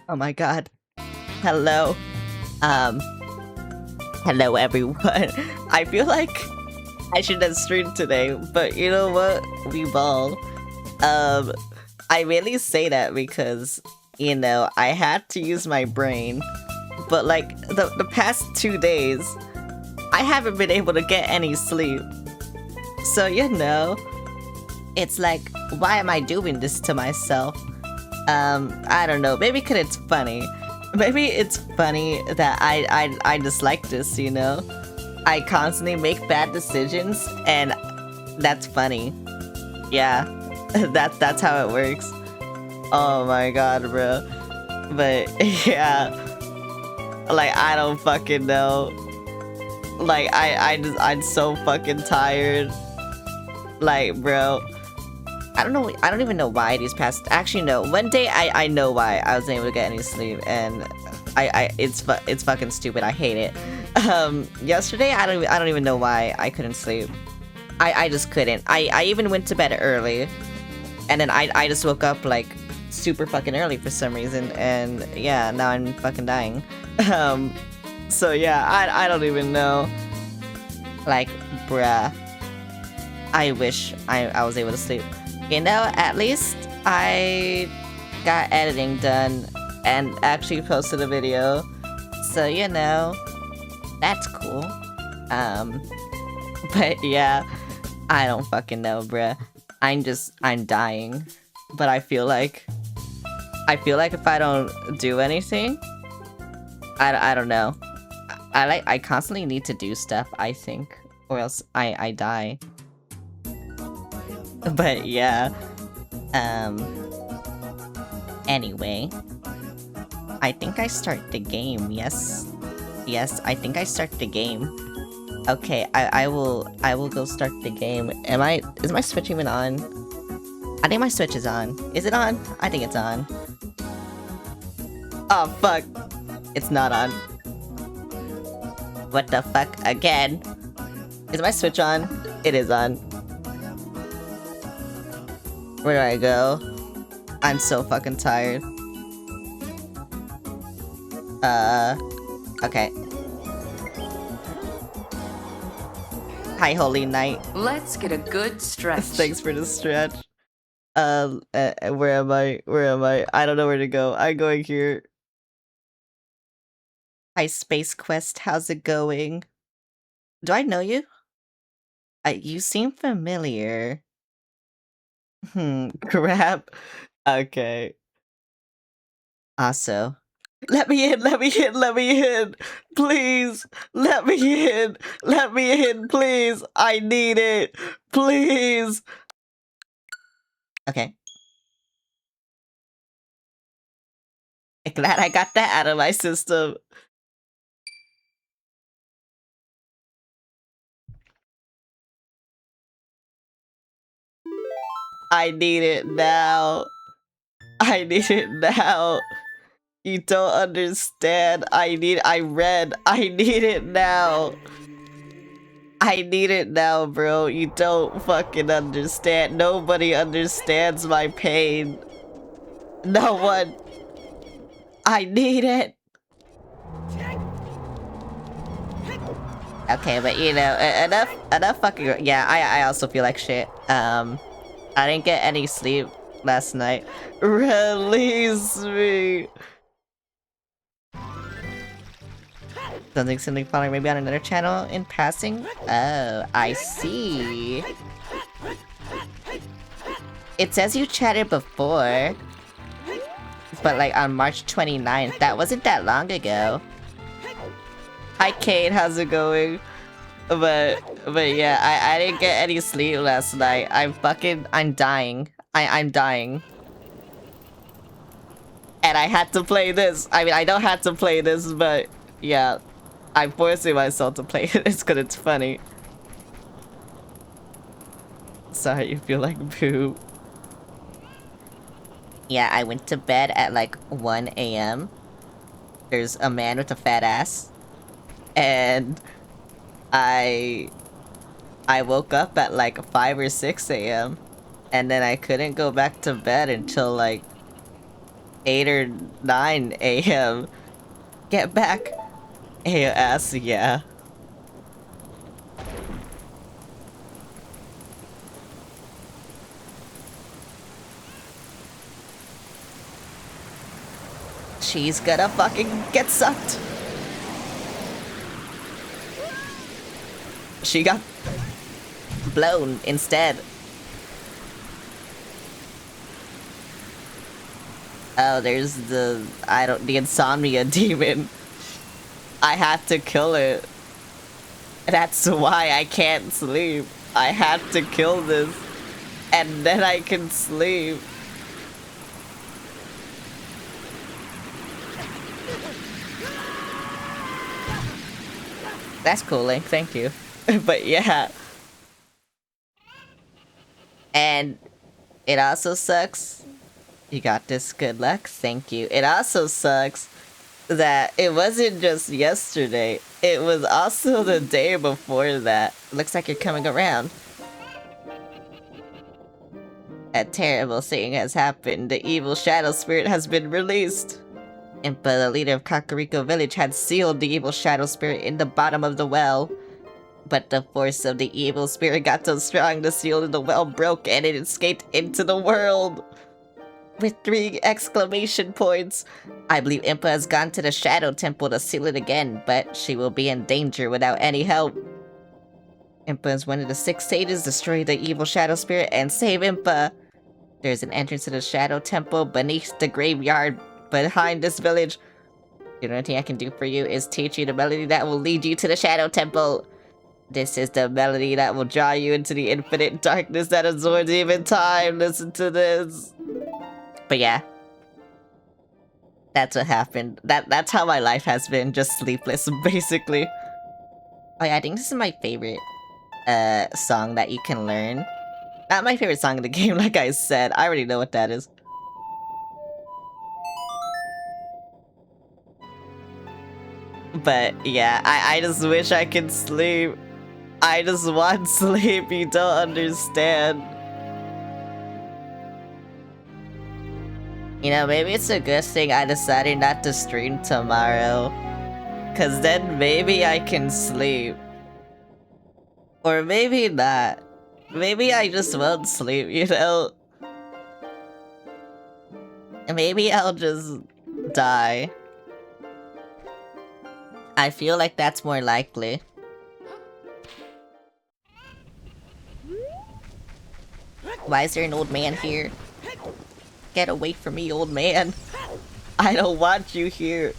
Oh my god. Hello. Um, hello everyone. I feel like I should have streamed today, but you know what? We ball. Um, I really say that because, you know, I had to use my brain, but like the past 2 days, I haven't been able to get any sleep. So, you know, it's like, why am I doing this to myself? I don't know, maybe because it's funny. Maybe it's funny that I just like this, you know? I constantly make bad decisions, and that's funny. Yeah, that's how it works. Oh my god, bro. But, yeah. Like, I don't fucking know. Like, I'm so fucking tired. Like, bro. I don't even know why these past. Actually, no. One day I know why I wasn't able to get any sleep, and it's fucking stupid. I hate it. Yesterday I don't even know why I couldn't sleep. I just couldn't. I even went to bed early, and then I just woke up like super fucking early for some reason, and yeah, now I'm fucking dying. So yeah, I don't even know. Like, bruh. I wish I was able to sleep. You know, at least I got editing done and actually posted a video. So, you know, that's cool. But yeah, I don't fucking know, bruh. I'm dying. But I feel like if I don't do anything, I don't know. I constantly need to do stuff, I think, or else I die. But yeah, anyway, I think I start the game. Yes, I think I start the game. Okay, I will go start the game. Is my Switch even on? I think my Switch is on. Is it on? I think it's on. Oh fuck, it's not on. What the fuck again? Is my Switch on? It is on. Where do I go? I'm so fucking tired. Okay. Hi, Holy Knight. Let's get a good stretch. Thanks for the stretch. Where am I? Where am I? I don't know where to go. I'm going here. Hi, Space Quest. How's it going? Do I know you? You seem familiar. Crap. Okay. Also, let me in, let me in, let me in. Please, let me in. Let me in, please. I need it. Please. Okay. Glad I got that out of my system. I need it now. I need it now. You don't understand. I need it now. I need it now, bro. You don't fucking understand. Nobody understands my pain. No one. I need it. Okay, but you know, enough fucking. Yeah, I also feel like shit. I didn't get any sleep last night. Release me. Something following maybe on another channel in passing? Oh, I see. It says you chatted before. But like on March 29th. That wasn't that long ago. Hi Kate, how's it going? But yeah, I didn't get any sleep last night. I'm dying. I'm dying. And I had to play this. I mean, I don't have to play this, but yeah. I'm forcing myself to play this because it's funny. Sorry, you feel like poop. Yeah, I went to bed at like 1 a.m. There's a man with a fat ass. And I woke up at like 5 or 6 a.m. And then I couldn't go back to bed until like 8 or 9 a.m. Get back. AS, yeah. She's gonna fucking get sucked. She got blown instead. Oh, there's the insomnia demon. I have to kill it. That's why I can't sleep. I have to kill this. And then I can sleep. That's cool, Link. Thank you. But yeah. And it also sucks. You got this. Good luck. Thank you. It also sucks that it wasn't just yesterday. It was also the day before that. Looks like you're coming around. A terrible thing has happened. The evil shadow spirit has been released. Impa, the leader of Kakariko village, had sealed the evil shadow spirit in the bottom of the well. But the force of the evil spirit got so strong the seal in the well broke and it escaped into the world. With 3 exclamation points. I believe Impa has gone to the Shadow Temple to seal it again, but she will be in danger without any help. Impa is one of the 6 sages. Destroy the evil shadow spirit and save Impa. There's an entrance to the Shadow Temple beneath the graveyard behind this village. The only thing I can do for you is teach you the melody that will lead you to the Shadow Temple. This is the melody that will draw you into the infinite darkness that absorbs even time. Listen to this. But yeah. That's what happened. That's how my life has been, just sleepless, basically. Oh yeah, I think this is my favorite song that you can learn. Not my favorite song in the game, like I said. I already know what that is. But yeah, I just wish I could sleep. I just want sleep, you don't understand. You know, maybe it's a good thing I decided not to stream tomorrow. Cause then maybe I can sleep. Or maybe not. Maybe I just won't sleep, you know? Maybe I'll just die. I feel like that's more likely. Why is there an old man here? Get away from me, old man. I don't want you here.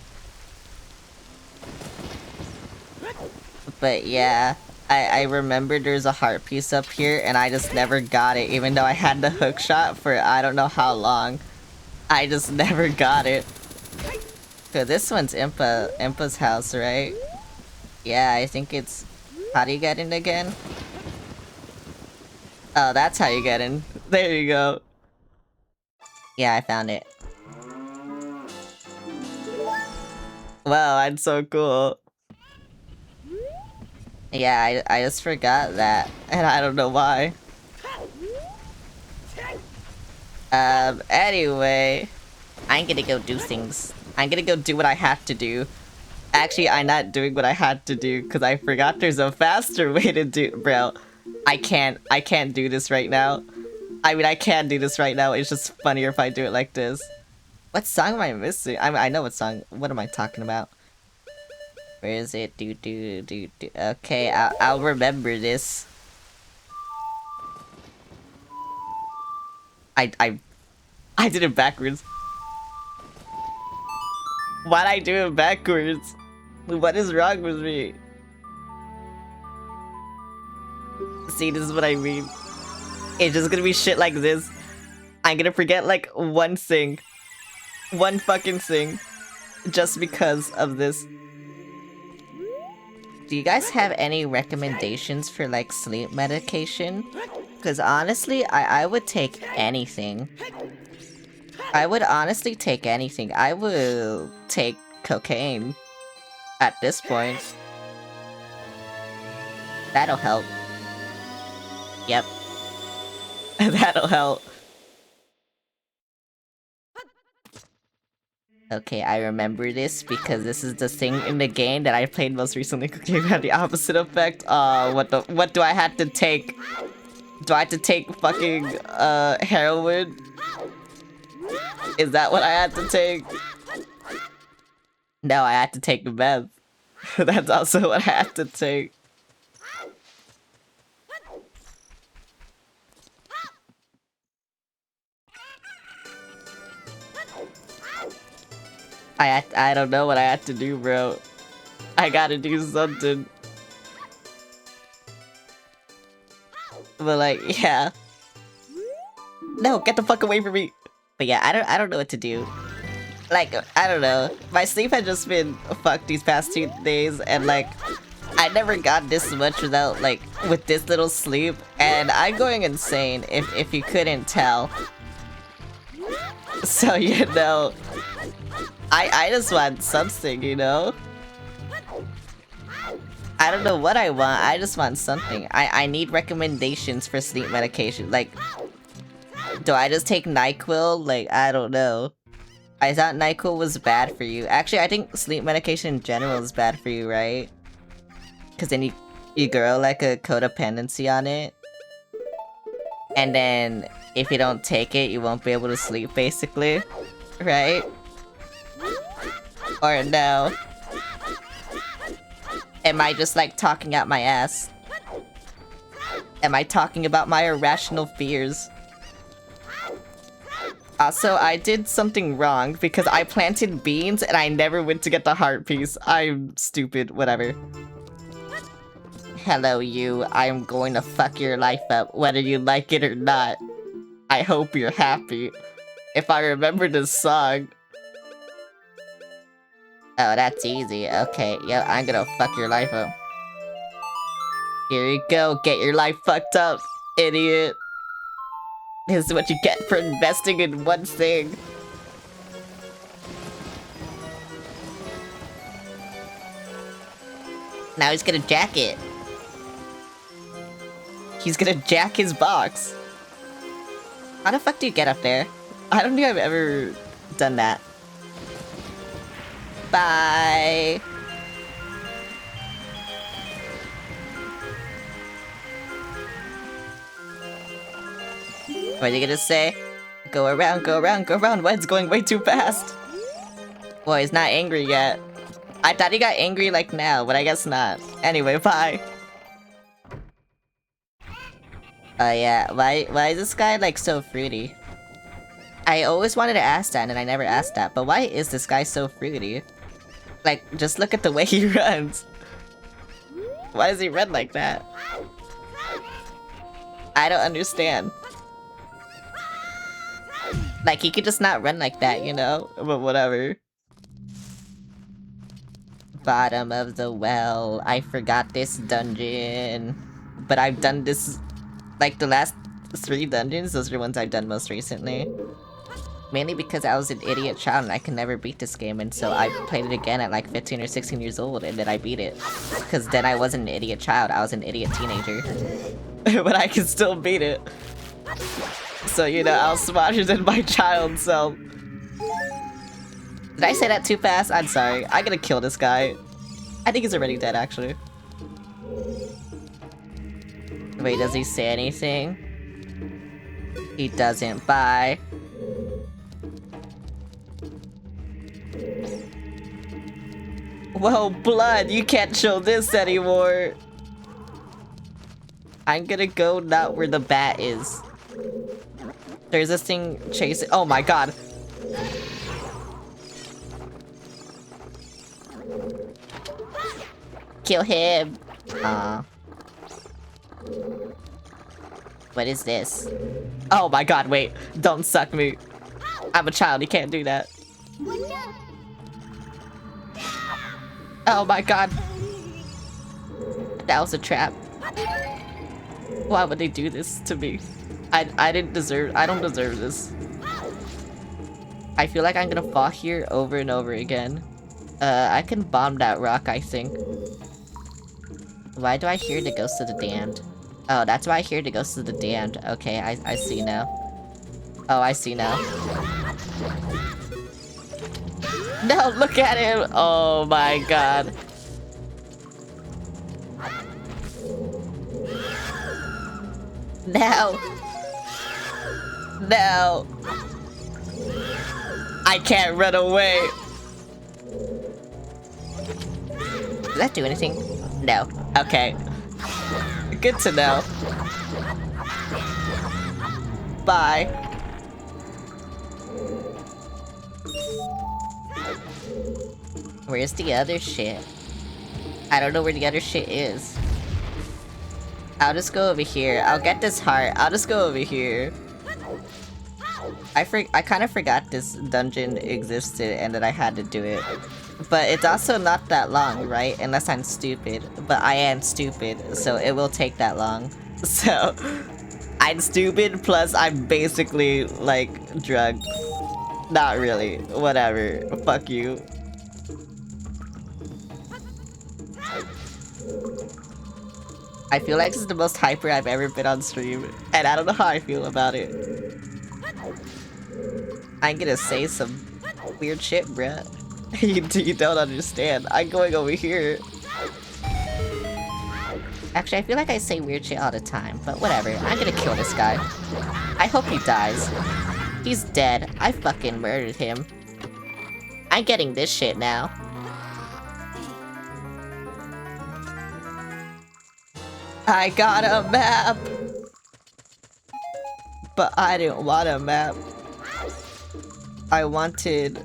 But yeah, I remember there's a heart piece up here and I just never got it, even though I had the hook shot for I don't know how long. I just never got it. So this one's Impa's house, right? Yeah, I think it's... How do you get in again? Oh, that's how you get in. There you go. Yeah, I found it. Wow, that's so cool. Yeah, I just forgot that, and I don't know why. Anyway, I'm gonna go do things. I'm gonna go do what I have to do. Actually, I'm not doing what I had to do, because I forgot there's a faster way to do- Bro, I can't do this right now. I mean, I can do this right now, it's just funnier if I do it like this. What song am I missing? I know what song. What am I talking about? Where is it? Okay, I'll remember this. I did it backwards. Why'd I do it backwards? What is wrong with me? See, this is what I mean. It's just gonna be shit like this. I'm gonna forget like one thing. One fucking thing. Just because of this. Do you guys have any recommendations for like sleep medication? Because honestly, I would take anything. I would honestly take anything. I will take cocaine at this point. That'll help. Yep. That'll help. Okay, I remember this because this is the thing in the game that I played most recently. Cooking had the opposite effect. What do I have to take? Do I have to take fucking heroin? Is that what I had to take? No, I had to take meth. That's also what I had to take. I don't know what I had to do, bro. I gotta do something. But like, yeah. No, get the fuck away from me. But yeah, I don't know what to do. Like, I don't know. My sleep had just been fucked these past 2 days, and like, I never got this much without like with this little sleep, and I'm going insane if you couldn't tell. So you know, I just want something, you know? I don't know what I want, I just want something. I need recommendations for sleep medication. Like, do I just take NyQuil? Like, I don't know. I thought NyQuil was bad for you. Actually, I think sleep medication in general is bad for you, right? Because then you grow like a codependency on it. And then if you don't take it, you won't be able to sleep, basically. Right? Or no? Am I just like talking out my ass? Am I talking about my irrational fears? Also, I did something wrong because I planted beans and I never went to get the heart piece. I'm stupid, whatever. Hello, you. I'm going to fuck your life up, whether you like it or not. I hope you're happy. If I remember this song. Oh, that's easy. Okay, yeah, I'm gonna fuck your life up. Here you go, get your life fucked up, idiot. This is what you get for investing in one thing. Now he's gonna jack it. He's gonna jack his box. How the fuck do you get up there? I don't think I've ever done that. Bye. What are you gonna say? Go around, go around, go around. Why it's going way too fast? Well, he's not angry yet. I thought he got angry like now, but I guess not. Anyway, bye. Oh yeah, why is this guy like so fruity? I always wanted to ask that and I never asked that, but why is this guy so fruity? Like, just look at the way he runs. Why does he run like that? I don't understand. Like, he could just not run like that, you know? But whatever. Bottom of the well. I forgot this dungeon. But I've done this... Like, the last 3 dungeons, those are the ones I've done most recently. Mainly because I was an idiot child and I could never beat this game, and so I played it again at like 15 or 16 years old, and then I beat it. Because then I wasn't an idiot child, I was an idiot teenager. But I can still beat it. So, you know, I was smarter than my child self. Did I say that too fast? I'm sorry. I'm gonna kill this guy. I think he's already dead, actually. Wait, does he say anything? He doesn't. Bye. Whoa, blood! You can't show this anymore! I'm gonna go not where the bat is. There's this thing chasing- oh my god! Kill him! What is this? Oh my god, wait. Don't suck me. I'm a child, you can't do that. Oh my god. That was a trap. Why would they do this to me? I don't deserve this. I feel like I'm gonna fall here over and over again. I can bomb that rock, I think. Why do I hear the ghost of the damned? Oh, that's why I hear the ghost of the damned. Okay, I see now. Oh, I see now. No, look at him! Oh my god. No! No! I can't run away! Does that do anything? No. Okay. Good to know. Bye. Where's the other shit? I don't know where the other shit is. I'll just go over here. I'll get this heart. I'll just go over here. I kind of forgot this dungeon existed and that I had to do it. But it's also not that long, right? Unless I'm stupid. But I am stupid, so it will take that long. So, I'm stupid, plus I'm basically, like, drugged. Not really. Whatever. Fuck you. I feel like this is the most hyper I've ever been on stream, and I don't know how I feel about it. I'm gonna say some weird shit, bruh. You don't understand. I'm going over here. Actually, I feel like I say weird shit all the time, but whatever. I'm gonna kill this guy. I hope he dies. He's dead. I fucking murdered him. I'm getting this shit now. I got a map! But I didn't want a map. I wanted,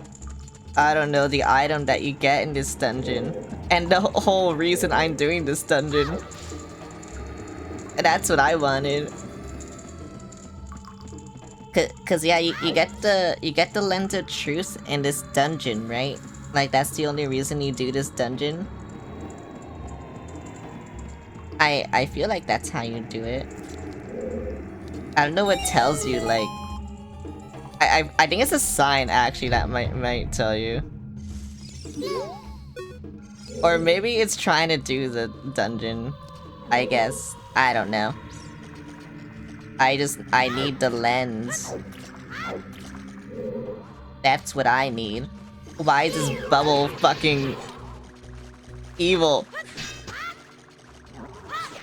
I don't know, the item that you get in this dungeon. And the whole reason I'm doing this dungeon. And that's what I wanted. Cause yeah, you get the lens of truth in this dungeon, right? Like that's the only reason you do this dungeon. I feel like that's how you do it. I don't know what tells you, like... I think it's a sign, actually, that might tell you. Or maybe it's trying to do the dungeon, I guess. I don't know. I need the lens. That's what I need. Why is this bubble fucking... evil?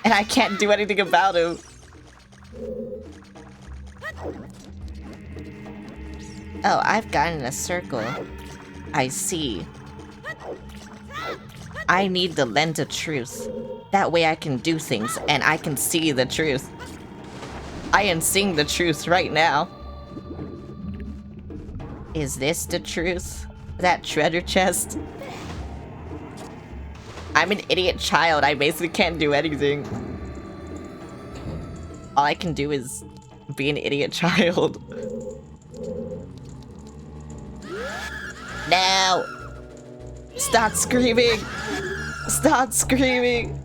And I can't do anything about him. Oh, I've gotten a circle. I see. I need the lens of truth. That way I can do things, and I can see the truth. I am seeing the truth right now. Is this the truth? That treasure chest? I'm an idiot child. I basically can't do anything. All I can do is be an idiot child. No! Stop screaming! Stop screaming!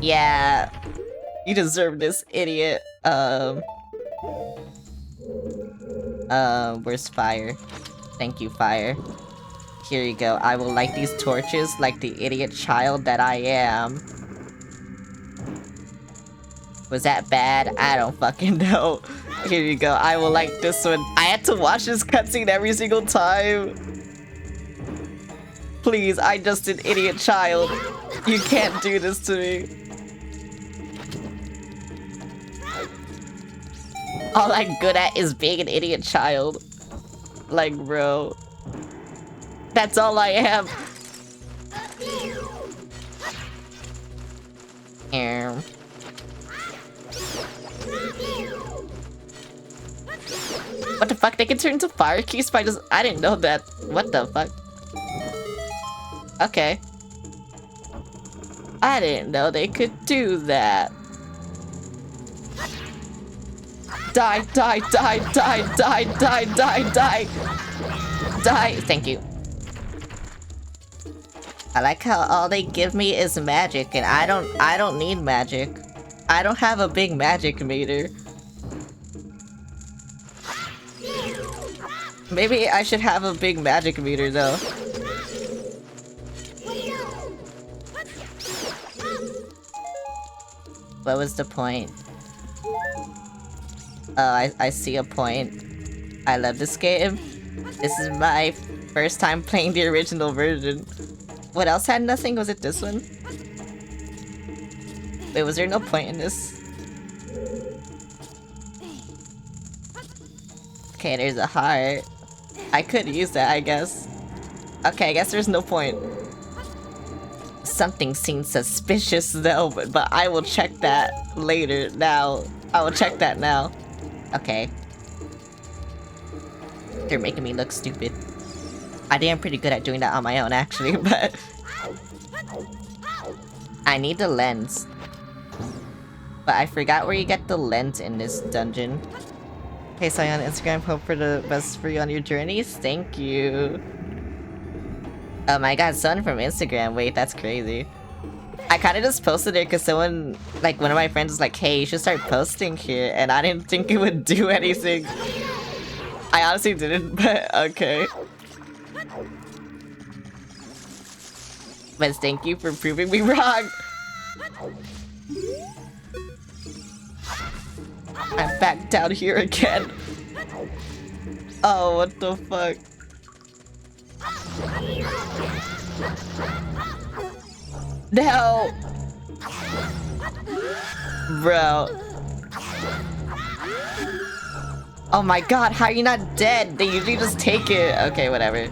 Yeah. You deserve this, idiot. Where's fire? Thank you, fire. Here you go. I will light these torches like the idiot child that I am. Was that bad? I don't fucking know. Here you go. I will light this one. I had to watch this cutscene every single time. Please, I'm just an idiot child. You can't do this to me. All I'm good at is being an idiot child. Like, bro. That's all I am. What the fuck? They can turn into fire keys by just... I didn't know that. What the fuck? Okay. I didn't know they could do that. Die, die, die, die, die, die, die, die. Die. Thank you. I like how all they give me is magic, and I don't need magic. I don't have a big magic meter. Maybe I should have a big magic meter though. What was the point? I see a point. I love this game. This is my first time playing the original version. What else had nothing? Was it this one? Wait, was there no point in this? Okay, there's a heart. I could use that, I guess. Okay, I guess there's no point. Something seems suspicious though, but I will check that later. Now, I will check that now. Okay. They're making me look stupid. I think I'm pretty good at doing that on my own, actually, but... I need the lens. But I forgot where you get the lens in this dungeon. Hey, so on Instagram, hope for the best for you on your journeys. Thank you. Oh my god, someone from Instagram. Wait, that's crazy. I kind of just posted it because someone, like one of my friends was like, hey, you should start posting here. And I didn't think it would do anything. I honestly didn't, but okay. But thank you for proving me wrong. I'm back down here again. Oh, what the fuck? No! Bro. Oh my god, how are you not dead? They usually just take it. Okay, whatever.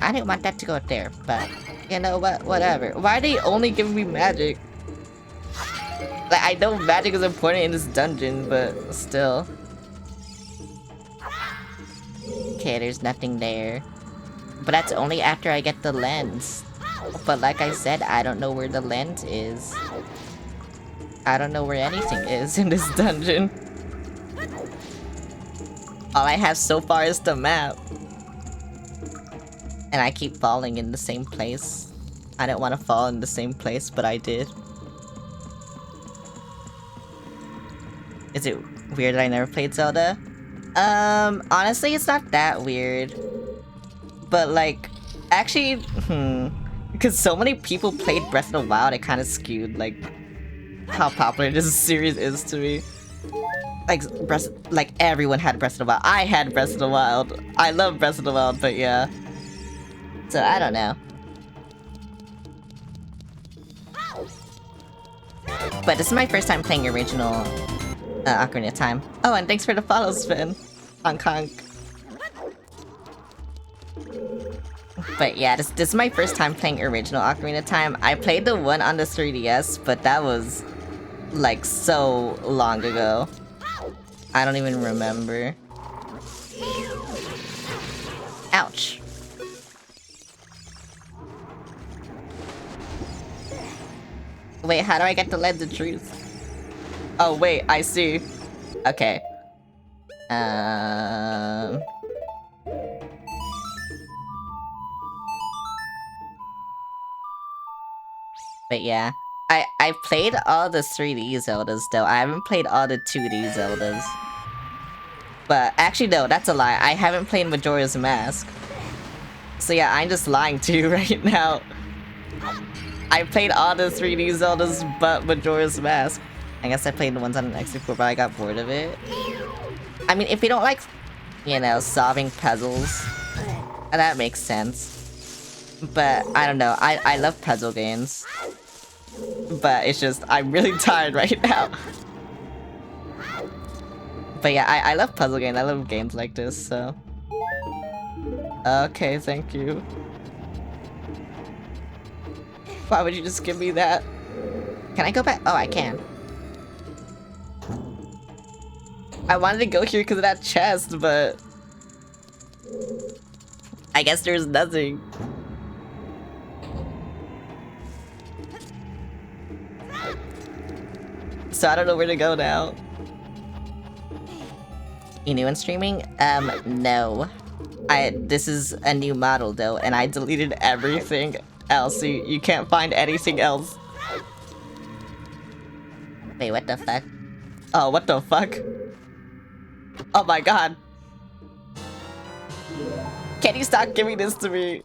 I didn't want that to go there, but you know what? Whatever. Why are they only giving me magic? Like, I know magic is important in this dungeon, but still. Okay, there's nothing there. But that's only after I get the lens. But like I said, I don't know where the lens is. I don't know where anything is in this dungeon. All I have so far is the map. And I keep falling in the same place. I didn't want to fall in the same place, but I did. Is it weird that I never played Zelda? Honestly, it's not that weird. But like, actually, because so many people played Breath of the Wild, it kind of skewed, like, how popular this series is to me. Like, everyone had Breath of the Wild. I had Breath of the Wild. I love Breath of the Wild, but yeah. So, I don't know. But this is my first time playing original Ocarina of Time. Oh, and thanks for the follow, Spin. Honk honk. But yeah, this is my first time playing original Ocarina of Time. I played the one on the 3DS, but that was, like, so long ago. I don't even remember. Ouch. Wait, how do I get the lens of truth? Oh, wait, I see. Okay. But yeah. I played all the 3D Zeldas, though. I haven't played all the 2D Zeldas. But, actually, no, that's a lie. I haven't played Majora's Mask. So yeah, I'm just lying to you right now. I played all the 3D Zeldas but Majora's Mask. I guess I played the ones on an N64, but I got bored of it. I mean, if you don't like, you know, solving puzzles, that makes sense. But, I don't know, I love puzzle games. But it's just, I'm really tired right now. But yeah, I love puzzle games, I love games like this, so... Okay, thank you. Why would you just give me that? Can I go back? Oh, I can. I wanted to go here because of that chest, but... I guess there's nothing. So I don't know where to go now. You new in streaming? No. This is a new model though, and I deleted everything else, so you can't find anything else. Wait, what the fuck? Oh, what the fuck? Oh my god. Can you stop giving this to me?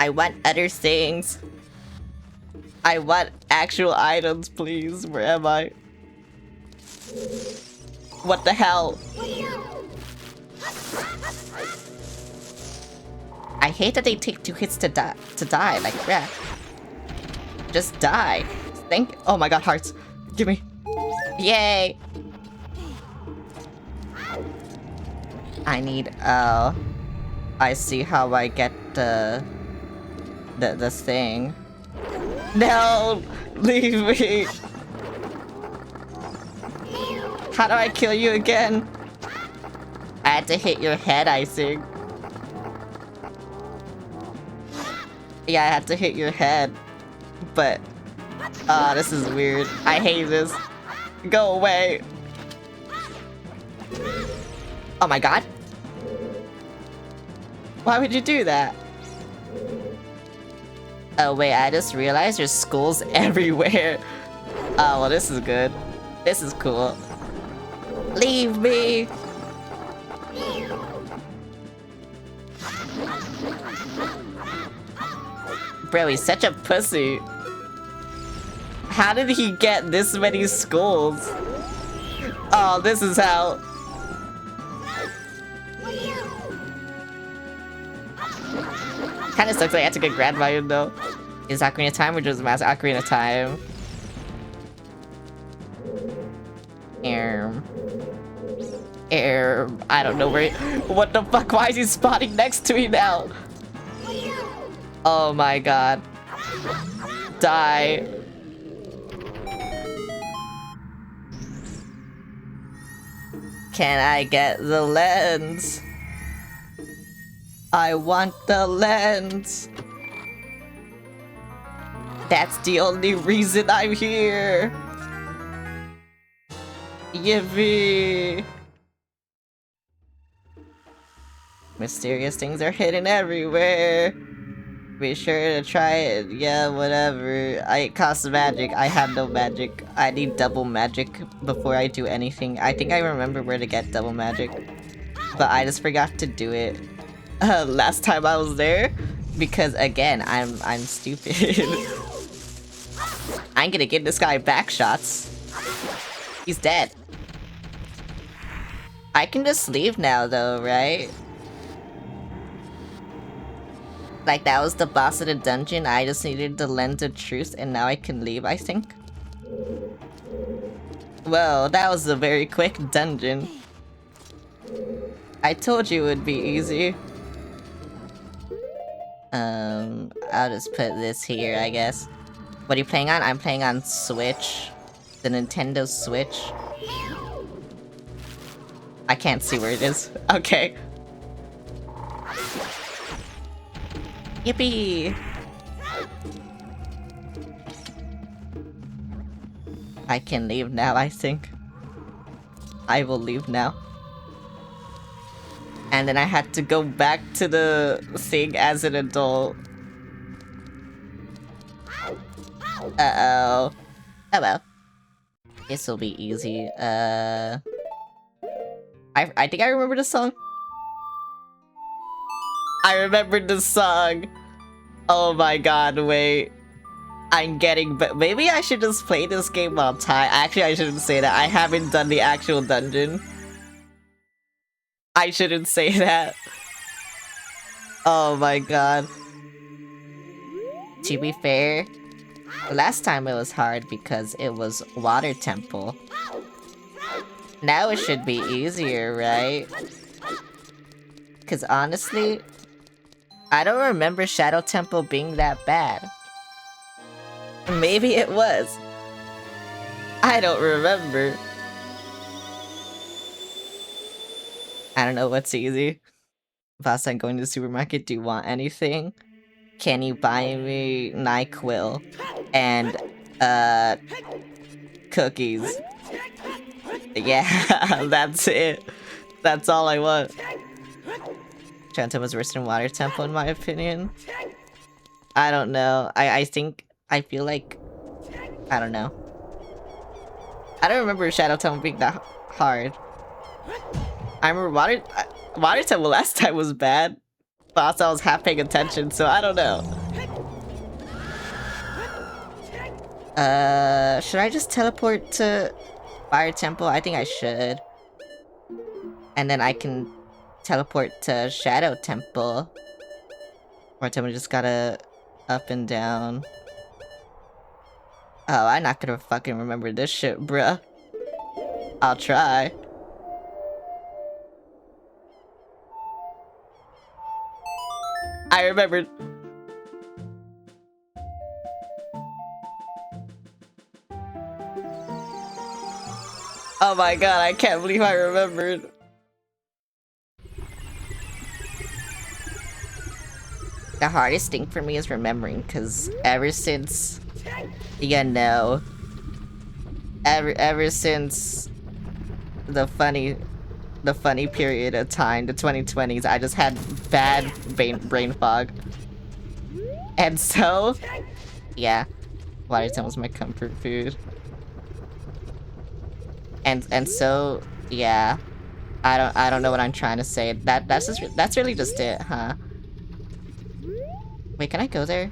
I want other things. I want actual items, please. Where am I? What the hell? I hate that they take 2 hits to die. Like, yeah. Just die. Oh my god, hearts. Give me. Yay. I need, I see how I get the thing. No! Leave me! How do I kill you again? I had to hit your head, I think. Yeah, I had to hit your head. But, this is weird. I hate this. Go away. Oh my god. Why would you do that? Oh wait, I just realized there's skulls everywhere. Oh, well this is good. This is cool. Leave me! Bro, he's such a pussy. How did he get this many skulls? Oh, this is how. Kinda sucks I had to get Grandma in though. Is Ocarina time or just Mass Ocarina time? I don't know where. What the fuck? Why is he spawning next to me now? Oh my god. Die. Can I get the lens? I want the lens. That's the only reason I'm here. Yippee. Mysterious things are hidden everywhere. Be sure to try it. Yeah, whatever. It costs magic. I have no magic. I need double magic before I do anything. I think I remember where to get double magic, but I just forgot to do it last time I was there because again, I'm stupid. I'm gonna give this guy back shots. He's dead. I can just leave now though, right? Like, that was the boss of the dungeon. I just needed the lens of truth, and now I can leave, I think. Well, that was a very quick dungeon. I told you it would be easy. I'll just put this here, I guess. What are you playing on? I'm playing on Switch. The Nintendo Switch. I can't see where it is. Okay. Yippee! I can leave now, I think. I will leave now. And then I had to go back to the thing as an adult. Uh-oh. Oh well. This will be easy. I think I remember the song. I remembered the song. Oh my god, wait. I'm getting, but maybe I should just play this game on time. Actually, I shouldn't say that. I haven't done the actual dungeon. I shouldn't say that. Oh my god. To be fair, last time it was hard because it was Water Temple. Now it should be easier, right? Because honestly, I don't remember Shadow Temple being that bad. Maybe it was. I don't remember. I don't know what's easy. Boss, I'm going to the supermarket. Do you want anything? Can you buy me NyQuil? And, cookies. Yeah, that's it. That's all I want. Shadow Temple was worse than Water Temple in my opinion. I don't know. I think, I feel like, I don't know. I don't remember Shadow Temple being that hard. I remember Water Temple last time was bad. But also I was half paying attention, so I don't know. Should I just teleport to Fire Temple? I think I should. And then I can teleport to Shadow Temple. Or Temple just gotta up and down. Oh, I'm not gonna fucking remember this shit, bruh. I'll try. I remembered. Oh my god, I can't believe I remembered. The hardest thing for me is remembering, because ever since, you know, ever since the funny period of time, the 2020s, I just had bad brain fog. And so, yeah, Water Temple's my comfort food. And so, yeah, I don't know what I'm trying to say. That's really just it, huh? Wait, can I go there?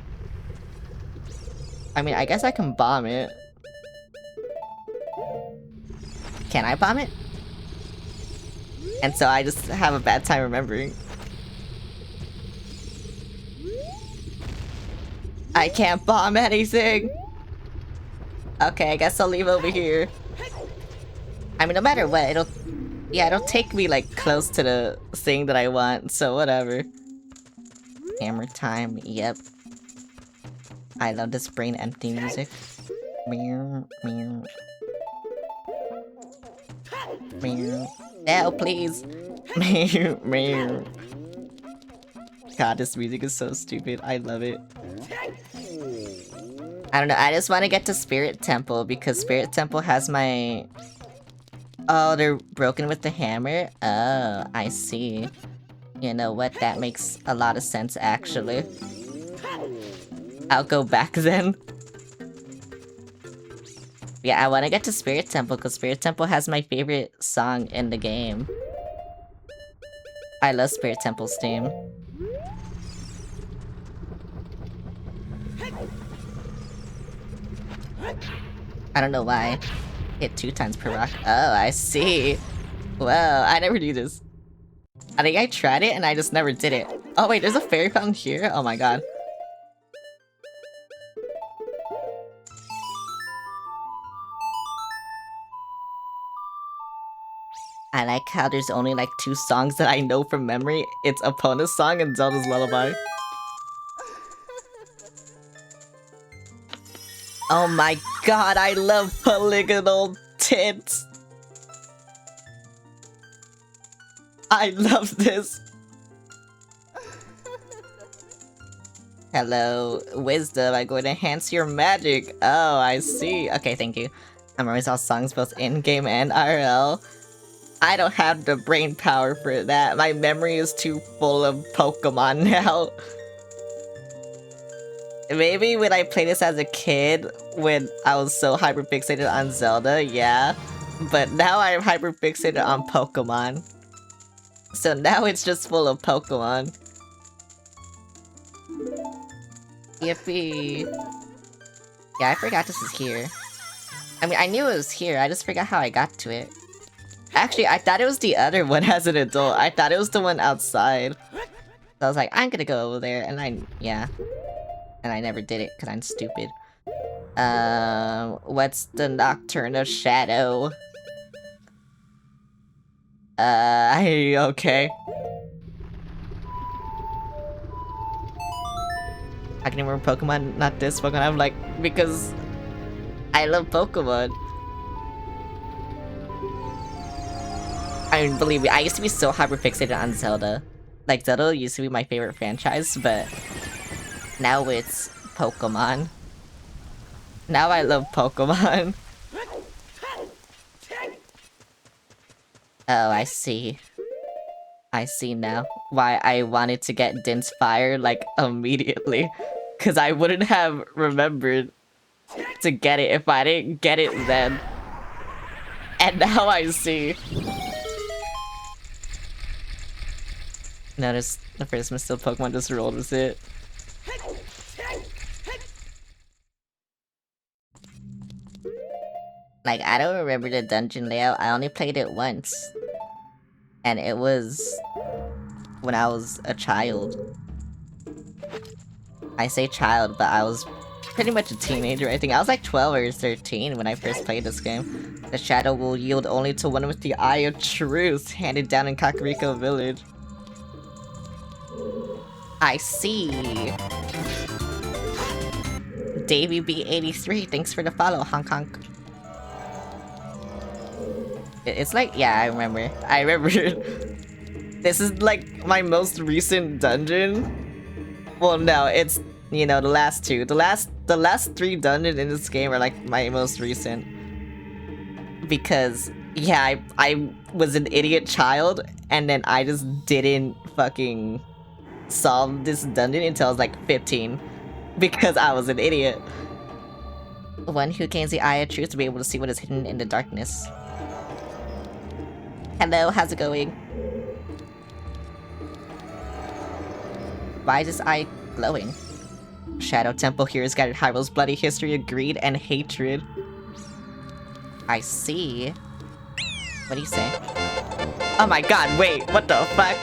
I mean, I guess I can bomb it. Can I bomb it? And so I just have a bad time remembering. I can't bomb anything! Okay, I guess I'll leave over here. I mean, no matter what, it'll take me, like, close to the thing that I want, so whatever. Hammer time, yep. I love this brain empty music. Meow, meow. Meow. No, please! Meow, meow. God, this music is so stupid. I love it. I don't know, I just want to get to Spirit Temple, because Spirit Temple has my... Oh, they're broken with the hammer? Oh, I see. You know what? That makes a lot of sense, actually. I'll go back then. Yeah, I want to get to Spirit Temple, because Spirit Temple has my favorite song in the game. I love Spirit Temple's theme. I don't know why. Hit 2 times per rock. Oh, I see. Well, I never do this. I think I tried it and I just never did it. Oh wait, there's a fairy fountain here? Oh my god. I like how there's only like 2 songs that I know from memory. It's Epona's song and Zelda's Lullaby. Oh my god, I love polygonal tits! I love this! Hello, wisdom, I'm going to enhance your magic. Oh, I see. Okay, thank you. I memorize all songs both in-game and IRL. I don't have the brain power for that. My memory is too full of Pokemon now. Maybe when I played this as a kid, when I was so hyperfixated on Zelda, yeah. But now I'm hyperfixated on Pokemon. So now it's just full of Pokemon. Yippee. Yeah, I forgot this is here. I mean, I knew it was here, I just forgot how I got to it. Actually, I thought it was the other one as an adult. I thought it was the one outside. So I was like, I'm gonna go over there, and yeah. And I never did it, because I'm stupid. What's the Nocturne of Shadow? Okay. I can remember Pokemon, not this Pokemon. I'm like, because I love Pokemon. I mean, believe me, I used to be so hyperfixated on Zelda. Like, Zelda used to be my favorite franchise, but now it's Pokemon. Now I love Pokemon. Oh, I see. I see now why I wanted to get Din's Fire, like, immediately. Because I wouldn't have remembered to get it if I didn't get it then. And now I see. Notice the first missile Pokemon just rolled with it. Like, I don't remember the dungeon layout. I only played it once. And it was when I was a child. I say child, but I was pretty much a teenager, I think. I was like 12 or 13 when I first played this game. The shadow will yield only to one with the Eye of Truth, handed down in Kakariko Village. I see. Davey B83, thanks for the follow, Hong Kong. It's like, yeah, I remember. This is like my most recent dungeon. Well, no, it's, you know, the last two. The last 3 dungeons in this game are like my most recent. Because, yeah, I was an idiot child, and then I just didn't fucking solve this dungeon until I was like 15. Because I was an idiot. One who gains the Eye of Truth to be able to see what is hidden in the darkness. Hello, how's it going? Why is this eye glowing? Shadow Temple Heroes Guided Hyrule's bloody history of greed and hatred. I see. What do you say? Oh my god, wait, what the fuck?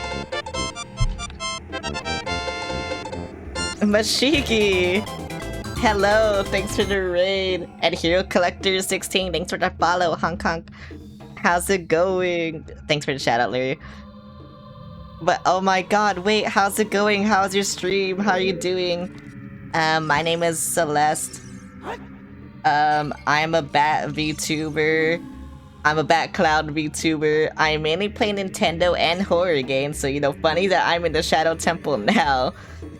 Mashiki! Hello, thanks for the raid. And Hero Collector 16, thanks for the follow, Hong Kong. How's it going? Thanks for the shout out, Larry. But oh my god, wait, how's it going? How's your stream? How are you doing? My name is Celeste. I'm a Bat VTuber. I'm a Bat Cloud VTuber. I mainly play Nintendo and horror games, so you know, funny that I'm in the Shadow Temple now.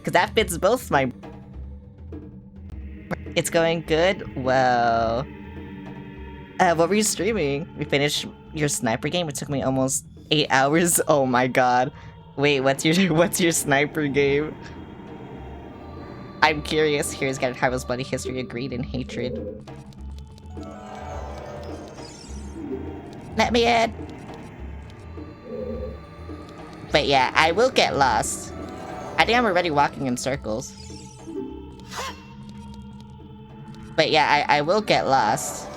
Cause that fits both my... It's going good? Well... what were you streaming? We finished your sniper game? It took me almost 8 hours? Oh my god. Wait, what's your sniper game? I'm curious. Here's Guided Hyrule's bloody history of greed and hatred. Let me in! But yeah, I will get lost. I think I'm already walking in circles. But yeah, I will get lost.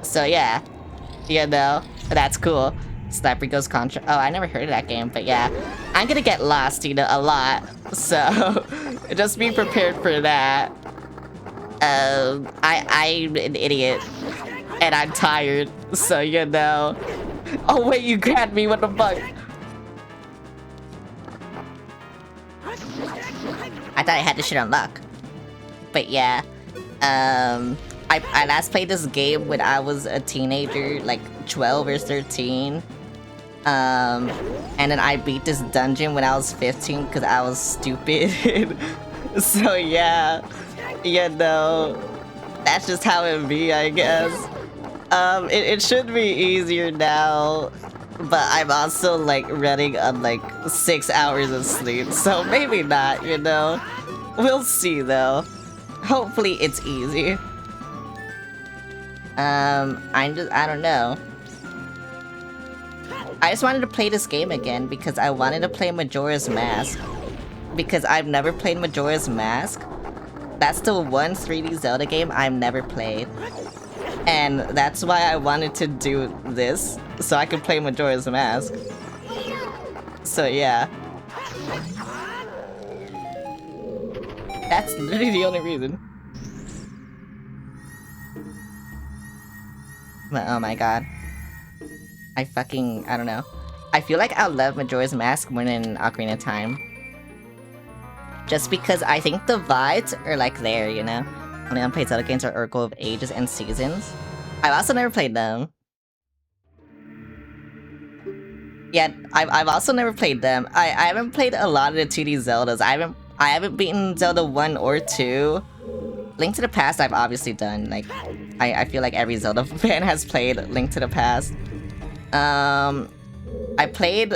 So yeah, you know, that's cool. Sniper Goes Contra. Oh, I never heard of that game, but yeah. I'm gonna get lost, you know, a lot. So, just be prepared for that. I'm an idiot. And I'm tired, so you know. Oh wait, you grabbed me, what the fuck? I thought I had this shit unlocked. But yeah, I last played this game when I was a teenager, like 12 or 13. And then I beat this dungeon when I was 15 because I was stupid. So yeah, you know, that's just how it be, I guess. It should be easier now, but I'm also like running on like 6 hours of sleep, so maybe not, you know? We'll see though. Hopefully it's easy. I don't know. I just wanted to play this game again because I wanted to play Majora's Mask. Because I've never played Majora's Mask. That's the one 3D Zelda game I've never played. And that's why I wanted to do this, so I could play Majora's Mask. So yeah. That's literally the only reason. But oh my god. I don't know. I feel like I'll love Majora's Mask more than Ocarina of Time. Just because I think the vibes are like there, you know? Only unplayed Zelda games are Oracle of Ages and Seasons. I've also never played them. Yeah, I've also never played them. I haven't played a lot of the 2D Zeldas. I haven't beaten Zelda 1 or 2. Link to the Past I've obviously done. Like, I feel like every Zelda fan has played Link to the Past. I played...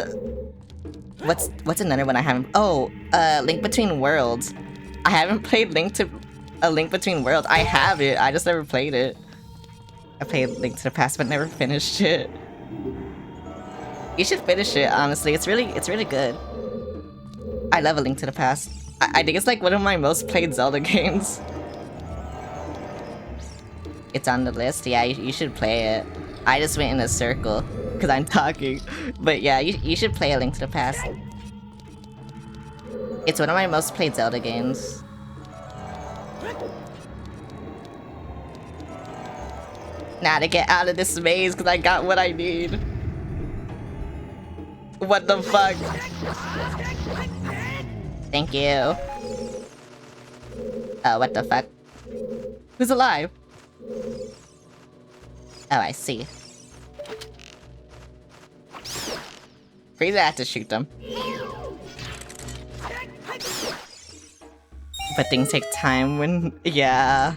What's another one I haven't... Oh, Link Between Worlds. I haven't played A Link Between Worlds. I have it, I just never played it. I played Link to the Past but never finished it. You should finish it, honestly. It's really good. I love A Link to the Past. I think it's like one of my most played Zelda games. It's on the list. Yeah, you should play it. I just went in a circle because I'm talking. But yeah, you should play A Link to the Past. It's one of my most played Zelda games. Now to get out of this maze because I got what I need. What the fuck? Thank you. Oh, what the fuck? Who's alive? Oh, I see. Crazy, I have to shoot them. But things take time when... yeah.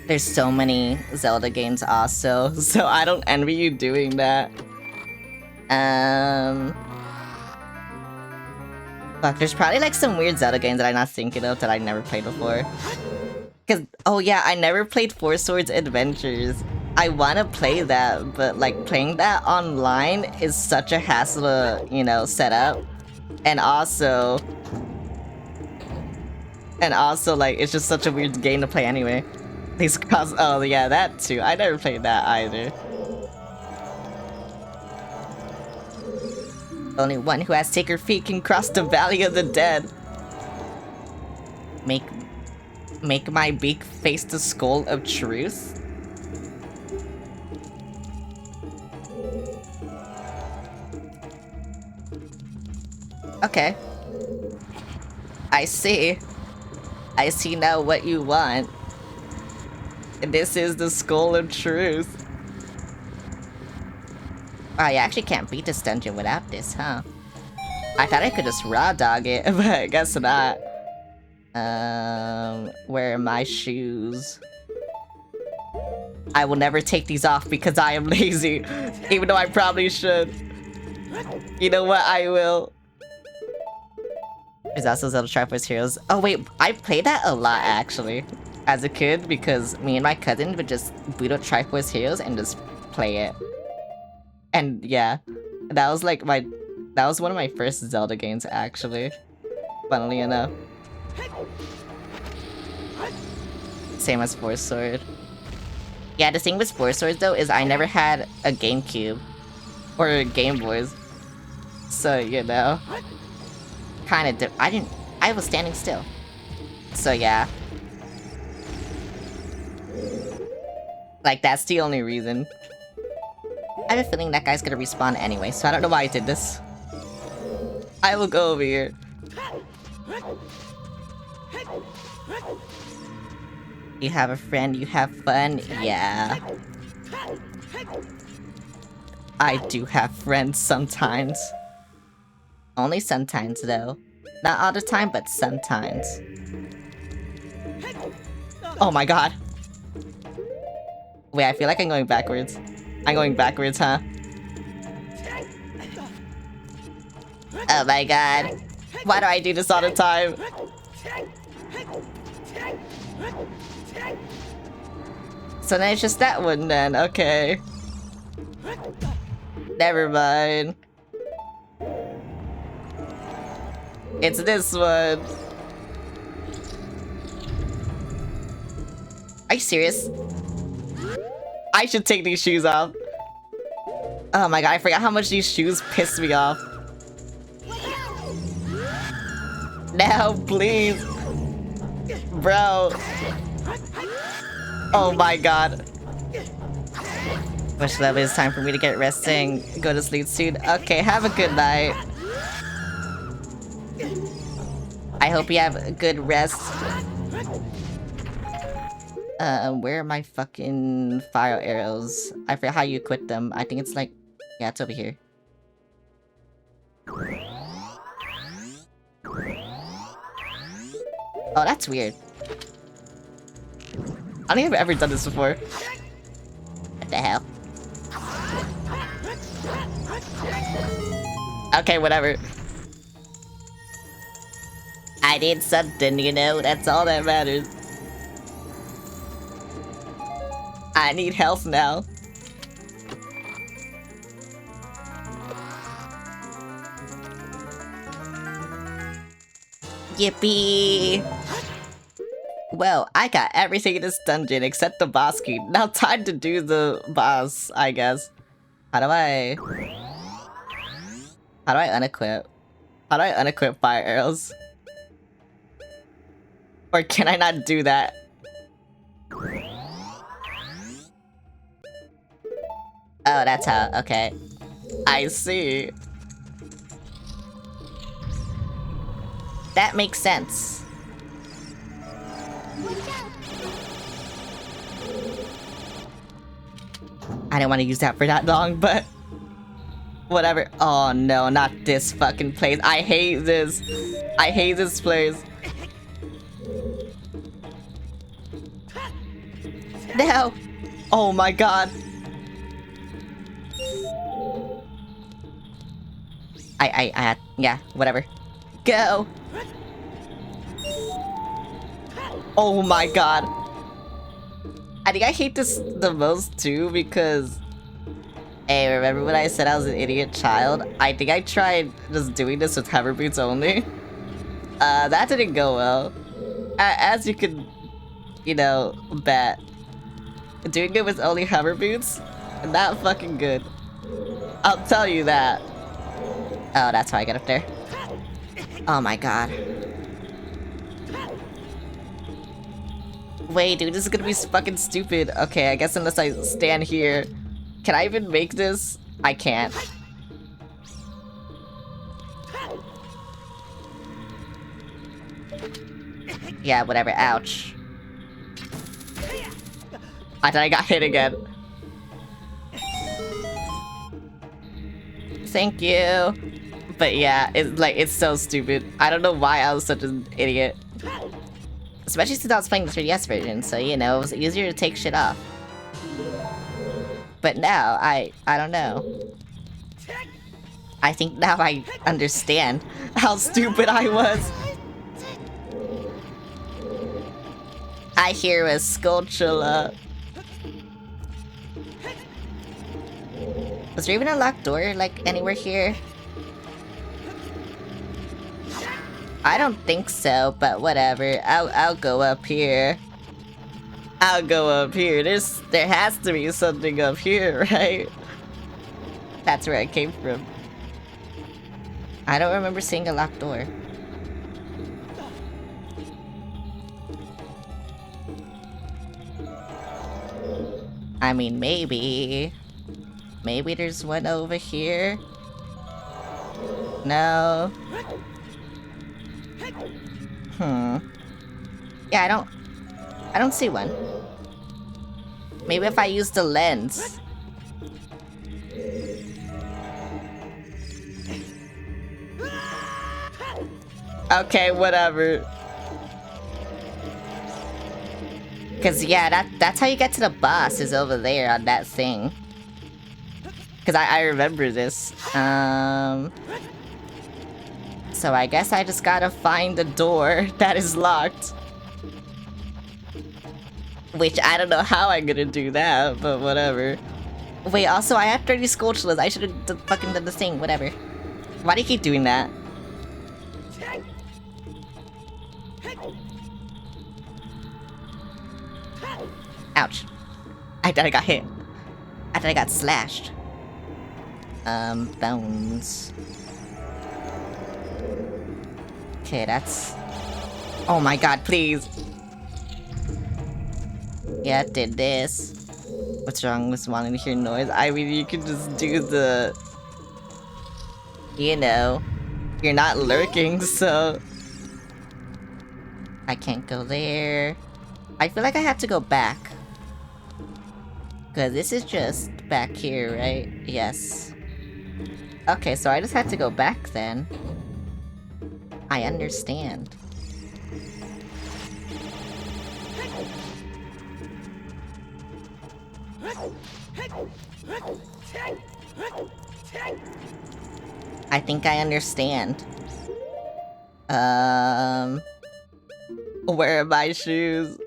There's so many Zelda games also, so I don't envy you doing that. Fuck, there's probably like some weird Zelda games that I'm not thinking of that I never played before. Cause, oh yeah, I never played Four Swords Adventures. I wanna play that, but like playing that online is such a hassle to, you know, set up. And also, like, it's just such a weird game to play anyway. These cost, oh yeah, that too. I never played that either. Only one who has sacred feet can cross the Valley of the Dead. Make my beak face the skull of truth? Okay. I see. I see now what you want. This is the skull of truth. Wow, you actually can't beat this dungeon without this, huh? I thought I could just raw dog it, but I guess not. Where are my shoes? I will never take these off because I am lazy, even though I probably should. You know what? I will. There's also Zelda Triforce Heroes. Oh wait, I played that a lot actually, as a kid, because me and my cousin would just boot up Triforce Heroes and just play it. And yeah, that was like that was one of my first Zelda games actually, funnily enough. Same as Four Sword. Yeah, the thing with Four Swords though is I never had a GameCube or Game Boys, so you know, kind of I was standing still, so yeah, like that's the only reason. I have a feeling that guy's gonna respawn anyway, so I don't know why I did this. I will go over here. You have a friend, you have fun, yeah. I do have friends sometimes. Only sometimes though. Not all the time, but sometimes. Oh my god. Wait, I feel like I'm going backwards. I'm going backwards, huh? Oh my god. Why do I do this all the time? So then it's just that one then, okay. Never mind. It's this one. Are you serious? I should take these shoes off. Oh my god, I forgot how much these shoes piss me off. No, please. Bro. Oh my god. Wish that it's time for me to get resting. Go to sleep soon. Okay, have a good night. I hope you have a good rest. Where are my fucking fire arrows? I forget how you equip them. I think it's like... yeah, it's over here. Oh, that's weird. I don't think I've ever done this before. What the hell? Okay, whatever. I did something, you know? That's all that matters. I need health now. Yippee! Well, I got everything in this dungeon except the boss key. Now time to do the boss, I guess. How do I unequip? How do I unequip fire arrows? Or can I not do that? Oh, that's how, okay. I see. That makes sense. I didn't want to use that for that long, but whatever. Oh no, not this fucking place. I hate this. I hate this place. No. Oh my god. Yeah, whatever. Go. Oh my god. I think I hate this the most too because... Hey, remember when I said I was an idiot child? I think I tried just doing this with hover boots only. That didn't go well. As you could, you know, bet. Doing it with only hover boots? Not fucking good. I'll tell you that. Oh, that's how I get up there. Oh my god. Wait, dude, this is gonna be fucking stupid. Okay, I guess unless I stand here. Can I even make this? I can't. Yeah, whatever. Ouch. I thought I got hit again. Thank you. But yeah, it's so stupid. I don't know why I was such an idiot. Especially since I was playing the 3DS version, so you know, it was easier to take shit off. But now, I don't know. I think now I understand how stupid I was. I hear a Skulltula. Was there even a locked door, like, anywhere here? I don't think so, but whatever. I'll go up here. I'll go up here. There has to be something up here, right? That's where I came from. I don't remember seeing a locked door. I mean, maybe. Maybe there's one over here. No. Yeah, I don't see one. Maybe if I use the lens. Okay, whatever. Cause yeah, that's how you get to the boss, is over there on that thing. Cause I remember this. So I guess I just gotta find the door that is locked. Which I don't know how I'm gonna do that, but whatever. Wait, also I have 30 Skulltulas. I should've fucking done the thing, whatever. Why do you keep doing that? Ouch. I thought I got hit. I thought I got slashed. Bones. Okay, that's... Oh my god, please. Yeah, it did this. What's wrong with wanting to hear noise? I mean, you could just do the... You know. You're not lurking, so... I can't go there. I feel like I have to go back. Because this is just back here, right? Yes. Okay, so I just had to go back then. I understand. I think I understand. Where are my shoes?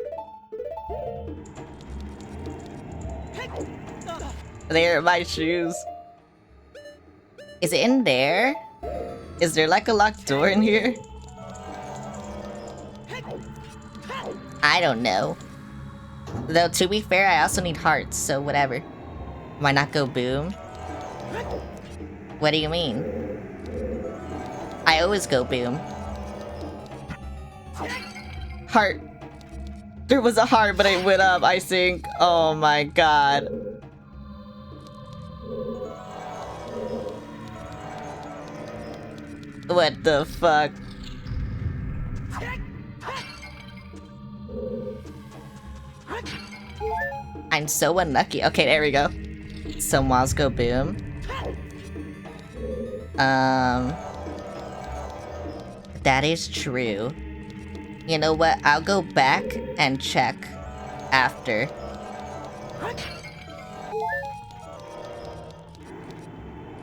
There are my shoes. Is it in there? Is there like a locked door in here? I don't know. Though, to be fair, I also need hearts, so whatever. Why not go boom? What do you mean? I always go boom. Heart. There was a heart, but it went up, I think. Oh my god. What the fuck? I'm so unlucky. Okay, there we go. So Moz go boom. That is true. You know what? I'll go back and check after.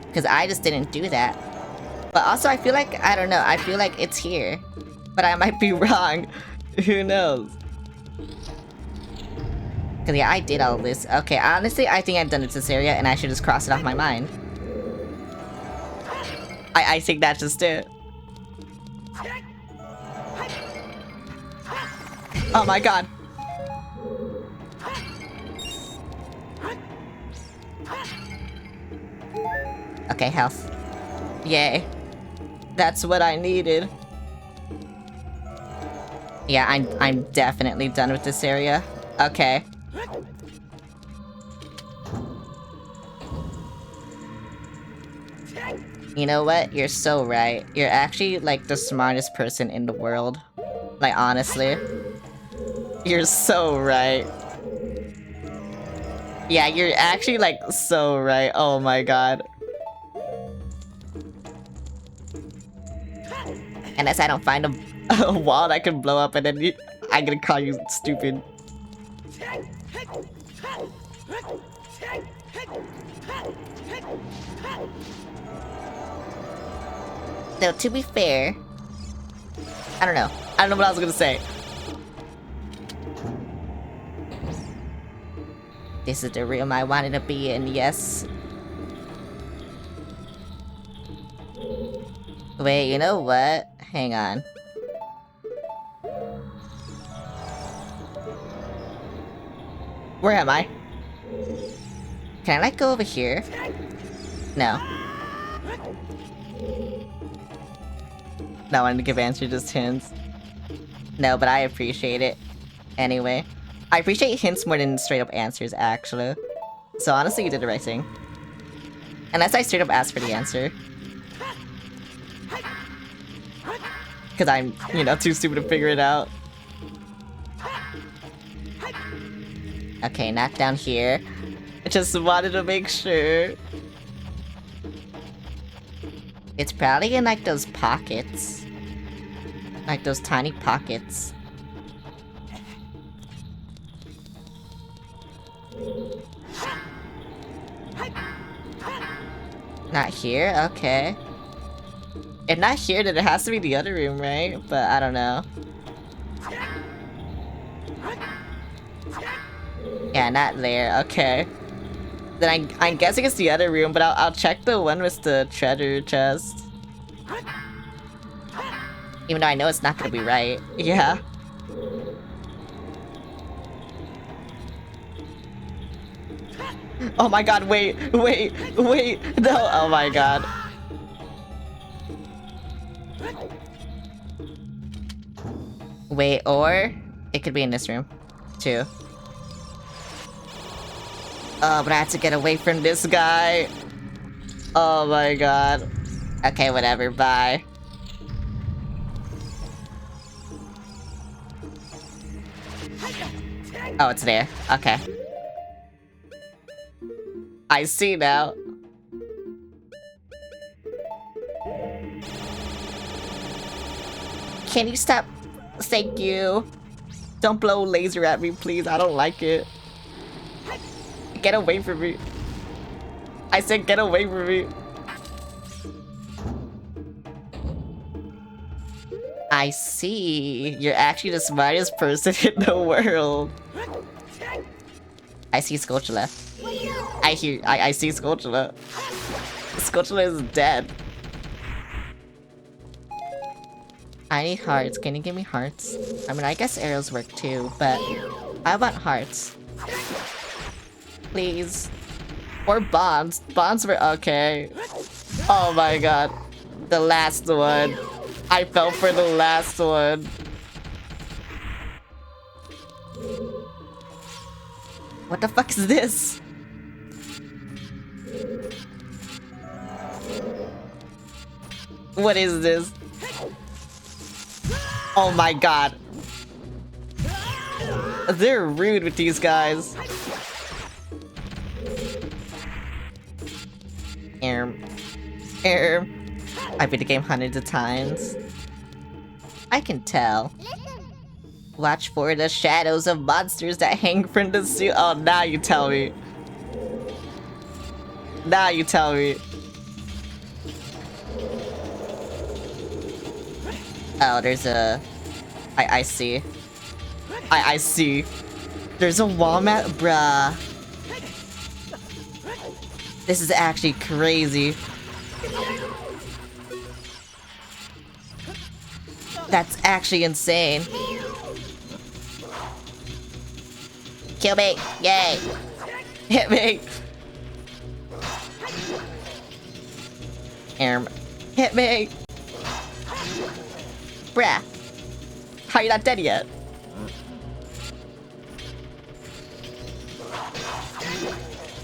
Because I just didn't do that. But also, I feel like, I don't know, I feel like it's here. But I might be wrong. Who knows? Because yeah, I did all this. Okay, honestly, I think I've done it this area and I should just cross it off my mind. I think that's just it. Oh my god. Okay, health. Yay. That's what I needed. Yeah, I'm definitely done with this area. Okay. You know what? You're so right. You're actually, like, the smartest person in the world. Like, honestly. You're so right. Yeah, you're actually, like, so right. Oh my god. Unless I don't find a wall that I can blow up and then I'm gonna call you stupid. Though, to be fair... I don't know. I don't know what I was gonna say. This is the room I wanted to be in, yes. Wait, you know what? Hang on. Where am I? Can I, like, go over here? No. Not wanting to give answers, just hints. No, but I appreciate it. Anyway. I appreciate hints more than straight up answers, actually. So honestly, you did the right thing. Unless I straight up asked for the answer. Because I'm, you know, too stupid to figure it out. Okay, not down here. I just wanted to make sure. It's probably in, like, those pockets. Like, those tiny pockets. Not here? Okay. If not here, then it has to be the other room, right? But I don't know. Yeah, not there. Okay. Then I'm guessing it's the other room, but I'll check the one with the treasure chest. Even though I know it's not gonna be right. Yeah. Oh my god, wait, no, oh my god. Wait, or it could be in this room, too. Oh, but I have to get away from this guy. Oh my god. Okay, whatever, bye. Oh, it's there. Okay. I see now. Can you stop? Thank you. Don't blow a laser at me, please. I don't like it. Get away from me. I said get away from me. I see. You're actually the smartest person in the world. I see Skulltula. I see Skulltula. Skulltula is dead. I need hearts. Can you give me hearts? I mean, I guess arrows work too, but I want hearts. Please. Or bonds. Bonds were okay. Oh my god. The last one. I fell for the last one. What the fuck is this? What is this? Oh my god. They're rude with these guys. I beat the game hundreds of times. I can tell. Watch for the shadows of monsters that hang from the ceiling. Oh, now you tell me. Now you tell me. Oh, there's a... I see. I see. There's a wall mat? Bruh. This is actually crazy. That's actually insane. Kill me! Yay! Hit me! Hit me! Bruh. How are you not dead yet?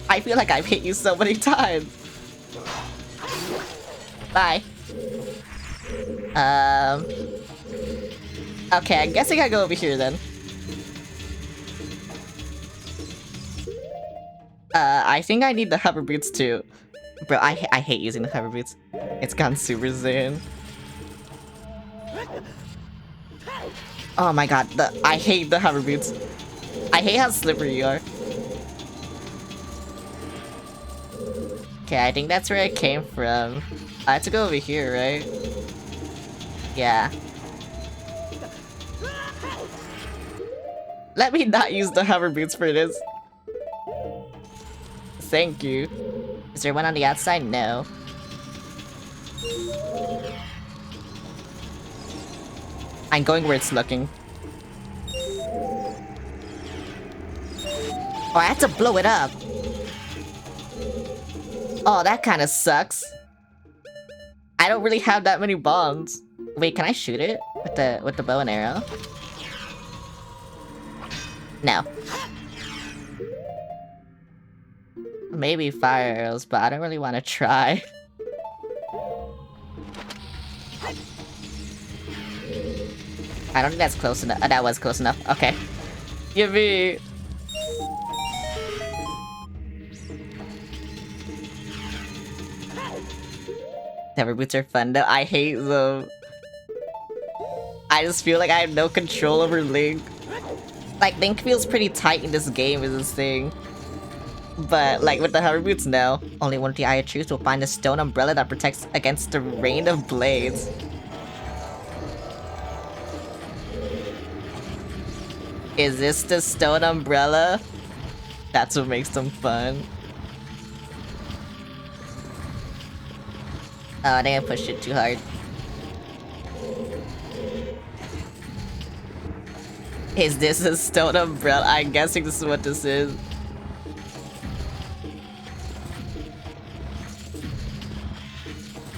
I feel like I've hit you so many times. Bye. Okay, I guess I gotta go over here then. I think I need the hover boots too. Bro, I hate using the hover boots. It's gone super Zen. Oh my god, I hate the hover boots. I hate how slippery you are. Okay, I think that's where I came from. I have to go over here, right? Yeah. Let me not use the hover boots for this. Thank you. Is there one on the outside? No. I'm going where it's looking. Oh, I have to blow it up. Oh, that kind of sucks. I don't really have that many bombs. Wait, can I shoot it with the bow and arrow? No. Maybe fire arrows, but I don't really want to try. I don't think that's close enough. That was close enough. Okay. Give me. Hover boots are fun though. I hate them. I just feel like I have no control over Link. Like, Link feels pretty tight in this game is this thing. But, like, with the hover boots, no. Only one of the Eye of Truth will find a stone umbrella that protects against the rain of blades. Is this the stone umbrella? That's what makes them fun. Oh, I think I pushed it too hard. Is this a stone umbrella? I'm guessing this is what this is.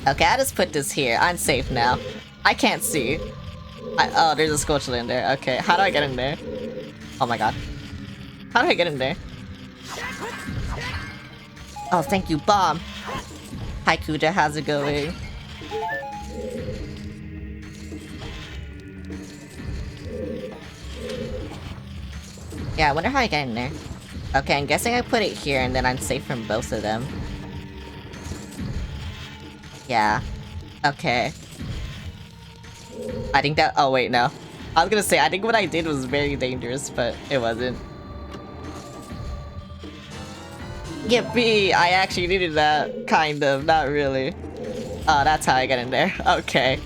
Okay, I'll just put this here. I'm safe now. I can't see. Oh, there's a Scorchel in there. Okay, how do I get in there? Oh my god. How do I get in there? Oh, thank you, Bomb. Hi, Kuja, how's it going? Yeah, I wonder how I get in there. Okay, I'm guessing I put it here and then I'm safe from both of them. Yeah. Okay. I think that- oh wait, no. I was gonna say, I think what I did was very dangerous, but it wasn't. Yippee! I actually needed that. Kind of, not really. Oh, that's how I get in there. Okay.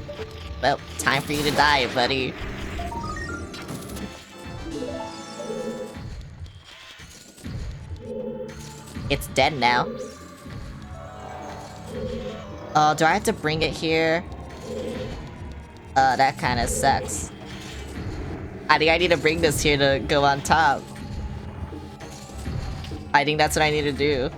Well, time for you to die, buddy. It's dead now. Oh, do I have to bring it here? That kinda sucks. I think I need to bring this here to go on top. I think that's what I need to do.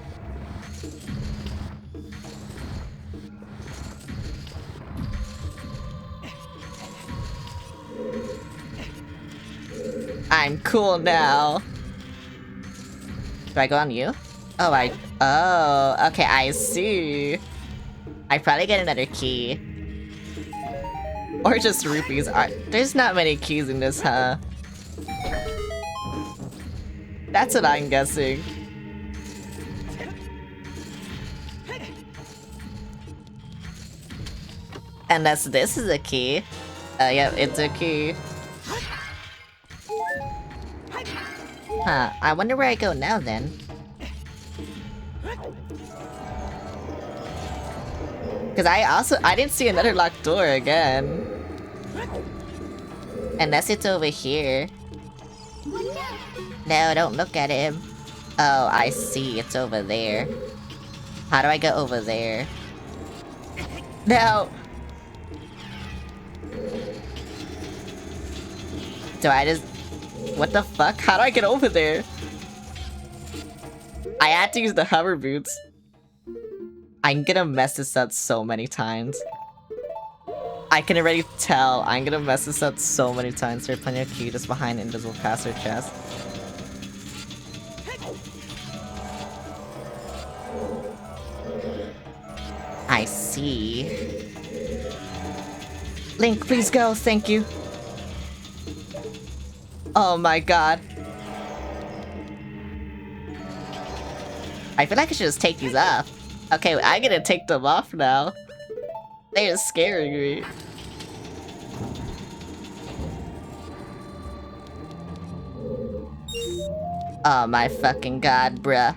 I'm cool now. Do I go on you? Oh, okay, I see. I probably get another key. Or just rupees. There's not many keys in this, huh? That's what I'm guessing. Unless this is a key. Yep, it's a key. Huh, I wonder where I go now then. Cause I didn't see another locked door again. Unless it's over here. No, don't look at him. Oh, I see, it's over there. How do I get over there? No! Do I just... What the fuck? How do I get over there? I had to use the hover boots. I'm gonna mess this up so many times. I can already tell I'm gonna mess this up so many times. There's plenty of key just behind invisible password chest. I see. Link, please go, thank you. Oh my god. I feel like I should just take these off. Okay, I'm gonna take them off now. They're scaring me. Oh my fucking god, bruh.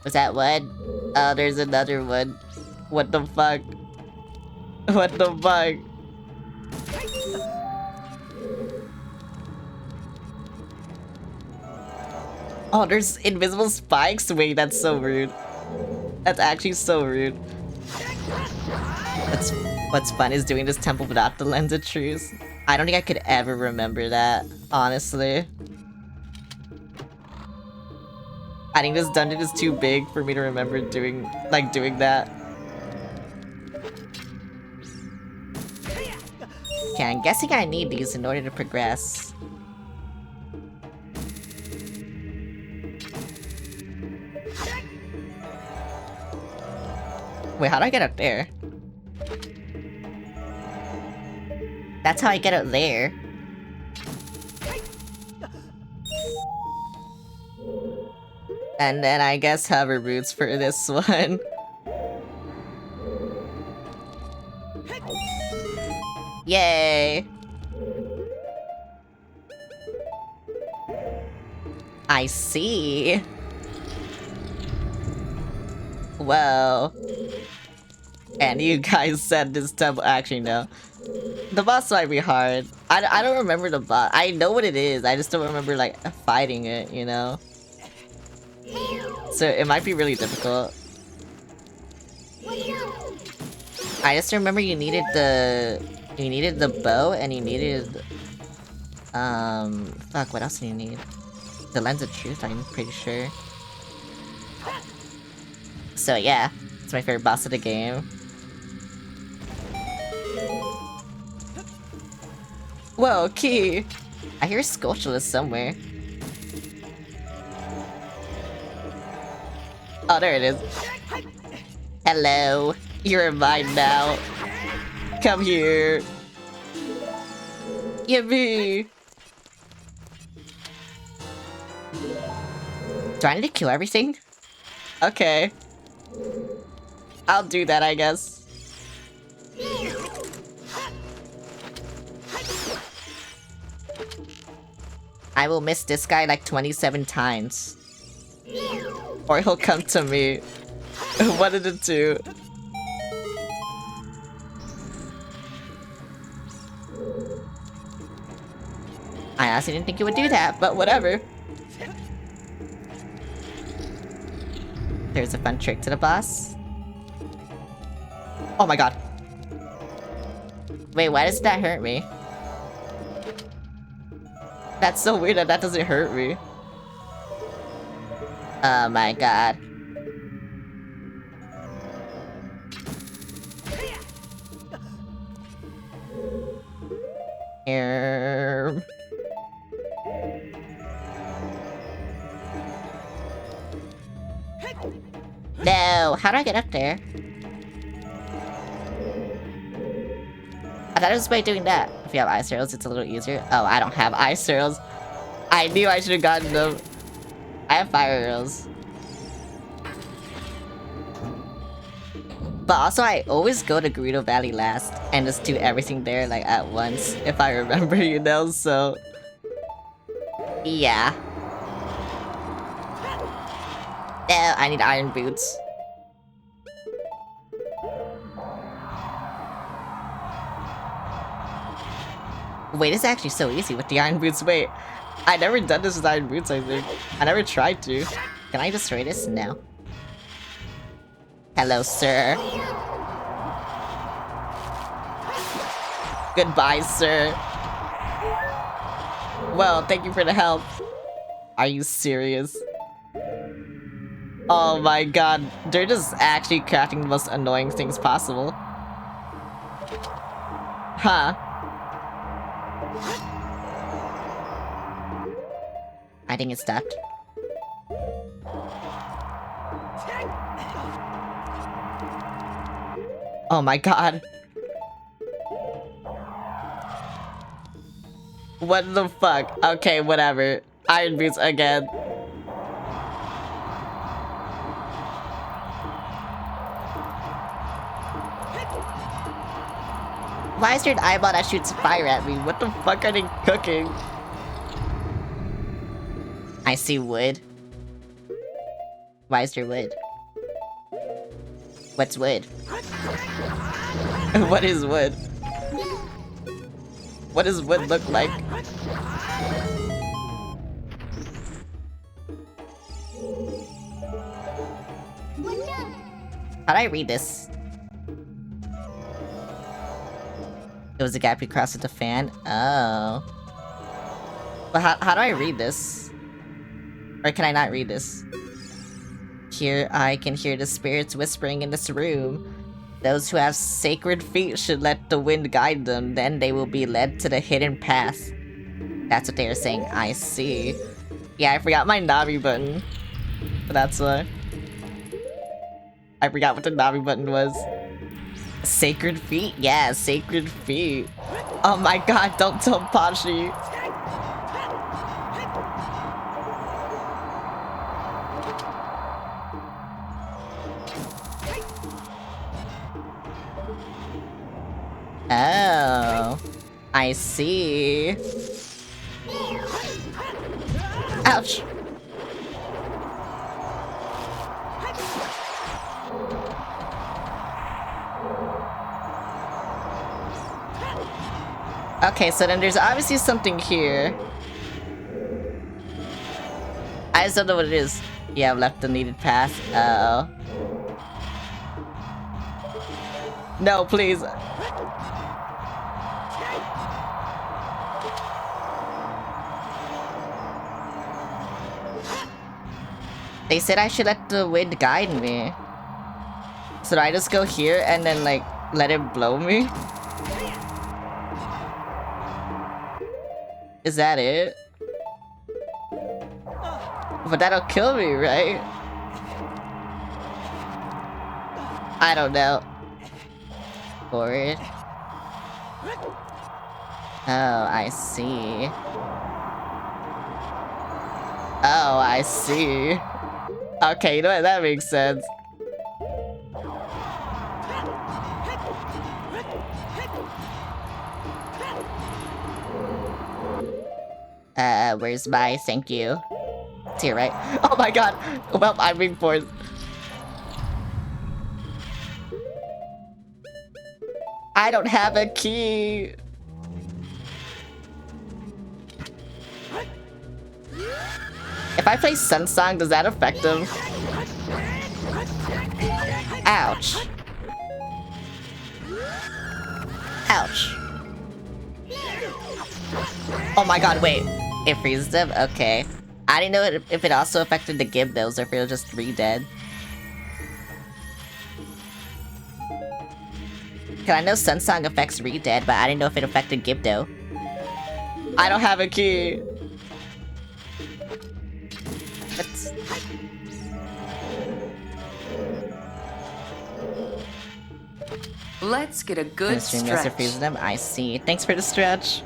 Was that one? Oh, there's another one. What the fuck? What the fuck? Oh, there's invisible spikes? Wait, that's so rude. That's actually so rude. What's fun is doing this temple without the lens of truth. I don't think I could ever remember that, honestly. I think this dungeon is too big for me to remember doing that. Okay, I'm guessing I need these in order to progress. Wait, how do I get up there? That's how I get up there. And then I guess hover boots for this one. Yay! I see. Whoa. And you guys said this temple. Actually, no. The boss might be hard. I don't remember the boss. I know what it is. I just don't remember, like, fighting it, you know? So it might be really difficult. I just remember you needed the bow and you needed fuck, what else do you need? The lens of truth, I'm pretty sure. So yeah, it's my favorite boss of the game. Whoa, key! I hear a Skulltula somewhere. Oh, there it is. Hello. You're mine now. Come here. Yippee! Do I need to kill everything? Okay. I'll do that, I guess. I will miss this guy like 27 times. Or he'll come to me. One of the two. I honestly didn't think you would do that, but whatever. There's a fun trick to the boss. Oh my god. Wait, why does that hurt me? That's so weird that that doesn't hurt me. Oh my god. No, how do I get up there? I thought it was by doing that. If you have ice arrows, it's a little easier. Oh, I don't have ice arrows. I knew I should have gotten them. I have fire arrows. But also, I always go to Gerudo Valley last and just do everything there like at once, if I remember, you know, so... Yeah. No, I need iron boots. Wait, it's actually so easy with the iron boots. Wait, I never done this with iron boots, I think. I never tried to. Can I destroy this? No. Hello, sir. Goodbye, sir. Well, thank you for the help. Are you serious? Oh my god, they're just actually crafting the most annoying things possible. Huh. I think it stopped. Oh my god. What the fuck? Okay, whatever. Iron boots again. Why is there an eyeball that shoots fire at me? What the fuck are they cooking? I see wood. Why is there wood? What's wood? What is wood? What does wood look like? How'd I read this? It was a gap you crossed with the fan? Oh. But how do I read this? Or can I not read this? Here I can hear the spirits whispering in this room. Those who have sacred feet should let the wind guide them, then they will be led to the hidden path. That's what they are saying. I see. Yeah, I forgot my Navi button. But that's why. I forgot what the Navi button was. Sacred feet? Yeah, sacred feet. Oh my god, don't tell Pashi. Oh, I see. Ouch. Okay, so then there's obviously something here. I just don't know what it is. Yeah, I've left the needed path. Uh-oh. No, please. They said I should let the wind guide me. So do I just go here and then, like, let it blow me? Is that it? But that'll kill me, right? I don't know. Forward. Oh, I see. Oh, I see. Okay, you know what? That makes sense. Where's my thank you? It's here, right? Oh my god! Well, I'm being forced. I don't have a key! If I play Sun Song, does that affect him? Ouch. Ouch. Oh my god, wait. It freezes them? Okay. I didn't know if it also affected the Gibdos or if it was just re-dead. Cause I know Sunsong affects re-dead, but I didn't know if it affected Gibdo. I don't have a key. Let's get a good stretch. Freezing them? I see. Thanks for the stretch.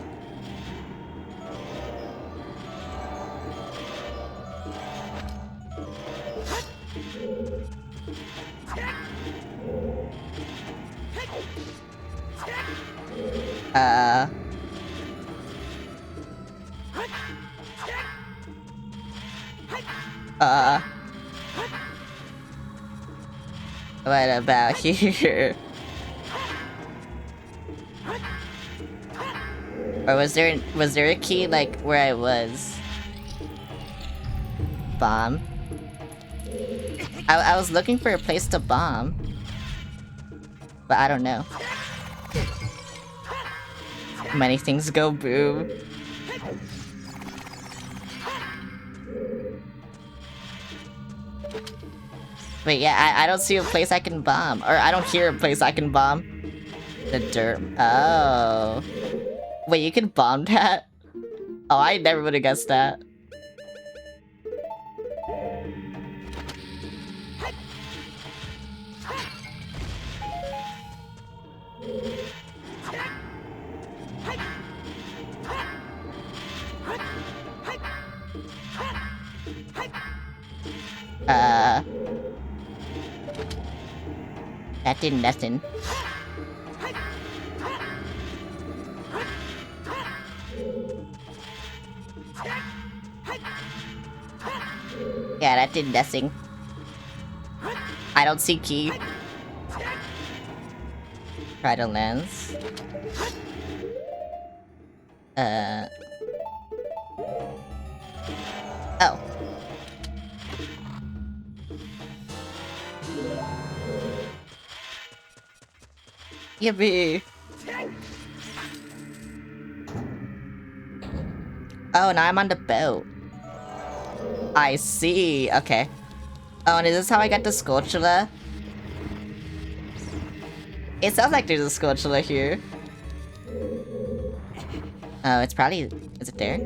What about here? Or was there a key like where I was? Bomb. I was looking for a place to bomb, but I don't know. Many things go boom. Wait, yeah, I don't see a place I can bomb. Or I don't hear a place I can bomb. The dirt. Oh. Wait, you can bomb that? Oh, I never would have guessed that. That did nothing. Yeah, that did nothing. I don't see key. Try to lens. Oh. Yippee. Oh, now I'm on the boat. I see. Okay. Oh, and is this how I got the Sculptula? It sounds like there's a Sculptula here. Oh, it's probably... Is it there?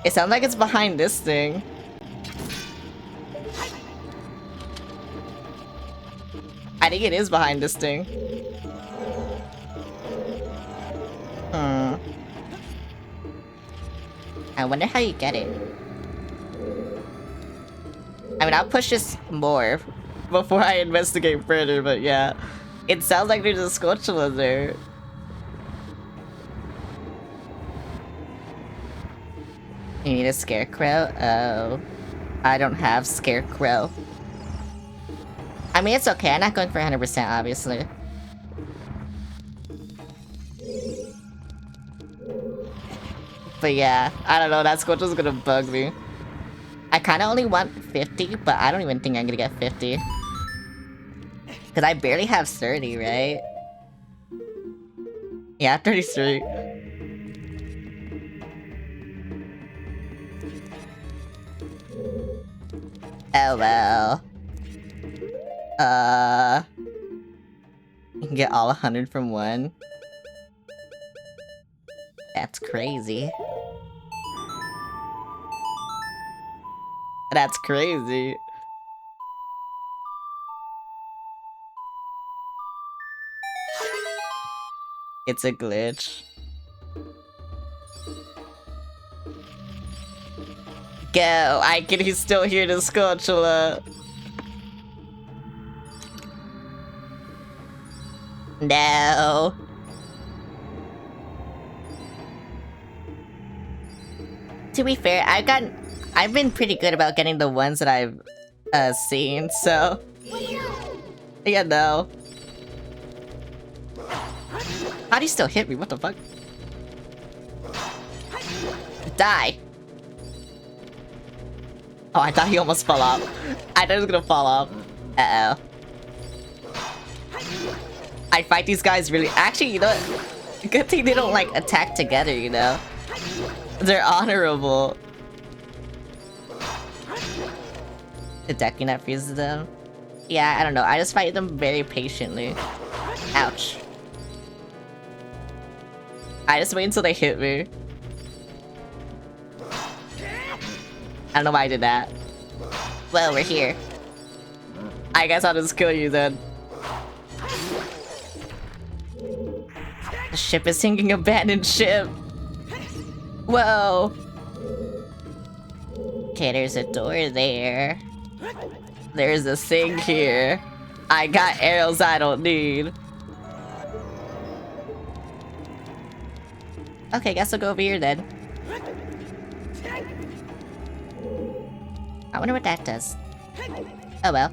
It sounds like it's behind this thing. I think it is behind this thing. I wonder how you get it. I mean, I'll push this more before I investigate further, but yeah. It sounds like there's a Sculptula there. You need a Scarecrow? Oh. I don't have Scarecrow. I mean, it's okay. I'm not going for 100%, obviously. But yeah, I don't know. That Sculptura's gonna bug me. I kind of only want 50, but I don't even think I'm gonna get 50. Because I barely have 30, right? Yeah, 33. Oh well. You can get all 100 from one. That's crazy. That's crazy. It's a glitch. Go! I can still hear the Sculptula. No. To be fair, I've been pretty good about getting the ones that I've seen, so yeah, no. How do you still hit me? What the fuck? Die! Oh, I thought he almost fell off. I thought he was gonna fall off. Uh-oh. I fight these guys really- Actually, you know what? Good thing they don't, like, attack together, you know? They're honorable. The decking that freezes them. Yeah, I don't know. I just fight them very patiently. Ouch. I just wait until they hit me. I don't know why I did that. Well, we're here. I guess I'll just kill you then. The ship is sinking, abandoned ship. Whoa. Okay, there's a door there. There's a sink here. I got arrows I don't need. Okay, guess I'll go over here then. I wonder what that does. Oh well.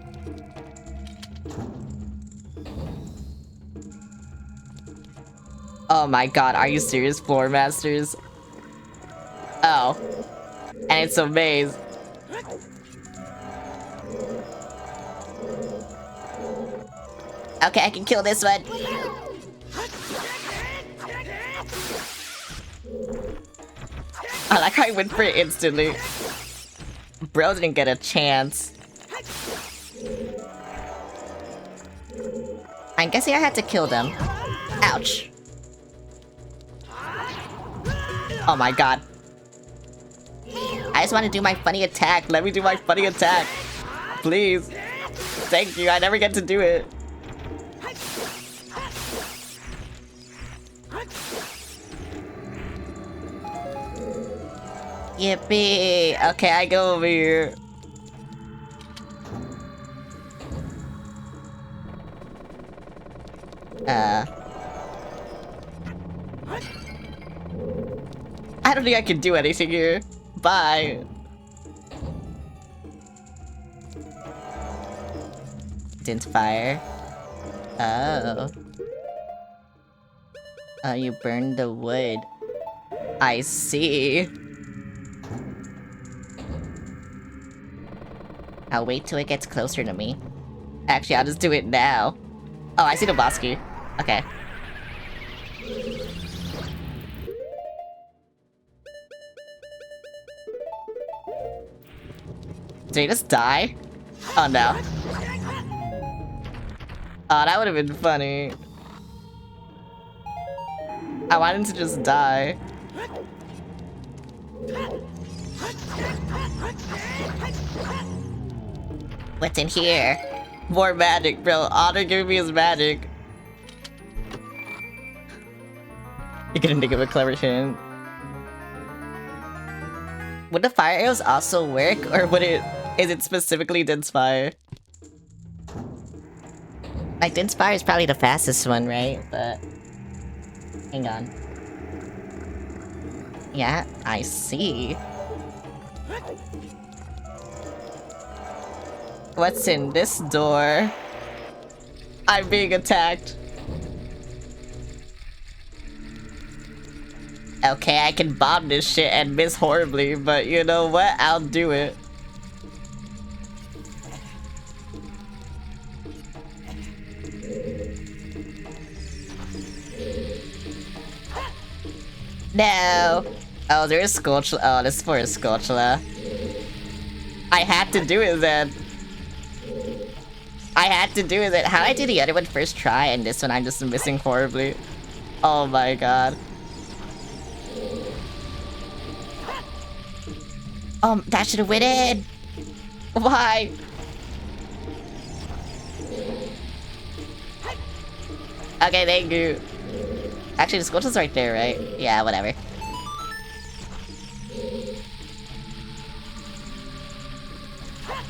Oh my god, are you serious, Floor Masters? Oh. And it's a maze. Okay, I can kill this one. I like how I went for it instantly. Bro didn't get a chance. I'm guessing I had to kill them. Ouch. Oh my god. I just want to do my funny attack. Let me do my funny attack. Please. Thank you. I never get to do it. Yippee! Okay, I go over here. I don't think I can do anything here. Bye. Didn't fire. Oh. Oh, you burned the wood. I see. I'll wait till it gets closer to me. Actually, I'll just do it now. Oh, I see the boss key. Okay. Did he just die? Oh no. Oh, that would have been funny. I want him to just die. What's in here? More magic, bro. Honor giving me his magic. You're gonna think of a clever hint. Would the fire arrows also work, or would it? Is it specifically Din's fire? Like Din's fire is probably the fastest one, right? But hang on. Yeah, I see. What's in this door? I'm being attacked. Okay, I can bomb this shit and miss horribly, but you know what? I'll do it. No! Oh, there's a Sculptula. Oh, this is for a Sculptula. I had to do it then. I had to do it then. How did I do the other one first try, and this one I'm just missing horribly? Oh my god. That should have went in. Why? Okay, thank you. Actually, the Sculptula's right there, right? Yeah, whatever.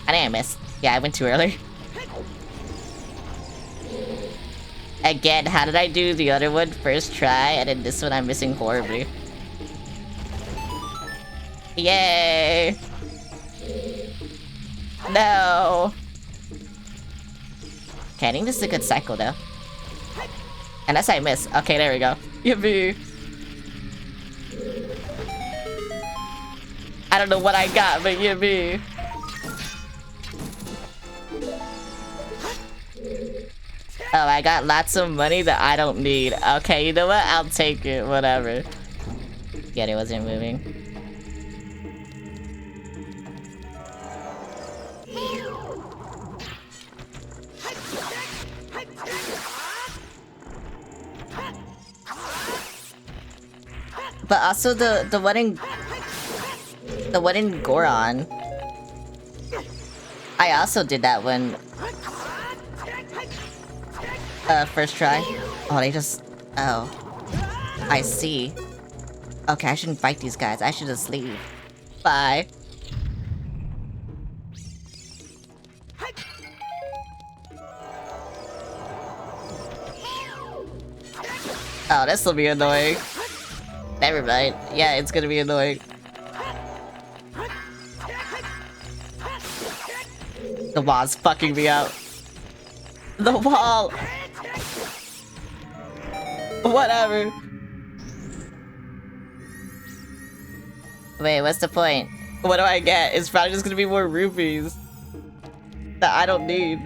I think I missed. Yeah, I went too early. Again, how did I do the other one first try, and then this one I'm missing horribly? Yay! No! Okay, I think this is a good cycle, though. Unless I miss. Okay, there we go. Yippee! I don't know what I got, but you me. Oh, I got lots of money that I don't need. Okay, you know what? I'll take it. Whatever. Yeah, it wasn't moving. But also the one in Goron. I also did that one. First try. Oh, they just... Oh. I see. Okay, I shouldn't fight these guys. I should just leave. Bye. Oh, this'll be annoying. Never mind. Yeah, it's gonna be annoying. The wall's fucking me up. The wall! Whatever. Wait, what's the point? What do I get? It's probably just gonna be more rupees. That I don't need.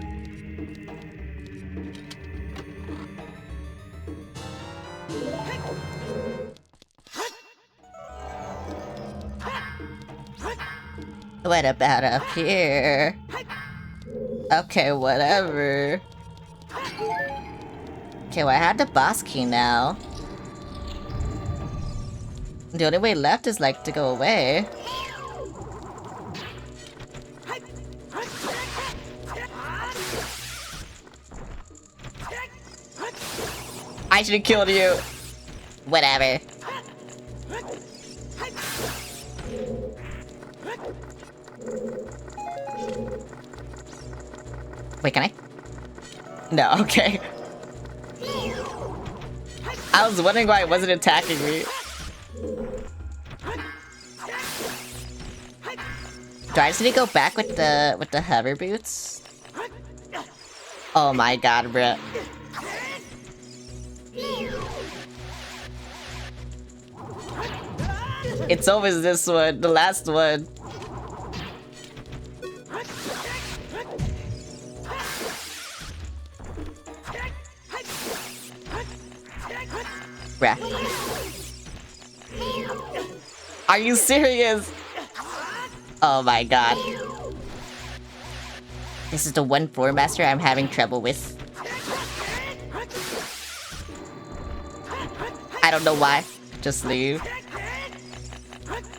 What about up here? Okay, whatever. Okay, well, I had the boss key now. The only way left is, like, to go away. I should've killed you. Whatever. Wait, can I? No, okay. I was wondering why it wasn't attacking me. Do I just need to go back with the hover boots? Oh my god, bruh. It's always this one, the last one. Bruh. Are you serious? Oh my god. This is the one floor master I'm having trouble with. I don't know why. Just leave.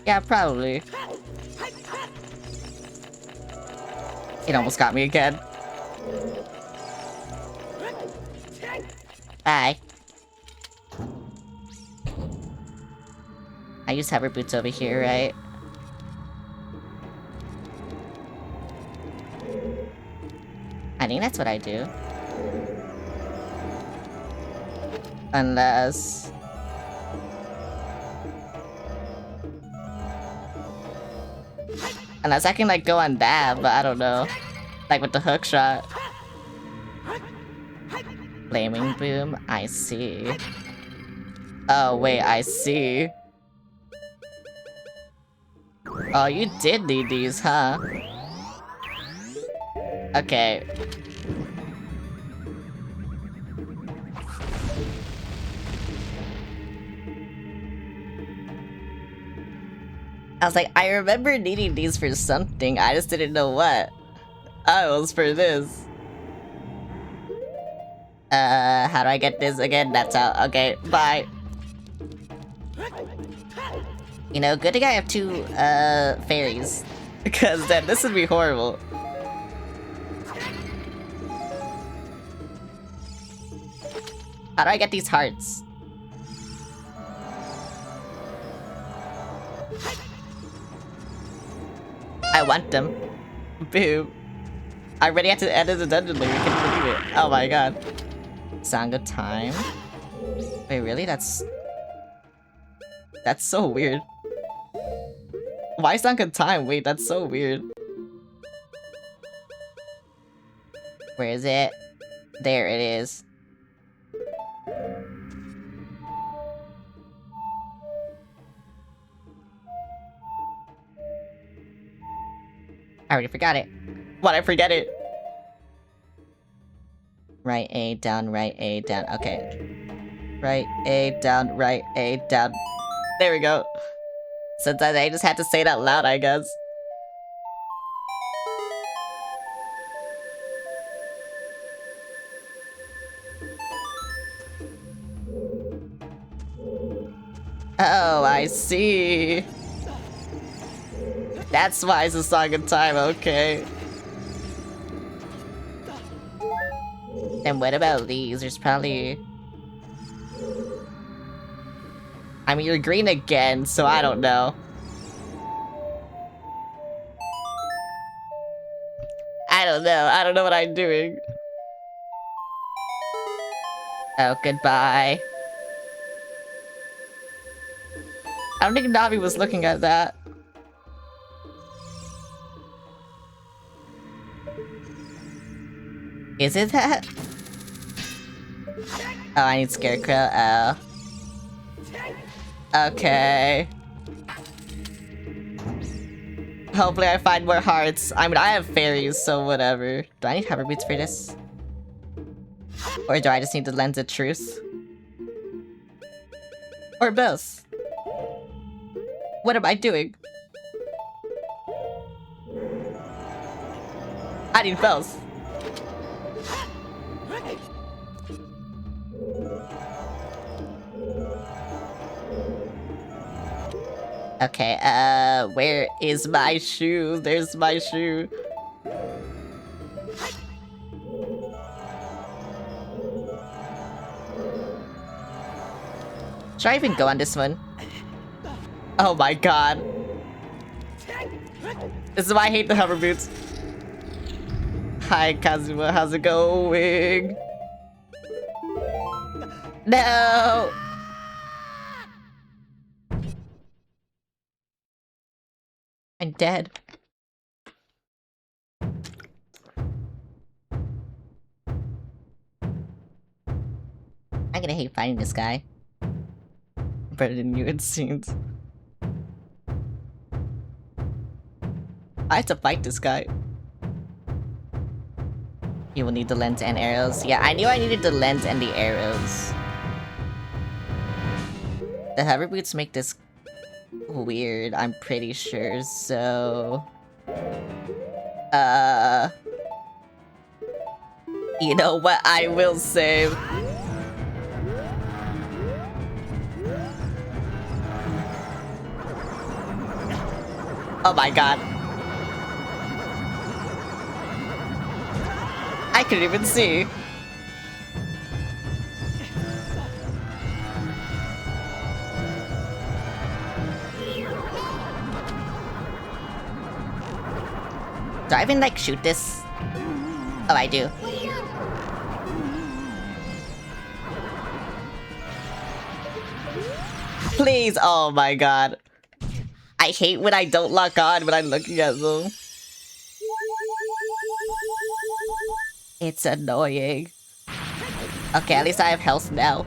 Yeah, probably. It almost got me again. Bye. I use hover boots over here, right? I think that's what I do. Unless... Unless I can, like, go on that, but I don't know. Like, with the hook shot. Flaming boom? I see. Oh, wait, I see. Oh, you did need these, huh? Okay. I was like, I remember needing these for something, I just didn't know what. Oh, it was for this. How do I get this again? That's how. Okay, bye. You know, good thing I have two, fairies. Because then this would be horrible. How do I get these hearts? I want them. Boom. I already had to edit the dungeon later, I can't believe it. Oh my god. Song of Time? Wait, really? That's so weird. Why Song of Time? Wait, that's so weird. Where is it? There it is. I already forgot it. Why'd I forget it? Right A, down, right A, down. Okay. Right A, down, right A, down. There we go. Sometimes I just had to say it out loud, I guess. Oh, I see. That's why it's a Song of Time, okay. And what about these? There's probably... I mean, you're green again, so I don't know. I don't know. I don't know what I'm doing. Oh, goodbye. I don't think Navi was looking at that. Is it that? Oh, I need Scarecrow. Oh. Okay. Hopefully I find more hearts. I mean, I have fairies, so whatever. Do I need hover boots for this? Or do I just need the lens of truth? Or both? What am I doing? I need both. Okay, where is my shoe? There's my shoe. Should I even go on this one? Oh my god. This is why I hate the hover boots. Hi, Kazuma, how's it going? No! I'm dead. I'm gonna hate fighting this guy. Better than you, it seems. I have to fight this guy. You will need the lens and arrows. Yeah, I knew I needed the lens and the arrows. The hover boots make this weird, I'm pretty sure, so... You know what? I will save. Oh my god. I couldn't even see. Do I even, like, shoot this? Oh, I do. Please! Oh my god. I hate when I don't lock on when I'm looking at them. It's annoying. Okay, at least I have health now.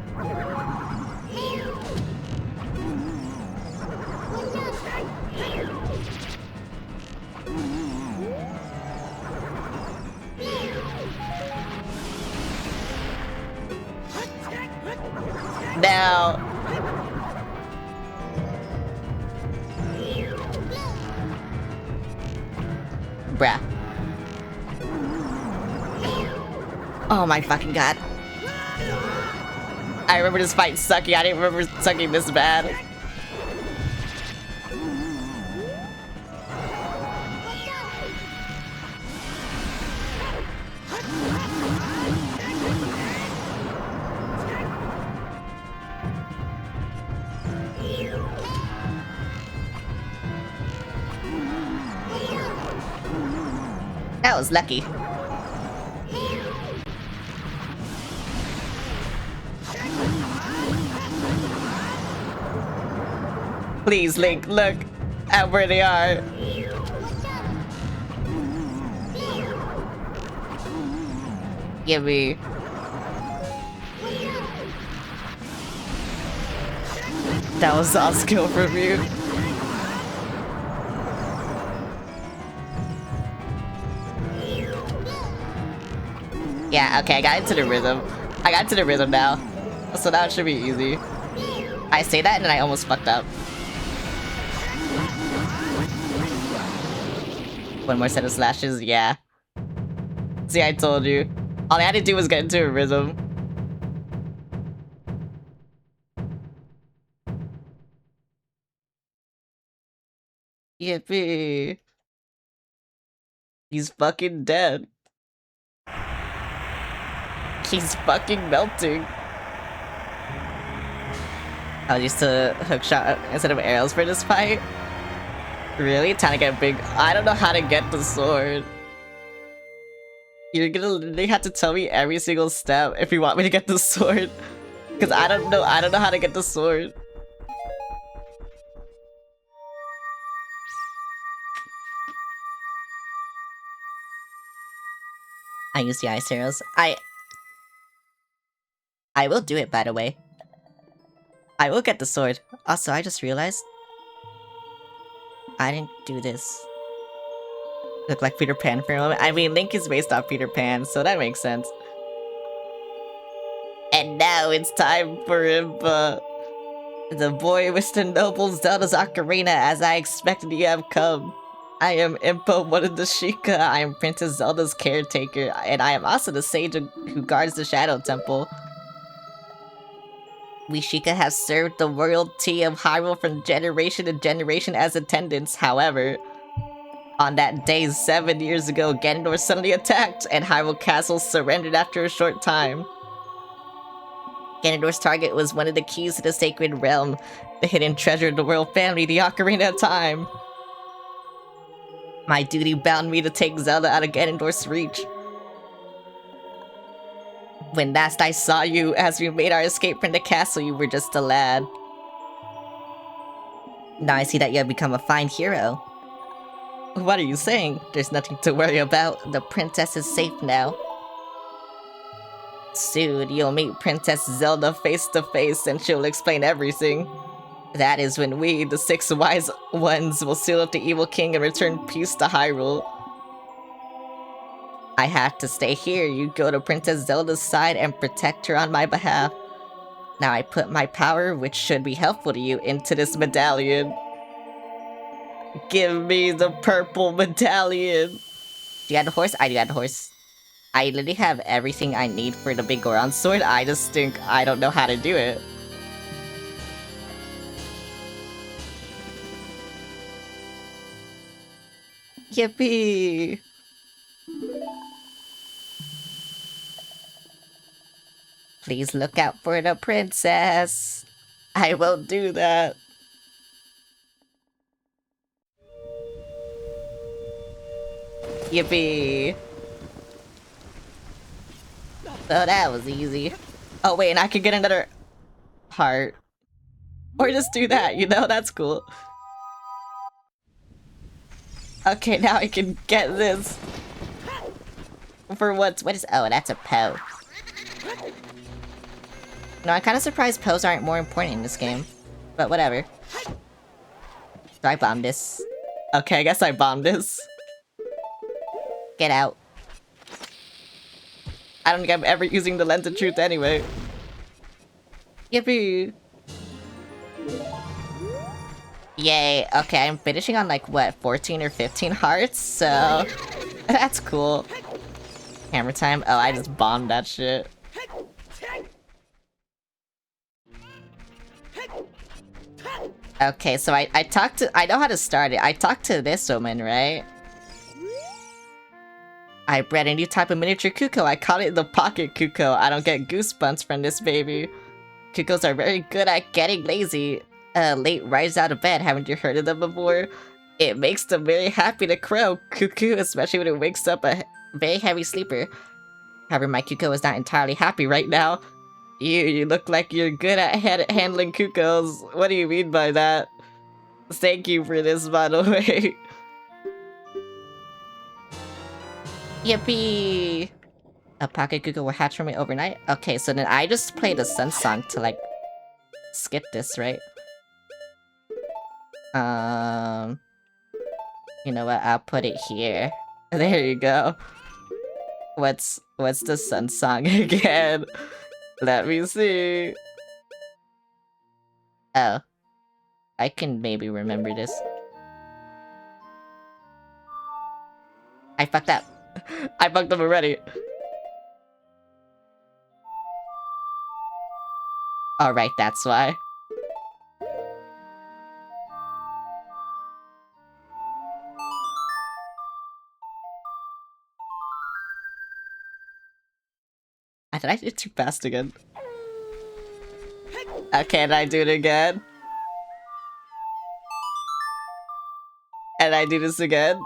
Now. Bruh. Oh my fucking god. I remember this fight sucking. I didn't remember sucking this bad. That was lucky. Please, Link, look at where they are. Give me. That was a skill from you. Yeah, okay, I got into the rhythm. I got into the rhythm now. So now it should be easy. I say that and then I almost fucked up. One more set of slashes, yeah. See, I told you. All I had to do was get into a rhythm. Yippee. He's fucking dead. He's fucking melting. I used to hook shot instead of arrows for this fight. Really? Trying to get big. I don't know how to get the sword. You're gonna literally have to tell me every single step if you want me to get the sword. Cause I don't know how to get the sword. I use the ice arrows. I will do it, by the way. I will get the sword. Also, I just realized I didn't do this. Look like Peter Pan for a moment. I mean, Link is based off Peter Pan, so that makes sense. And now it's time for Impa. The boy with the noble Zelda's Ocarina, as I expected you have come. I am Impa, one of the Sheikah. I am Princess Zelda's caretaker, and I am also the sage who guards the Shadow Temple. We Sheikah have served the royalty of Hyrule from generation to generation as attendants. However, on that day 7 years ago, Ganondorf suddenly attacked, and Hyrule Castle surrendered after a short time. Ganondorf's target was one of the keys to the Sacred Realm, the hidden treasure of the royal family, the Ocarina of Time. My duty bound me to take Zelda out of Ganondorf's reach. When last I saw you, as we made our escape from the castle, you were just a lad. Now I see that you have become a fine hero. What are you saying? There's nothing to worry about. The princess is safe now. Soon, you'll meet Princess Zelda face to face and she'll explain everything. That is when we, the 6 wise ones, will seal up the evil king and return peace to Hyrule. I have to stay here. You go to Princess Zelda's side and protect her on my behalf. Now I put my power, which should be helpful to you, into this medallion. Give me the purple medallion. Do you have a horse? I do have a horse. I literally have everything I need for the big Goron sword. I just think I don't know how to do it. Yippee! Please look out for the princess. I will do that. Yippee! Oh, that was easy. Oh wait, and I could get another heart. Or just do that, you know? That's cool. Okay, now I can get this. For what is... Oh, that's a Poe. No, I'm kind of surprised Poes aren't more important in this game. But whatever. So I bombed this. Okay, I guess I bombed this. Get out. I don't think I'm ever using the Lens of Truth anyway. Yippee! Yay, okay, I'm finishing on like, what, 14 or 15 hearts, so... That's cool. Hammer time? Oh, I just bombed that shit. Okay, so I talked to- I know how to start it. I talked to this woman, right? I bred a new type of miniature Kuko. I call it the Pocket Kuko. I don't get goosebumps from this baby. Kukos are very good at getting lazy. Late rise out of bed. Haven't you heard of them before? It makes them very happy to crow. Cuckoo, especially when it wakes up a very heavy sleeper. However, my Kuko is not entirely happy right now. You look like you're good at handling Kukos. What do you mean by that? Thank you for this, by the way. Yippee! A pocket Kuko will hatch for me overnight? Okay, so then I just play the Sun Song to, like, skip this, right? You know what? I'll put it here. There you go. What's... What's the sun song again? Let me see. Oh. I can maybe remember this. I fucked up. I fucked up already. Alright, that's why. Did I do it too fast again? Can I do it again? And I do this again?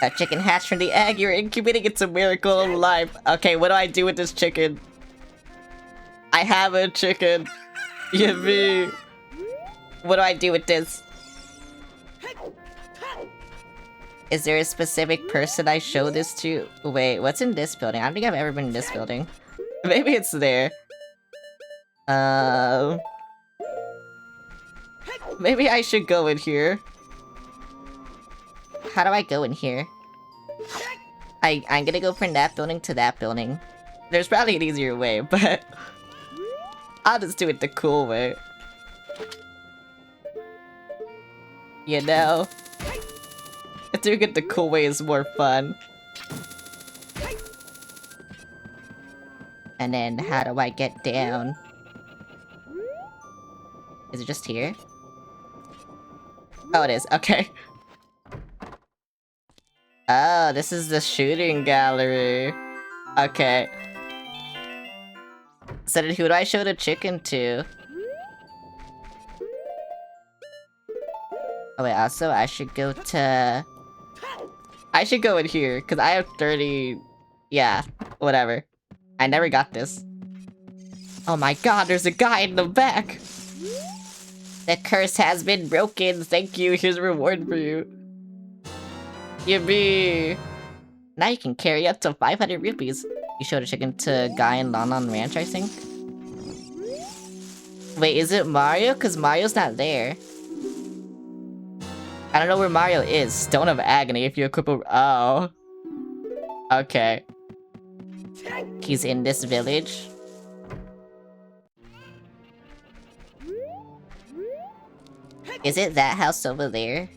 A chicken hatched from the egg, you're incubating, it's a miracle of life. Okay, what do I do with this chicken? I have a chicken. Yippee. What do I do with this? Is there a specific person I show this to? Wait, what's in this building? I don't think I've ever been in this building. Maybe it's there. Maybe I should go in here. How do I go in here? I'm gonna go from that building to that building. There's probably an easier way, but I'll just do it the cool way. You know? Doing it the cool way is more fun. And then, how do I get down? Is it just here? Oh, it is. Okay. Oh, this is the shooting gallery. Okay. So then who do I show the chicken to? Oh wait, also I should go to... I should go in here, because I have 30... Yeah, whatever. I never got this. Oh my god, there's a guy in the back! The curse has been broken, thank you, here's a reward for you. Yippee! Now you can carry up to 500 rupees. You showed a chicken to Guy in Lon Lon Ranch, I think? Wait, is it Mario? Because Mario's not there. I don't know where Mario is. Stone of Agony if you equip a... Oh. Okay. He's in this village. Is it that house over there?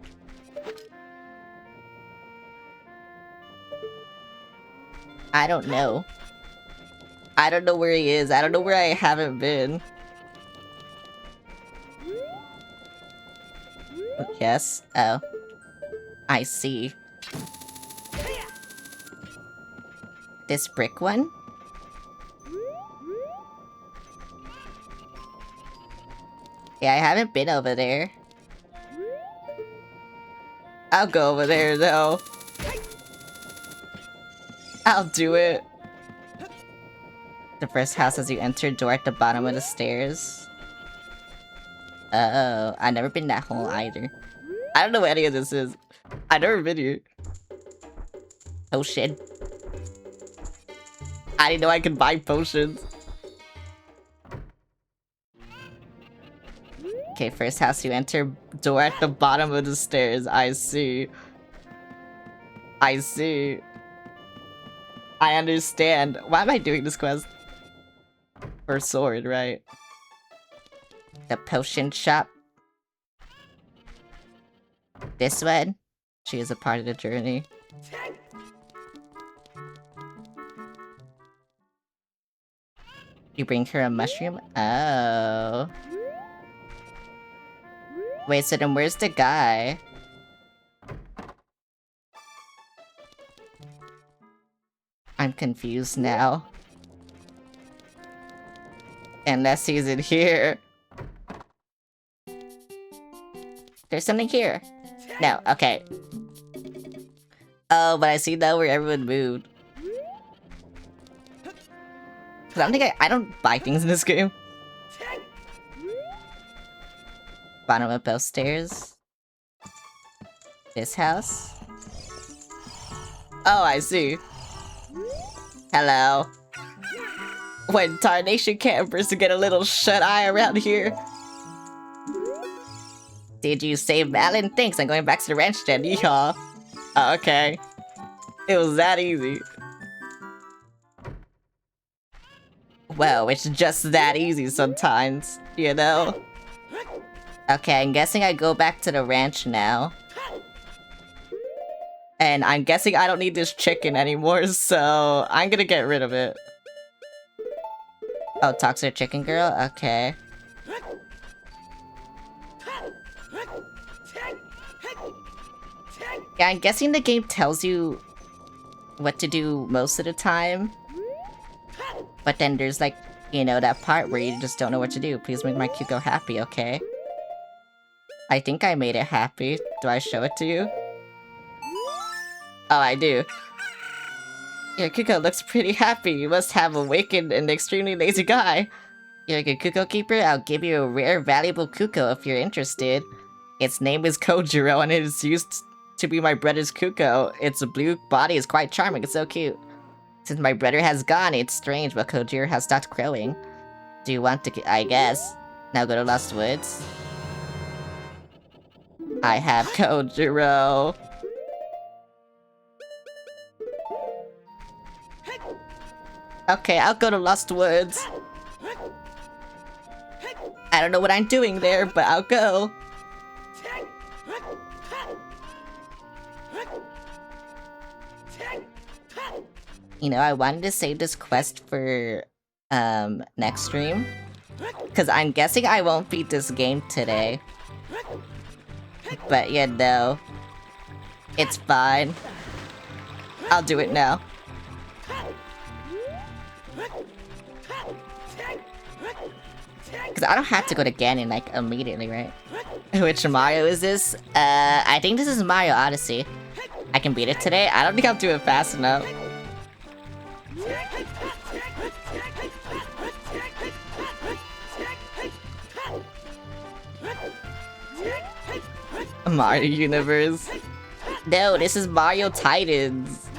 I don't know. I don't know where he is. I don't know where I haven't been. Yes. Oh. I see. This brick one? Yeah, I haven't been over there. I'll go over there, though. I'll do it. The first house as you enter, door at the bottom of the stairs. Oh, I've never been that hole either. I don't know what any of this is. I've never been here. Potion. I didn't know I could buy potions. Okay, first house you enter, door at the bottom of the stairs. I see. I see. I understand. Why am I doing this quest? For sword, right? The potion shop. This one? She is a part of the journey. You bring her a mushroom? Oh. Wait, so then where's the guy? I'm confused now. Unless he's in here. There's something here. No, okay. Oh, but I see now where everyone moved. Cause I don't think I don't buy things in this game. Bottom of both stairs. This house. Oh, I see. Hello. When tarnation campers to get a little shut-eye around here. Did you save Alan? Thanks, I'm going back to the ranch then, yeehaw. Oh, okay. It was that easy. Well, it's just that easy sometimes, you know? Okay, I'm guessing I go back to the ranch now. And I'm guessing I don't need this chicken anymore, so I'm gonna get rid of it. Oh, toxic chicken girl? Okay. Yeah, I'm guessing the game tells you what to do most of the time. But then there's like, you know, that part where you just don't know what to do. Please make my Cuco happy, okay? I think I made it happy. Do I show it to you? Oh, I do. Your Cuco looks pretty happy. You must have awakened an extremely lazy guy. You're a good Cuco keeper? I'll give you a rare, valuable Cuco if you're interested. Its name is Kojiro, and it is used to be my brother's Cuco. Its blue body is quite charming. It's so cute. Since my brother has gone, it's strange, but Kojiro has stopped crowing. Do you want to... I guess. Now go to Lost Woods. I have Kojiro. Okay, I'll go to Lost Woods. I don't know what I'm doing there, but I'll go. You know, I wanted to save this quest for, next stream. Because I'm guessing I won't beat this game today. But, yeah, no. It's fine. I'll do it now. Because I don't have to go to Ganon, like, immediately, right? Which Mario is this? I think this is Mario Odyssey. I can beat it today? I don't think I'll do it fast enough. Mario Universe. No, this is Mario Titans.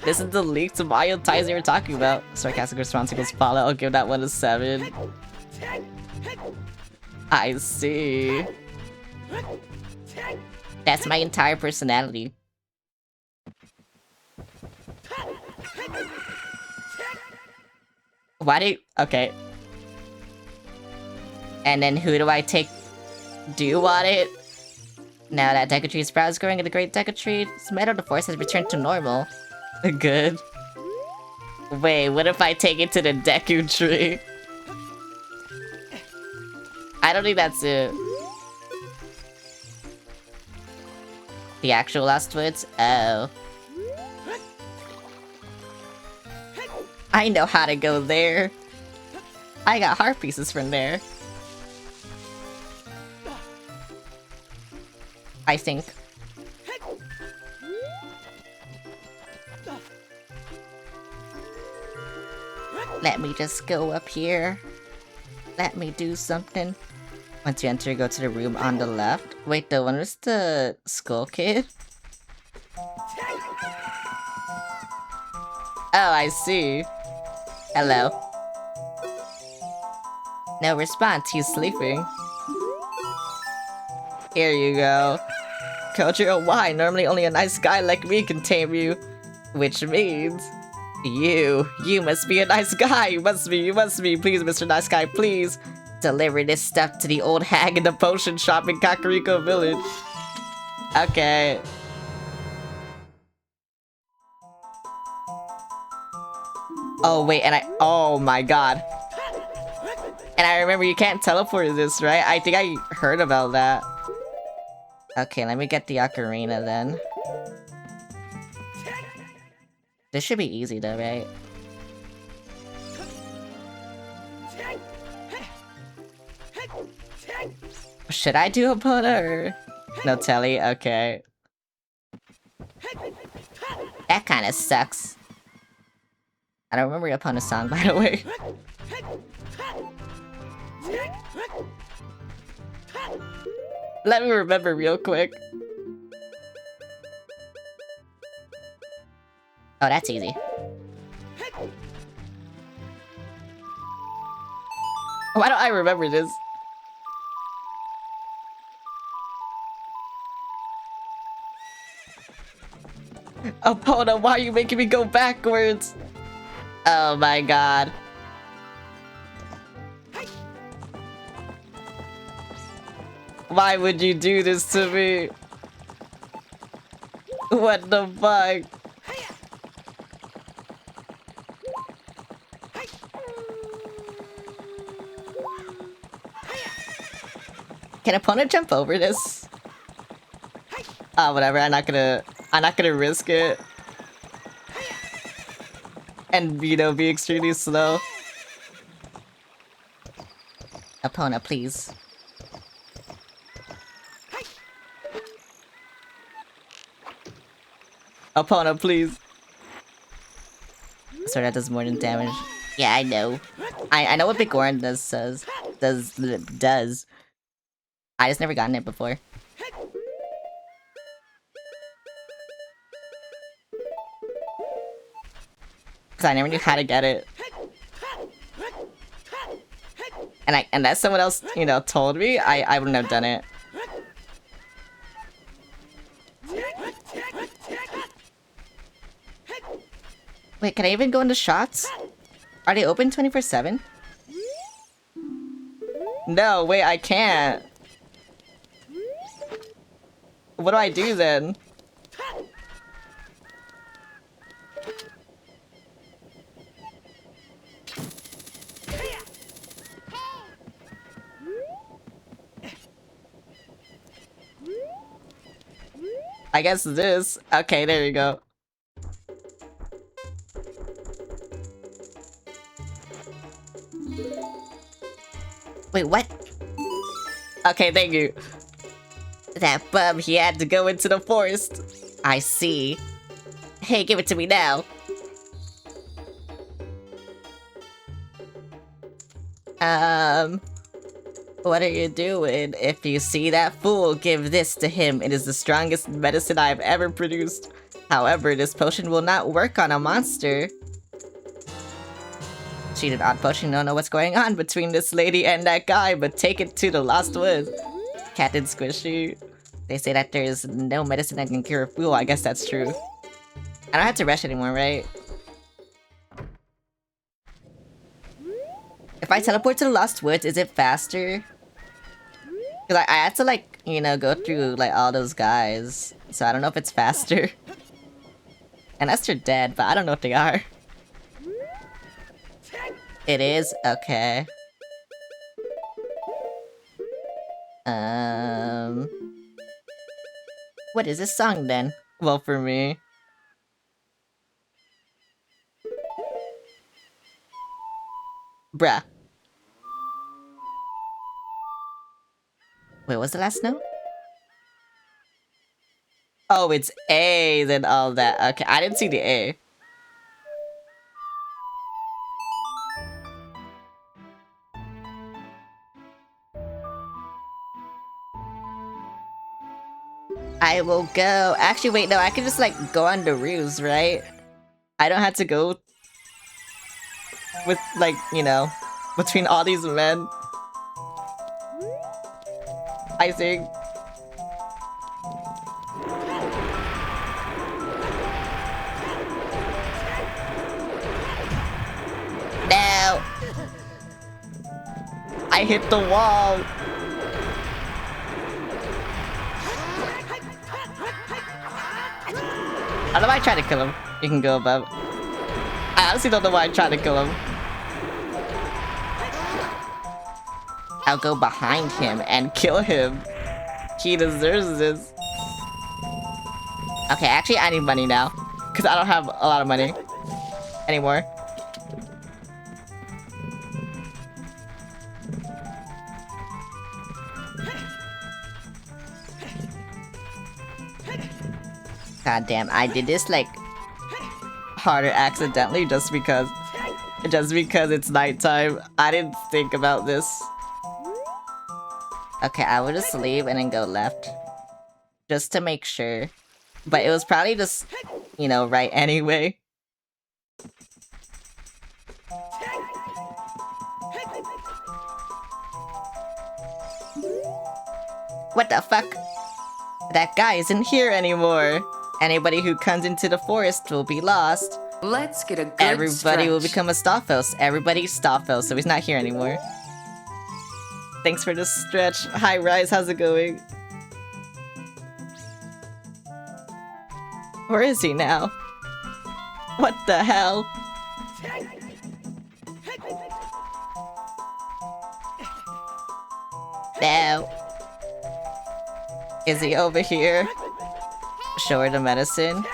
This is the leak to Mario Titans they were talking about. Sarcastic response equals Fallout. I'll give that one a 7. I see. That's my entire personality. Why do you... Okay. And then who do I take? Do you want it? Now that Deku Tree sprout is growing in the Great Deku Tree, the metal of the force has returned to normal. Good. Wait, what if I take it to the Deku Tree? I don't think that's it. The actual Lost Woods? Oh. I know how to go there. I got heart pieces from there. I think. Let me just go up here. Let me do something. Once you enter, go to the room on the left. Wait, the one was the Skull Kid? Oh, I see. Hello. No response, he's sleeping. Here you go. Kojiro, why? Normally only a nice guy like me can tame you. Which means... You must be a nice guy. You must be. Please, Mr. Nice Guy, please. Deliver this stuff to the old hag in the potion shop in Kakariko Village. Okay. Oh, wait, and oh my god. And I remember you can't teleport this, right? I think I heard about that. Okay, let me get the Ocarina then. This should be easy though, right? Should I do a Epona or... No telly? Okay. That kinda sucks. I don't remember Epona's song, by the way. Let me remember real quick. Oh, that's easy. Why don't I remember this? Opponent, why are you making me go backwards? Oh my god. Why would you do this to me? What the fuck? Can opponent jump over this? Whatever, I'm not gonna risk it. And, you know, be extremely slow. Opponent, please. Opponent, please. Sorry, that does more than damage. Yeah, I know. I know what Big Oran does. I just never gotten it before. Cause I never knew how to get it. And unless someone else, you know, told me, I wouldn't have done it. Wait, can I even go into shots? Are they open 24/7? No, wait, I can't. What do I do then? I guess this. Okay, there you go. Wait, what? Okay, thank you. That bum, he had to go into the forest. I see. Hey, give it to me now. What are you doing? If you see that fool, give this to him. It is the strongest medicine I have ever produced. However, this potion will not work on a monster. She did odd potion, don't know what's going on between this lady and that guy, but take it to the Lost Woods. Captain Squishy. They say that there's no medicine that can cure a fool. I guess that's true. I don't have to rush anymore, right? If I teleport to the Lost Woods, is it faster? Because I had to, like, you know, go through, like, all those guys. So I don't know if it's faster. Unless they're dead, but I don't know if they are. It is? Okay. What is this song then? Well, for me. Bruh. Wait, what's the last note? Oh, it's A, then all that. Okay, I didn't see the A. I will go. Actually, wait, no, I can just, like, go on the roofs, right? I don't have to go with, like, you know, between all these men. I think. No! I hit the wall! I don't know why I tried to kill him. You can go above. I honestly don't know why I tried to kill him. I'll go behind him and kill him. He deserves this. Okay, actually I need money now. Because I don't have a lot of money anymore. God damn, I did this like harder accidentally just because it's nighttime. I didn't think about this. Okay, I will just leave and then go left. Just to make sure. But it was probably just, you know, right anyway. What the fuck? That guy isn't here anymore. Anybody who comes into the forest will be lost. Let's get a good Everybody will stretch. become a Stoffos. Everybody's Stoffos, so he's not here anymore. Thanks for the stretch. Hi, Rise, how's it going? Where is he now? What the hell? No. Is he over here? Show her the medicine.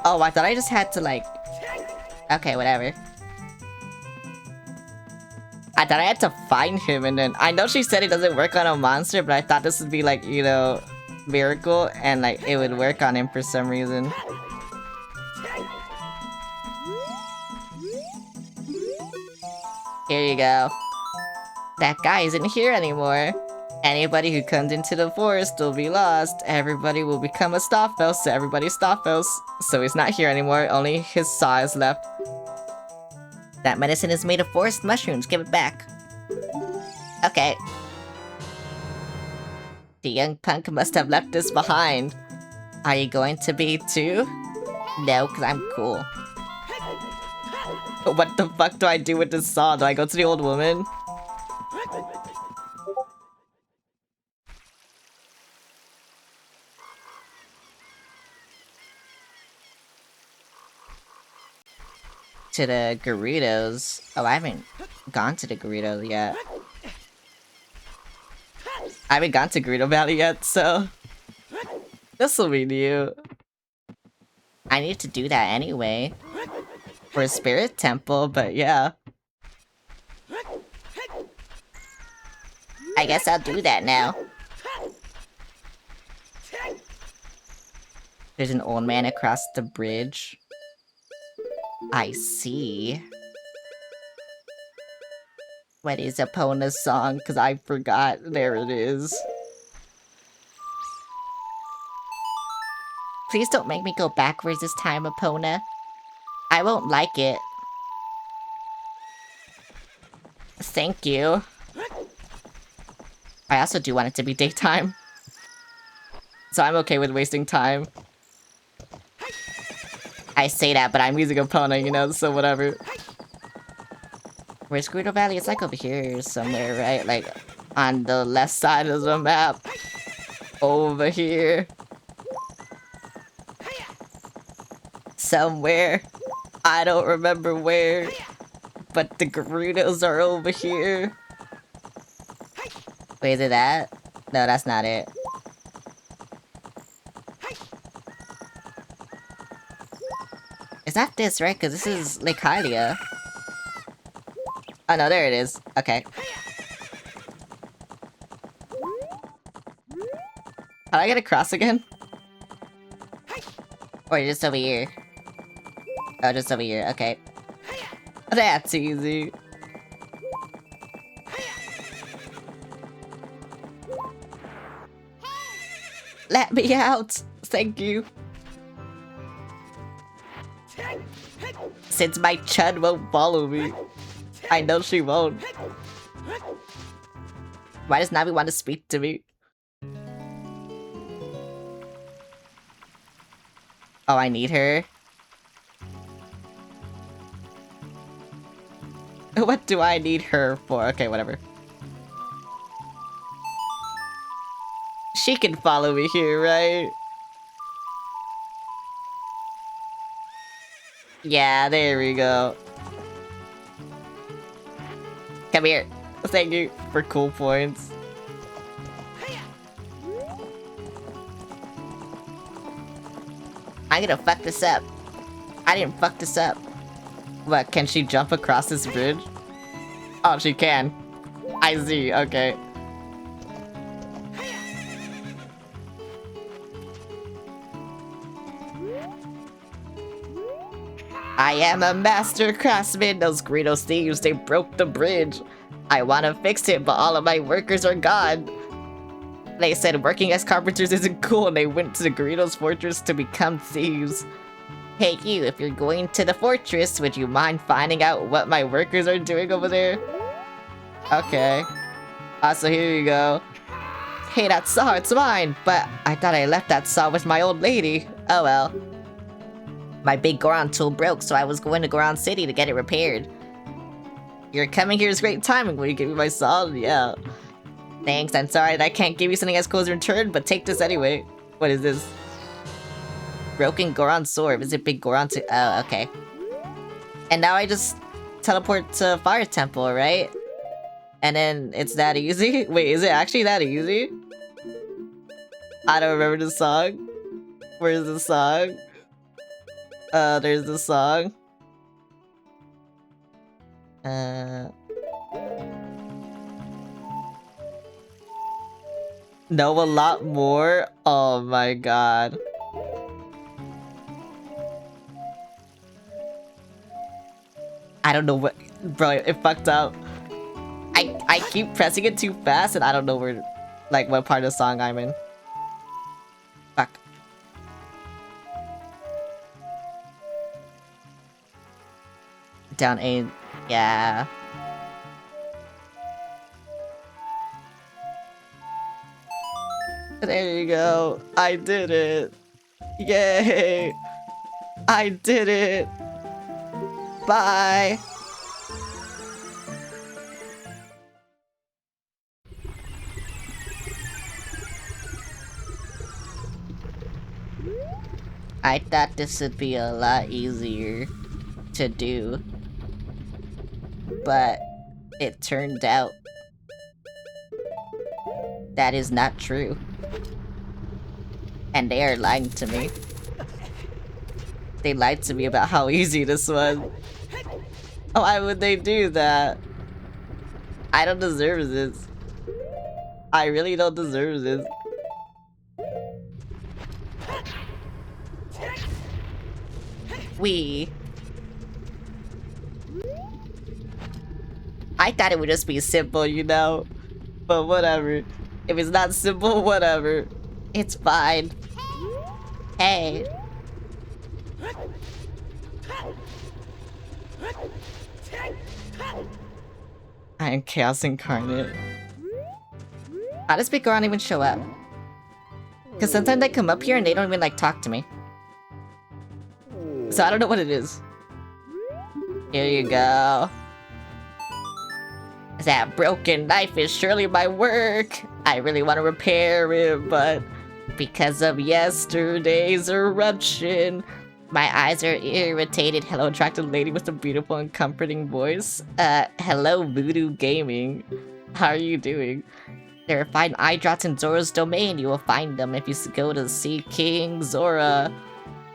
Oh, I thought I just had to, like... Okay, whatever. I thought I had to find him, and then... I know she said it doesn't work on a monster, but I thought this would be, like, you know... Miracle, and, like, it would work on him for some reason. Here you go. That guy isn't here anymore. Anybody who comes into the forest will be lost. Everybody will become a Stoffos, so everybody's Stoffos. So he's not here anymore, only his saw is left. That medicine is made of forest mushrooms, give it back. Okay. The young punk must have left this behind. Are you going to be too? No, because I'm cool. What the fuck do I do with this saw? Do I go to the old woman? To the Garridos. Oh, I haven't gone to the Garrido yet. I haven't gone to Garrido Valley yet, so... This'll be new. I need to do that anyway. For a spirit temple, but yeah. I guess I'll do that now. There's an old man across the bridge. I see. What is Epona's song? Because I forgot. There it is. Please don't make me go backwards this time, Epona. I won't like it. Thank you. I also do want it to be daytime. So I'm okay with wasting time. I say that, but I'm using Epona, you know, so whatever. Where's Gerudo Valley? It's like over here somewhere, right? Like, on the left side of the map. Over here. Somewhere. I don't remember where. But the Gerudos are over here. Wait, is it that? No, that's not it. It's not this, right? Because this is Lake Hylia. Oh no, there it is. Okay. How do I get across again? Or just over here? Oh, just over here. Okay. That's easy. Let me out! Thank you. Since my chud won't follow me. I know she won't. Why does Navi want to speak to me? Oh, I need her? What do I need her for? Okay, whatever. She can follow me here, right? Yeah, there we go. Come here. Thank you for cool points. I'm gonna fuck this up. I didn't fuck this up. What, can she jump across this bridge? Oh, she can. I see, okay. I am a master craftsman. Those Greedos thieves, they broke the bridge. I want to fix it, but all of my workers are gone. They said working as carpenters isn't cool, and they went to the Greedos fortress to become thieves. Hey you, if you're going to the fortress, would you mind finding out what my workers are doing over there? Okay. So here you go. Hey, that saw, it's mine! But I thought I left that saw with my old lady. Oh well. My big Goron tool broke, so I was going to Goron City to get it repaired. Your coming here is great timing. Will you give me my saw? Yeah. Thanks, I'm sorry that I can't give you something as cool as in return, but take this anyway. What is this? Broken Goron sword. Visit Big Goron to— oh, okay. And now I just teleport to Fire Temple, right? And then it's that easy? Wait, is it actually that easy? I don't remember the song. Where's the song? There's the song. Know a lot more? Oh my god. I don't know what— bro, it fucked up. I keep pressing it too fast and I don't know where— like what part of the song I'm in. Fuck. Down A, yeah. There you go. I did it. Yay. I did it. Bye. I thought this would be a lot easier to do, but it turned out that is not true. And they are lying to me. They lied to me about how easy this was. Why would they do that? I don't deserve this. I really don't deserve this. I thought it would just be simple, you know? But whatever. If it's not simple, whatever. It's fine. Hey. I am Chaos Incarnate. How does Big Goron even show up? Because sometimes they come up here and they don't even like talk to me. So I don't know what it is. Here you go. That broken knife is surely my work. I really want to repair it, but because of yesterday's eruption, my eyes are irritated. Hello, attractive lady with a beautiful and comforting voice. Hello, Voodoo Gaming. How are you doing? There are fine eye drops in Zora's domain. You will find them if you go to see King Zora.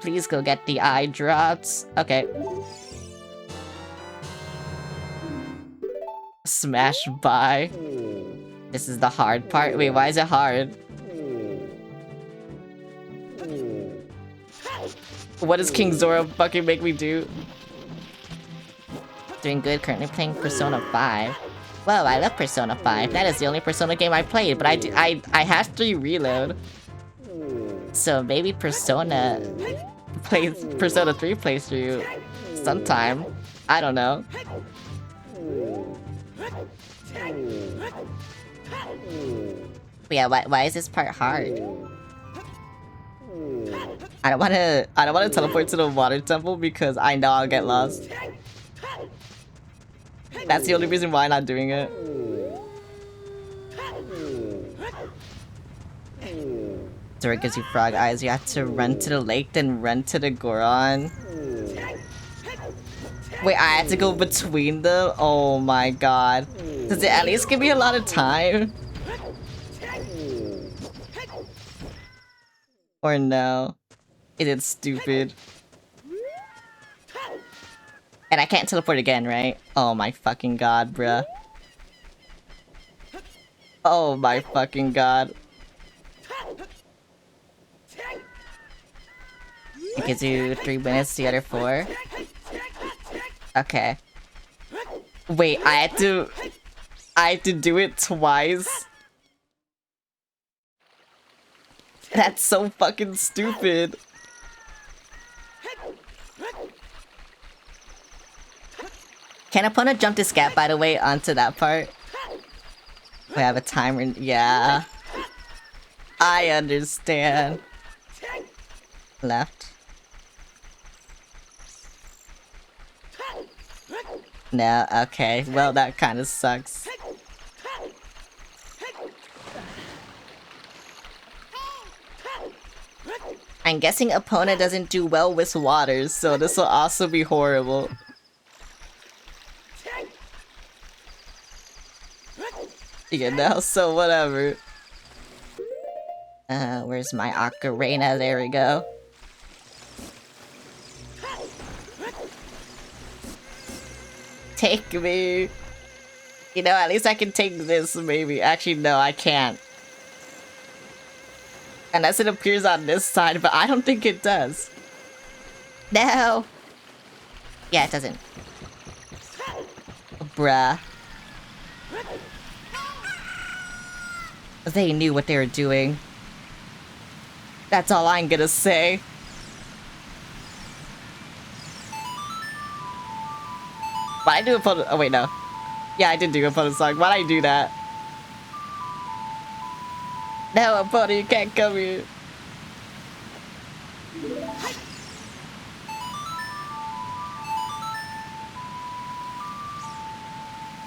Please go get the eye drops. Okay. Smash by. This is the hard part. Wait, why is it hard? What does King Zora fucking make me do? Doing good, currently playing Persona 5. Whoa, I love Persona 5. That is the only Persona game I played, but I have to reload. So maybe Persona 3 playthrough sometime. I don't know. But yeah, why is this part hard? I don't wanna teleport to the water temple because I know I'll get lost. That's the only reason why I'm not doing it. Zora gives you frog eyes. You have to run to the lake, then run to the Goron. Wait, I have to go between them? Oh my god. Does it at least give me a lot of time? Or no? Is it stupid? And I can't teleport again, right? Oh my fucking god, bruh. Oh my fucking god. It gives you 3 minutes, the other 4. Okay. Wait, I had to do it twice? That's so fucking stupid. Can opponent jump this gap, by the way, onto that part? We have a timer. Yeah. I understand. Left. No, okay. Well, that kind of sucks. I'm guessing Epona doesn't do well with water, so this will also be horrible. You know, so whatever. Where's my Ocarina? There we go. Take me. You know, at least I can take this, maybe. Actually, no, I can't. Unless it appears on this side, but I don't think it does. No! Yeah, it doesn't. Bruh. They knew what they were doing. That's all I'm gonna say. Why'd I do a photo? Oh, wait, no. Yeah, I did do a photo song. Why'd I do that? No, Epona, you can't come here.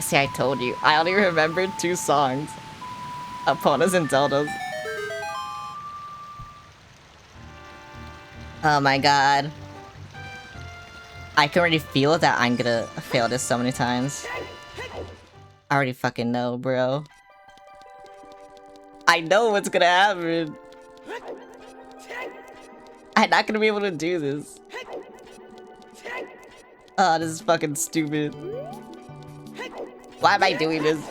See, I told you. I only remembered 2 songs. Epona's and Zelda's. Oh my god. I can already feel that I'm gonna fail this so many times. I already fucking know, bro. I know what's gonna happen. I'm not gonna be able to do this. Oh, this is fucking stupid. Why am I doing this?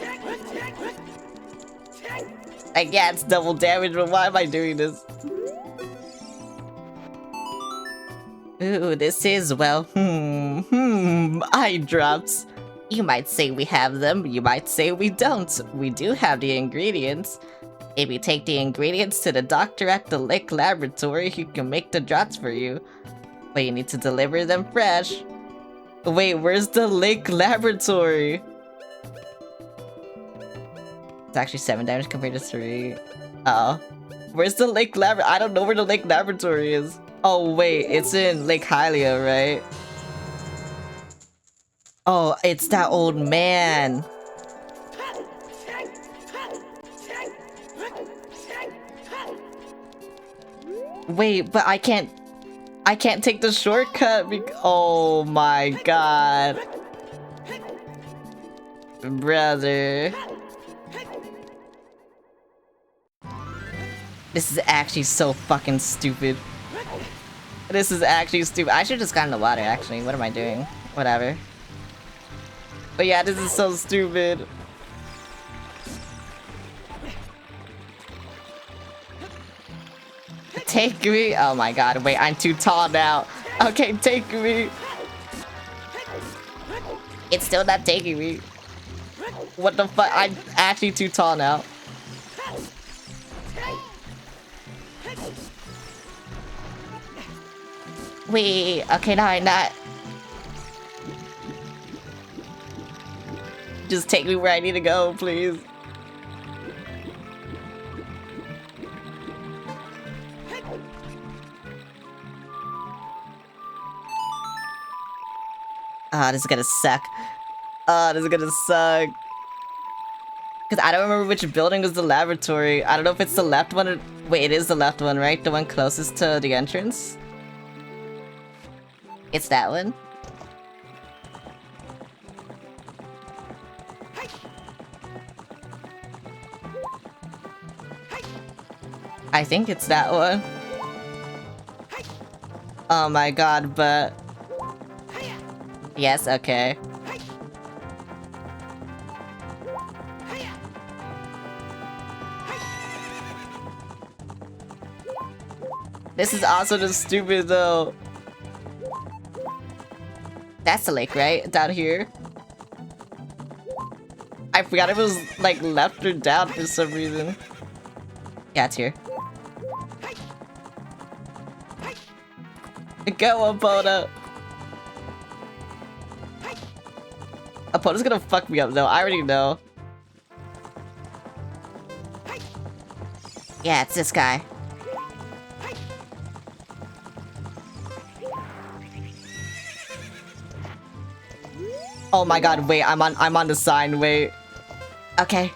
Like, yeah, it's double damage, but why am I doing this? Ooh, this is, well, eye drops. You might say we have them, you might say we don't. We do have the ingredients. If you take the ingredients to the doctor at the Lake Laboratory, he can make the drops for you. But you need to deliver them fresh. Wait, where's the Lake Laboratory? It's actually 7 damage compared to 3. Uh-oh. Where's the Lake Laboratory? I don't know where the Lake Laboratory is. Oh, wait, it's in Lake Hylia, right? Oh, it's that old man. Wait, but I can't take the shortcut oh my god. Brother. This is actually so fucking stupid. This is actually stupid. I should just got in the water, actually. What am I doing? Whatever. But yeah, this is so stupid. Take me. Oh my god, wait, I'm too tall now. Okay, take me. It's still not taking me. What the fuck? I'm actually too tall now. Wait, okay, no, I'm not. Just take me where I need to go, please. Ah, this is gonna suck. Ah, this is gonna suck. Because I don't remember which building was the laboratory. I don't know if it's the left one or... Wait, it is the left one, right? The one closest to the entrance? It's that one? I think it's that one. Oh my god, but... Yes, okay. This is also just stupid though. That's the lake, right? Down here? I forgot if it was like left or down for some reason. Yeah, it's here. Go, Epona! Epona's gonna fuck me up though, I already know. Yeah, it's this guy. Oh my god, wait, I'm on the sign, wait. Okay.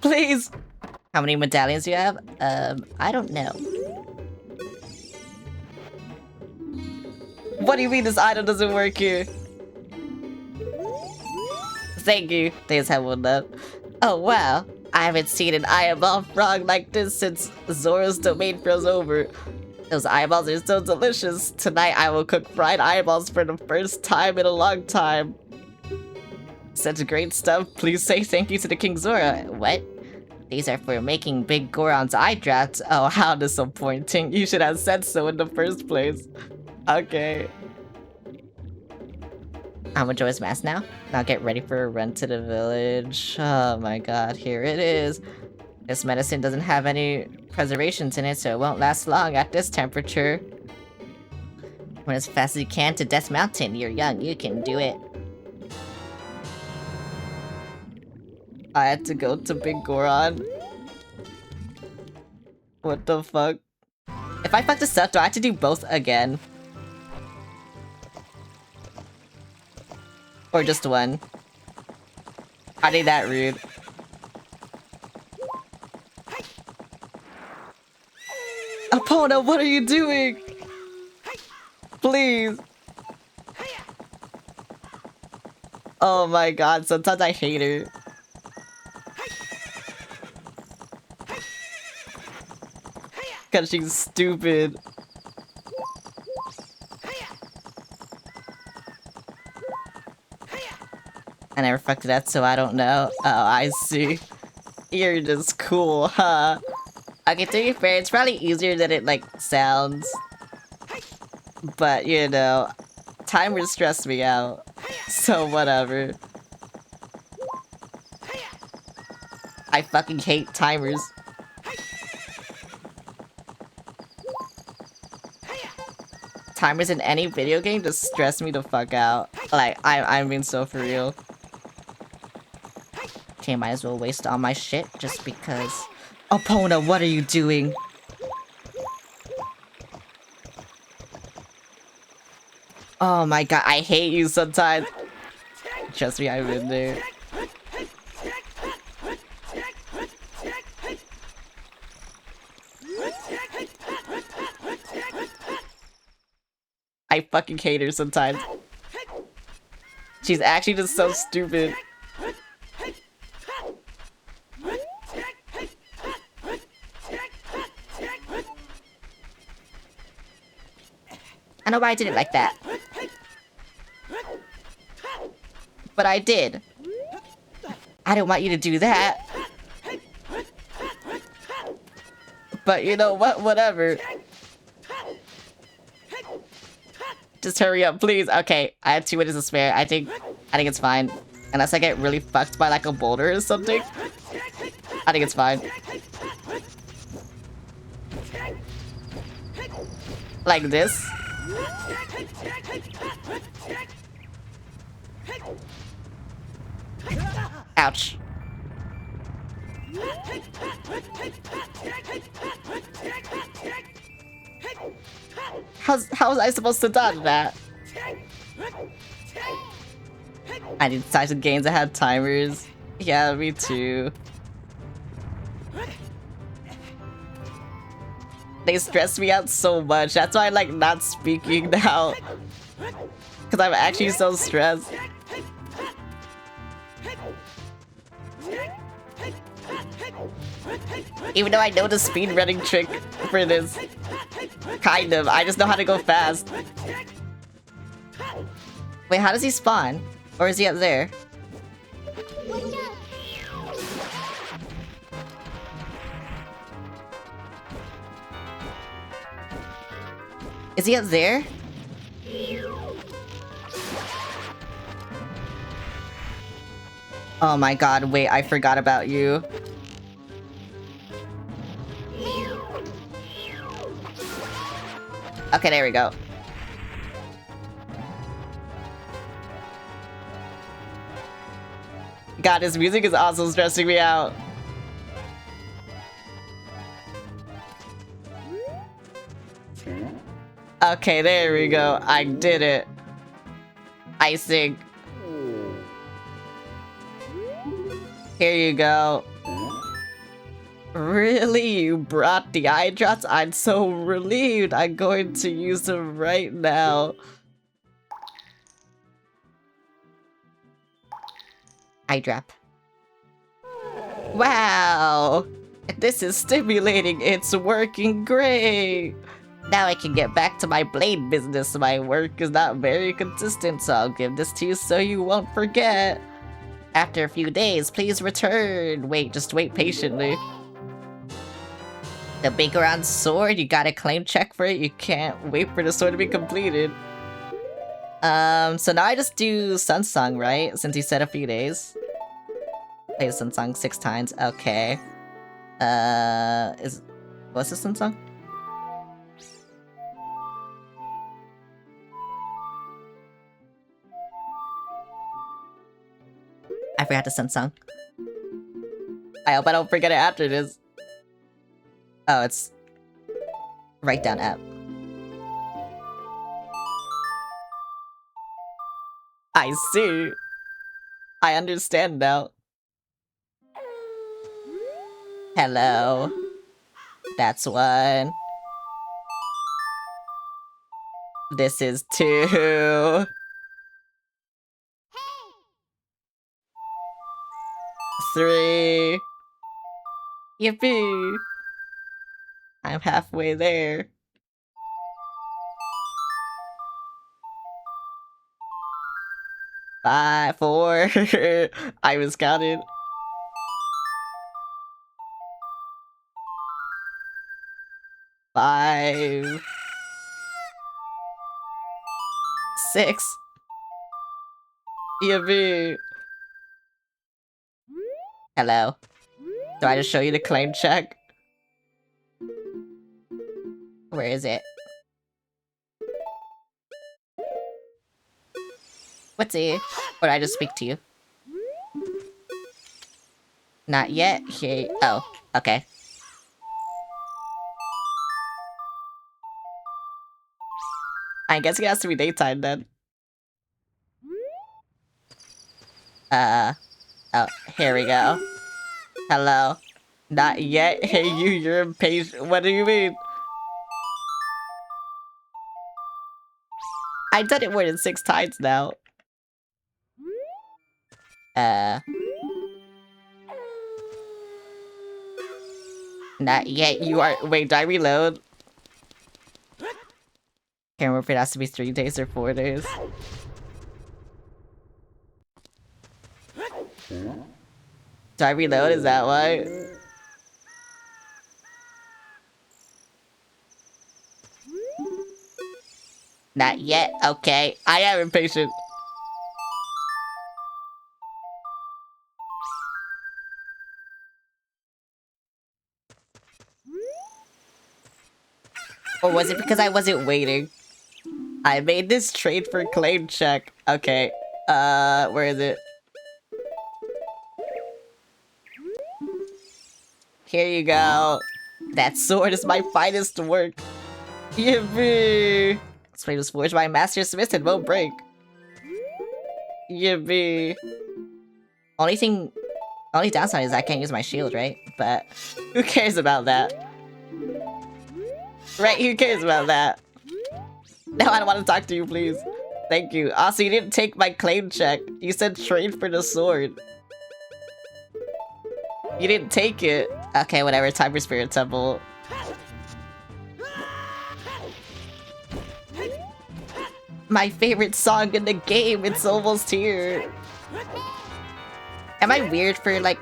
Please! How many medallions do you have? I don't know. What do you mean this item doesn't work here? Thank you. Thanks, have one up. Oh wow. I haven't seen an eyeball frog like this since Zora's domain froze over. Those eyeballs are so delicious. Tonight I will cook fried eyeballs for the first time in a long time. Such great stuff. Please say thank you to the King Zora. What? These are for making Big Goron's eye drafts. Oh, how disappointing. You should have said so in the first place. Okay. I'm a Joyous Mask now. Now get ready for a run to the village. Oh my god, here it is. This medicine doesn't have any preservations in it, so it won't last long at this temperature. Run as fast as you can to Death Mountain. You're young, you can do it. I had to go to Big Goron. What the fuck? If I fuck this up, do I have to do both again? Or just one? Are they that rude? Epona, what are you doing? Please. Oh my god, sometimes I hate her. Cause she's stupid. I never fucked that, so I don't know. Oh, I see. You're just cool, huh? Okay, to be fair, it's probably easier than it, like, sounds. But, you know, timers stress me out. So, whatever. I fucking hate timers. Timers in any video game just stress me the fuck out. Like, I'm being so for real. Okay, might as well waste all my shit just because. Epona, what are you doing? Oh my god, I hate you sometimes. Trust me, I've been there. I fucking hate her sometimes. She's actually just so stupid. I know why I did it like that. But I did. I didn't want you to do that. But you know what? Whatever. Just hurry up, please. Okay, I have 2 minutes to spare. I think it's fine. Unless I get really fucked by like a boulder or something. I think it's fine. Like this. Ouch. How was I supposed to dodge that? I need types of games that have timers. Yeah, me too. They stress me out so much. That's why I like not speaking now. Because I'm actually so stressed. Even though I know the speedrunning trick for this. Kind of. I just know how to go fast. Wait, how does he spawn? Or is he up there? Is he up there? Oh my god, wait, I forgot about you. Okay, there we go. God, this music is also stressing me out. Okay, there we go. I did it. Icing. Here you go. Really? You brought the eye drops? I'm so relieved. I'm going to use them right now. Eye drop. Wow! This is stimulating. It's working great. Now I can get back to my blade business. My work is not very consistent, so I'll give this to you so you won't forget. After a few days, please return. Wait, just wait patiently. The Bakeron sword, you got a claim check for it? You can't wait for the sword to be completed. So now I just do Sun Song, right? Since you said a few days. Play the Sun Song 6 times. Okay. What's the Sun Song? I forgot the Sun Song. I hope I don't forget it after this. Oh, it's write down app. I see. I understand now. Hello. That's 1. This is 2. 3. Yippee! I'm halfway there. 5, 4. I was counted. 5. 6. Yippee! Hello. Do I just show you the claim check? Where is it? What's it? Or did I just speak to you? Not yet? Here. Oh, okay. I guess it has to be daytime then. Oh, here we go. Hello. Not yet? Hey you, you're impatient. What do you mean? I've done it more than 6 times now. Not yet, you are- wait, do I reload? Can't remember if it has to be 3 days or 4 days. Do I reload? Is that why? Not yet? Okay. I am impatient. Or was it because I wasn't waiting? I made this trade for claim check. Okay. Where is it? Here you go. That sword is my finest work. Yippee! This blade was forged by Master Smith and won't break. Yippee! Only downside is I can't use my shield, right? But who cares about that? Right, who cares about that? No, I don't want to talk to you, please. Thank you. Also, you didn't take my claim check. You said trade for the sword. You didn't take it. Okay, whatever. Time for Spirit Temple. My favorite song in the game. It's almost here. Am I weird for, like...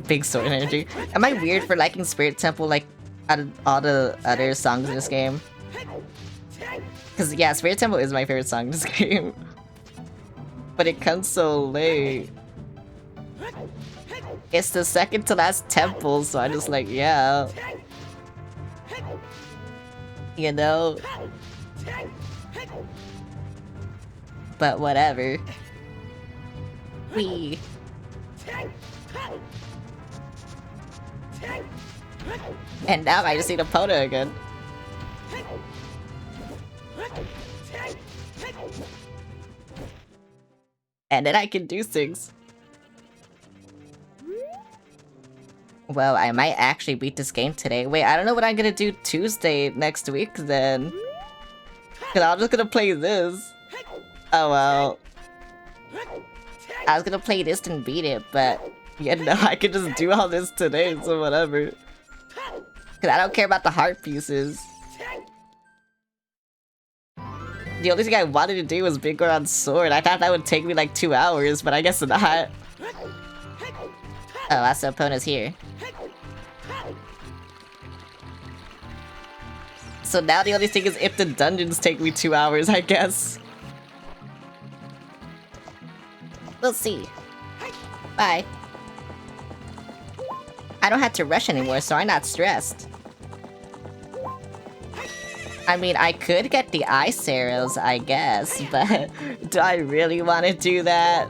Big sword energy. Am I weird for liking Spirit Temple, like, out of all the other songs in this game? Because, yeah, Spirit Temple is my favorite song in this game. But it comes so late. It's the second to last temple, so I'm just like, yeah. You know? But whatever. Wee. And now I just need a Pona again. And then I can do things. Well, I might actually beat this game today. Wait, I don't know what I'm gonna do Tuesday next week then. Cause I'm just gonna play this. Oh well. I was gonna play this and beat it, but yeah, no, I could just do all this today, so whatever. Cause I don't care about the heart pieces. The only thing I wanted to do was Big Goron's sword. I thought that would take me like 2 hours, but I guess not. Oh, that's the opponent's here. So now the only thing is if the dungeons take me 2 hours, I guess. We'll see. Bye. I don't have to rush anymore, so I'm not stressed. I mean, I could get the ice arrows, I guess, but do I really want to do that?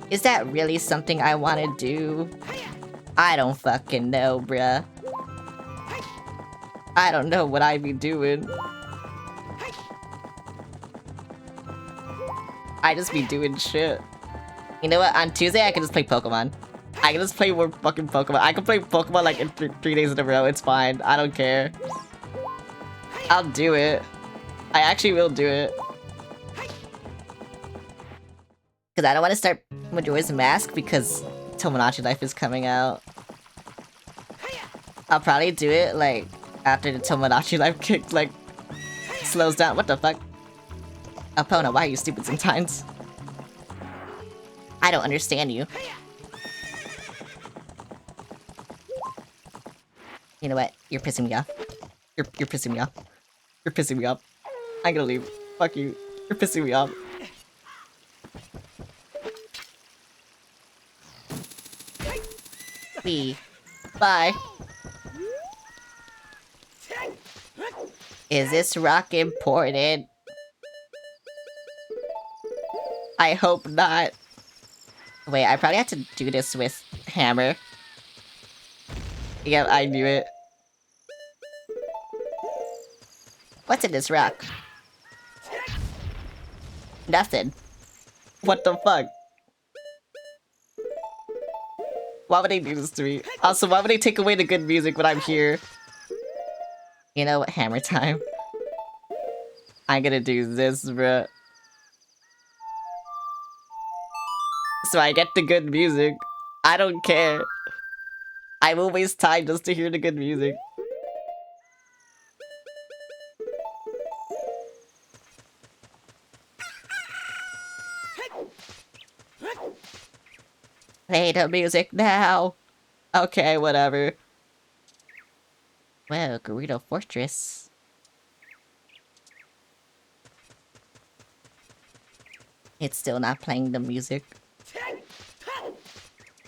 Is that really something I want to do? I don't fucking know, bruh. I don't know what I be doing. I just be doing shit. You know what? On Tuesday, I can just play Pokemon. I can just play more fucking Pokemon. I can play Pokemon like in 3 days in a row. It's fine. I don't care. I'll do it. I actually will do it. Because I don't want to start Majora's Mask because Tomodachi Life is coming out. I'll probably do it, like, after the Tomodachi Life kick, like, slows down. What the fuck? Epona, why are you stupid sometimes? I don't understand you. You know what? You're pissing me off. You're pissing me off. You're pissing me off. I'm gonna leave. Fuck you. You're pissing me off. Bye. Is this rock important? I hope not. Wait, I probably have to do this with hammer. Yep, I knew it. What's in this rock? Nothing. What the fuck? Why would they do this to me? Also, why would they take away the good music when I'm here? You know what? Hammer time. I'm gonna do this, bruh. So I get the good music. I don't care. I will waste time just to hear the good music. Play the music now. Okay, whatever. Well, Gerudo Fortress. It's still not playing the music.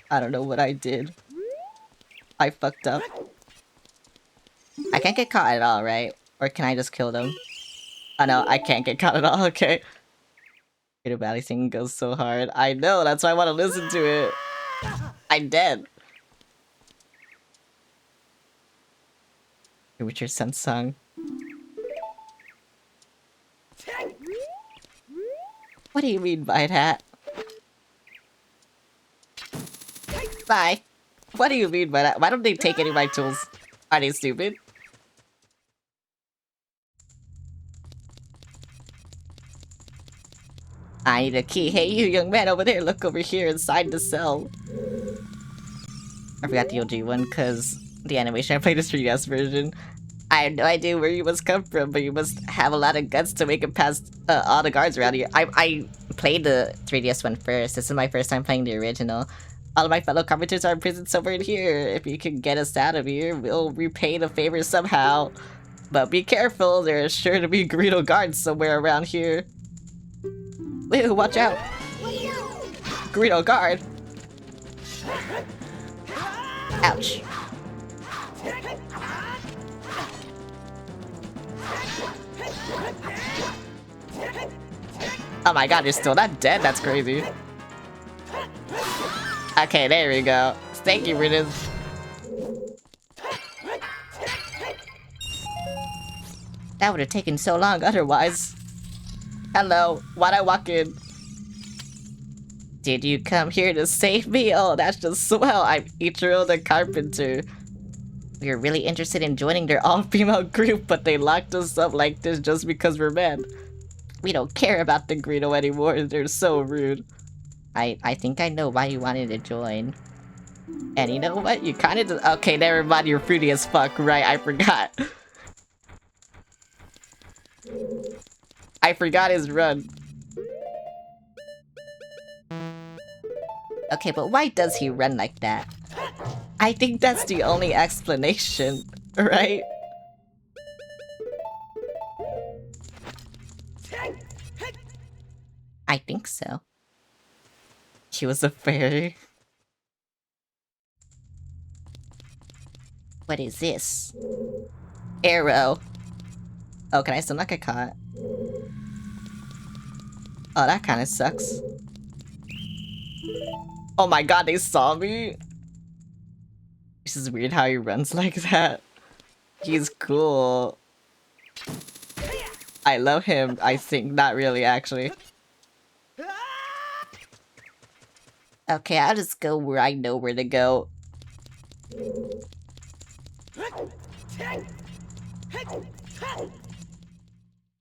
I don't know what I did. I fucked up. I can't get caught at all, right? Or can I just kill them? Oh no, I can't get caught at all, okay. Gerudo Valley singing goes so hard. I know, that's why I want to listen to it. I'm dead. Witcher Sun song. What do you mean by that? Bye. What do you mean by that? Why don't they take any of my tools? Are they stupid? I need a key. Hey, you young man over there, look over here inside the cell. I forgot the OG one because the animation. I played the 3DS version. I have no idea where you must come from, but you must have a lot of guts to make it past all the guards around here. I played the 3DS one first. This is my first time playing the original. All of my fellow carpenters are imprisoned somewhere in here. If you can get us out of here, we'll repay the favor somehow. But be careful, there is sure to be Gerudo guards somewhere around here. Wait, watch out! Gerudo guard! Ouch. Oh my god, you're still not dead? That's crazy. Okay, there we go. Thank you for this. That would have taken so long otherwise. Hello, why'd I walk in? Did you come here to save me? Oh, that's just swell. I'm Ichiro the Carpenter. We were really interested in joining their all-female group, but they locked us up like this just because we're men. We don't care about the Greedo anymore. They're so rude. I think I know why you wanted to join. And you know what? You kind of just— okay, never mind. You're fruity as fuck, right? I forgot. I forgot his run. Okay, but why does he run like that? I think that's the only explanation, right? I think so. He was a fairy. What is this? Arrow. Oh, can I still not get caught? Oh, that kind of sucks. Oh my god, they saw me? This is weird how he runs like that. He's cool. I love him, I think. Not really, actually. Okay, I'll just go where I know where to go.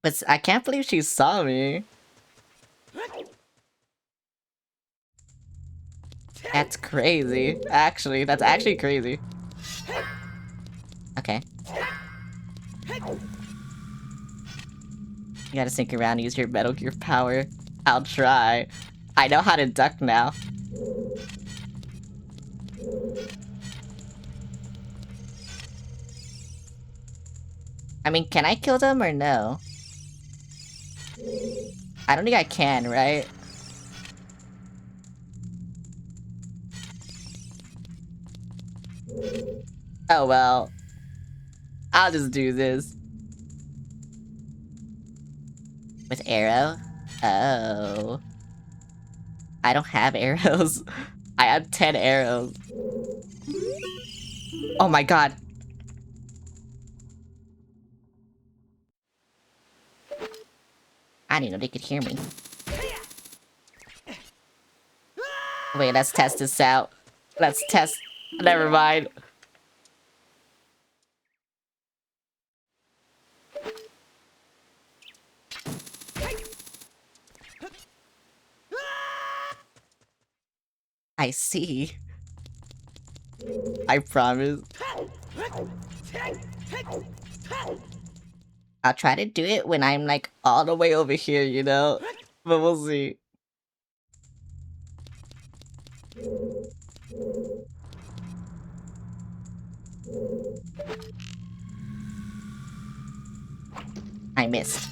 But I can't believe she saw me. That's crazy. Actually, that's actually crazy. Okay. You gotta sneak around and use your Metal Gear power. I'll try. I know how to duck now. I mean, can I kill them or no? I don't think I can, right? Oh well. I'll just do this. With arrow? Oh. I don't have arrows. I have 10 arrows. Oh my god. I didn't know they could hear me. Wait, let's test this out. Let's test— never mind. I see. I promise. I'll try to do it when I'm like all the way over here, you know? But we'll see. I missed.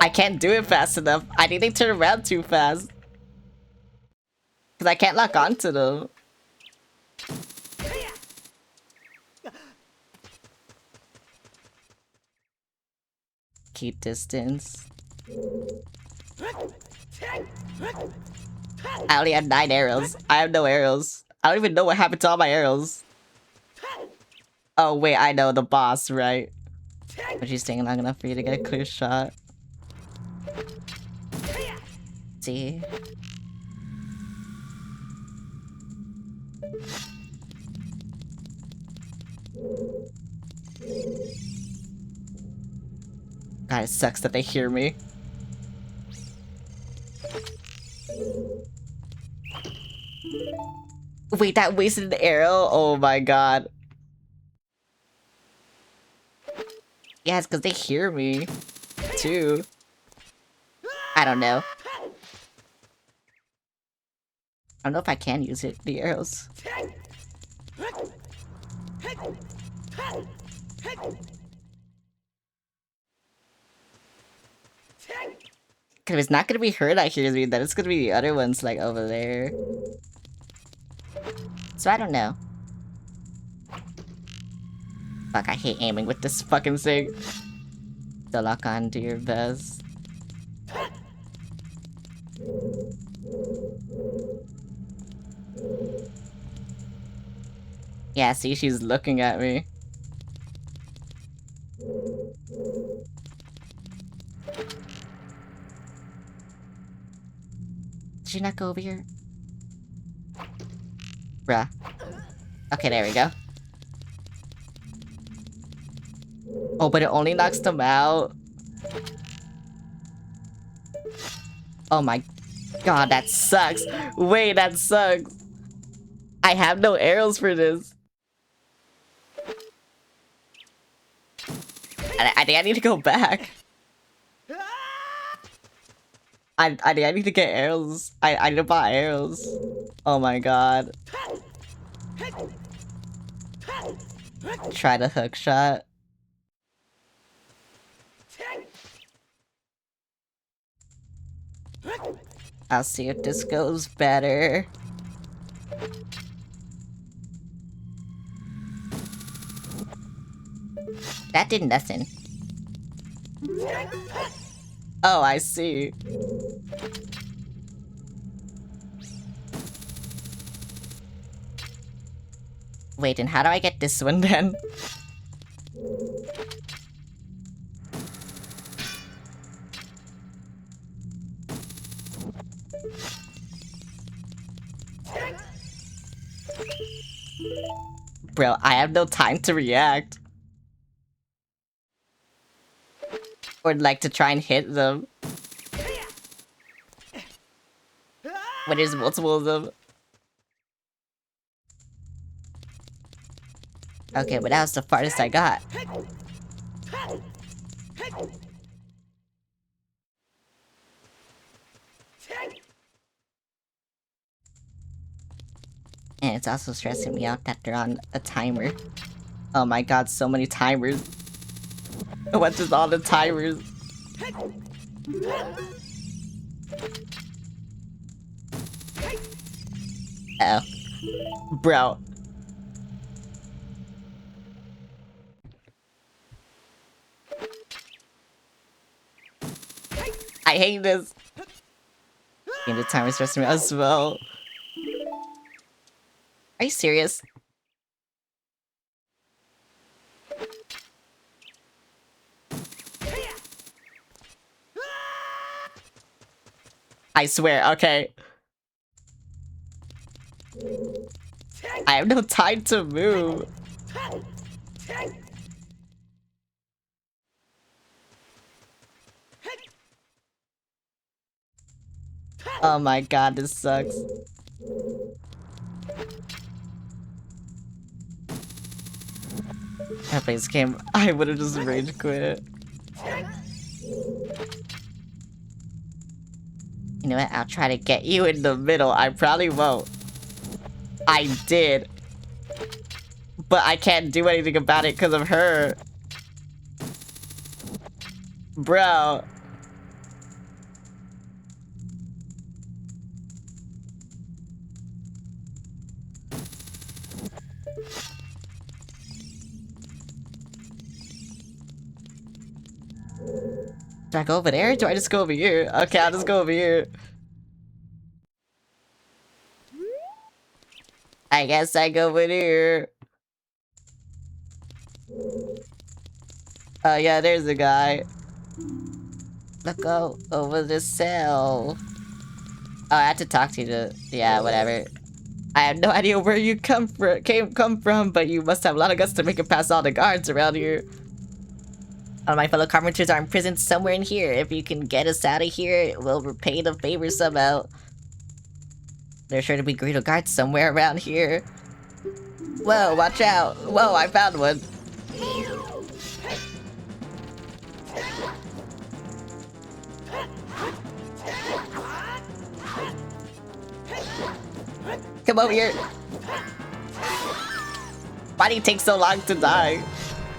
I can't do it fast enough. I think they turn around too fast. Because I can't lock onto them. Keep distance. I only have 9 arrows. I have no arrows. I don't even know what happened to all my arrows. Oh wait, I know, the boss, right? But she's staying long enough for you to get a clear shot. See? God, it sucks that they hear me. Wait, that wasted an arrow? Oh my god. Yeah, it's because they hear me, too. I don't know. I don't know if I can use it, the arrows. Cause if it's not gonna be her that hears me, then it's gonna be the other ones, like, over there. So I don't know. Fuck, I hate aiming with this fucking thing. So lock on to your vest. Yeah, see, she's looking at me. Did she not go over here? Bruh. Okay, there we go. Oh, but it only knocks them out. Oh my god, that sucks. Wait, that sucks. I have no arrows for this. I think I need to go back. I think I need to get arrows. I need to buy arrows. Oh my god. Try the hook shot. I'll see if this goes better. That did nothing. Oh, I see. Wait, and how do I get this one then? Bro, I have no time to react. Or like to try and hit them. When there's multiple of them. Okay, but that was the farthest I got. And it's also stressing me out that they're on a timer. Oh my god, so many timers. What's with all the timers? Oh. Bro. I hate this. And the timer's stressing me out as well. Are you serious? I swear, okay. I have no time to move. Oh my god, this sucks. If I played this game, I would've just rage quit. You know what? I'll try to get you in the middle. I probably won't. I did. But I can't do anything about it because of her. Bro. Do I go over there or do I just go over here? Okay, I'll just go over here. I guess I go over here. Oh yeah, there's a guy. Let's go over the cell. Oh, I had to talk to you to... Yeah, whatever. I have no idea where you come from, but you must have a lot of guts to make it past all the guards around here. All my fellow carpenters are imprisoned somewhere in here. If you can get us out of here, we'll repay the favor somehow. There's sure to be Greedo guards somewhere around here. Whoa, watch out. Whoa, I found one. Come over here. Why do you take so long to die?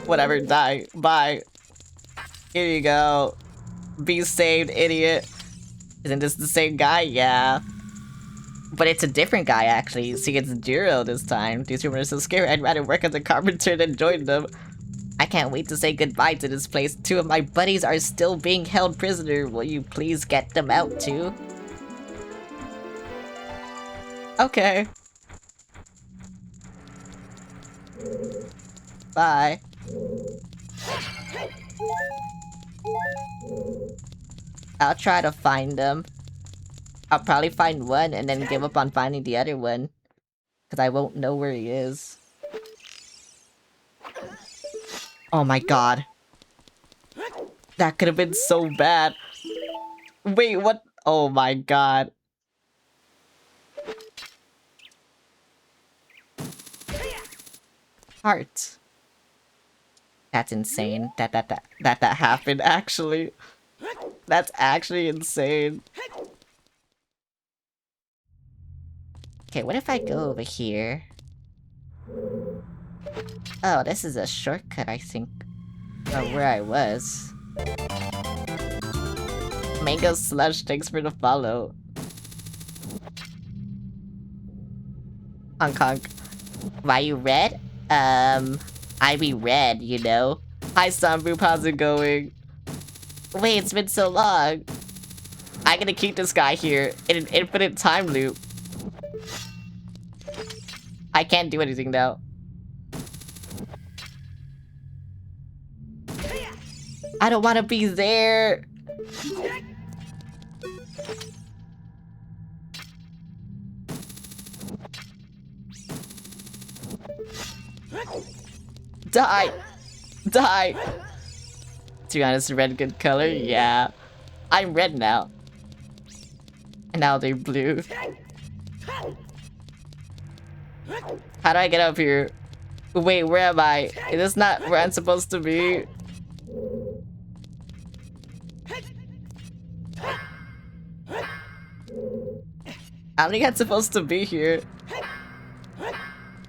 Whatever, die. Bye. Here you go. Be saved, idiot. Isn't this the same guy? Yeah. But it's a different guy, actually. See, it's Jiro this time. These rumors are so scary, I'd rather work as a carpenter than join them. I can't wait to say goodbye to this place. 2 of my buddies are still being held prisoner. Will you please get them out, too? Okay. Bye. I'll try to find them. I'll probably find one and then give up on finding the other one. Because I won't know where he is. Oh my god. That could have been so bad. Wait, what? Oh my god. Heart. That's insane. That happened, actually. That's actually insane. Okay, what if I go over here? Oh, this is a shortcut, I think. Of where I was. Mango Slush, thanks for the follow. Hong Kong. Why you red? I be red, you know? Hi Samboop, how's it going? Wait, it's been so long. I'm gonna keep this guy here in an infinite time loop. I can't do anything though. I don't want to be there. Die! Die! To be honest, red good color? Yeah. I'm red now. And now they're blue. How do I get up here? Wait, where am I? Is this not where I'm supposed to be? I don't think I'm supposed to be here.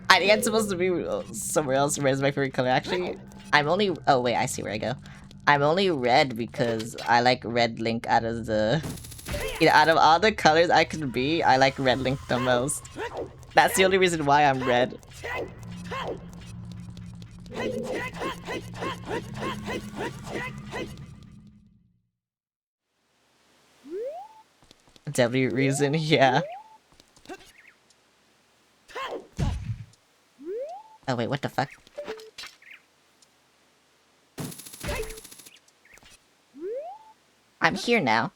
I think I'm supposed to be somewhere else. Red is my favorite color. Actually, I'm only... Oh, wait, I see where I go. I'm only red because I like Red Link out of the... You know, out of all the colors I could be, I like Red Link the most. That's the only reason why I'm red. Definitely reason, yeah. Oh wait, what the fuck? I'm here now.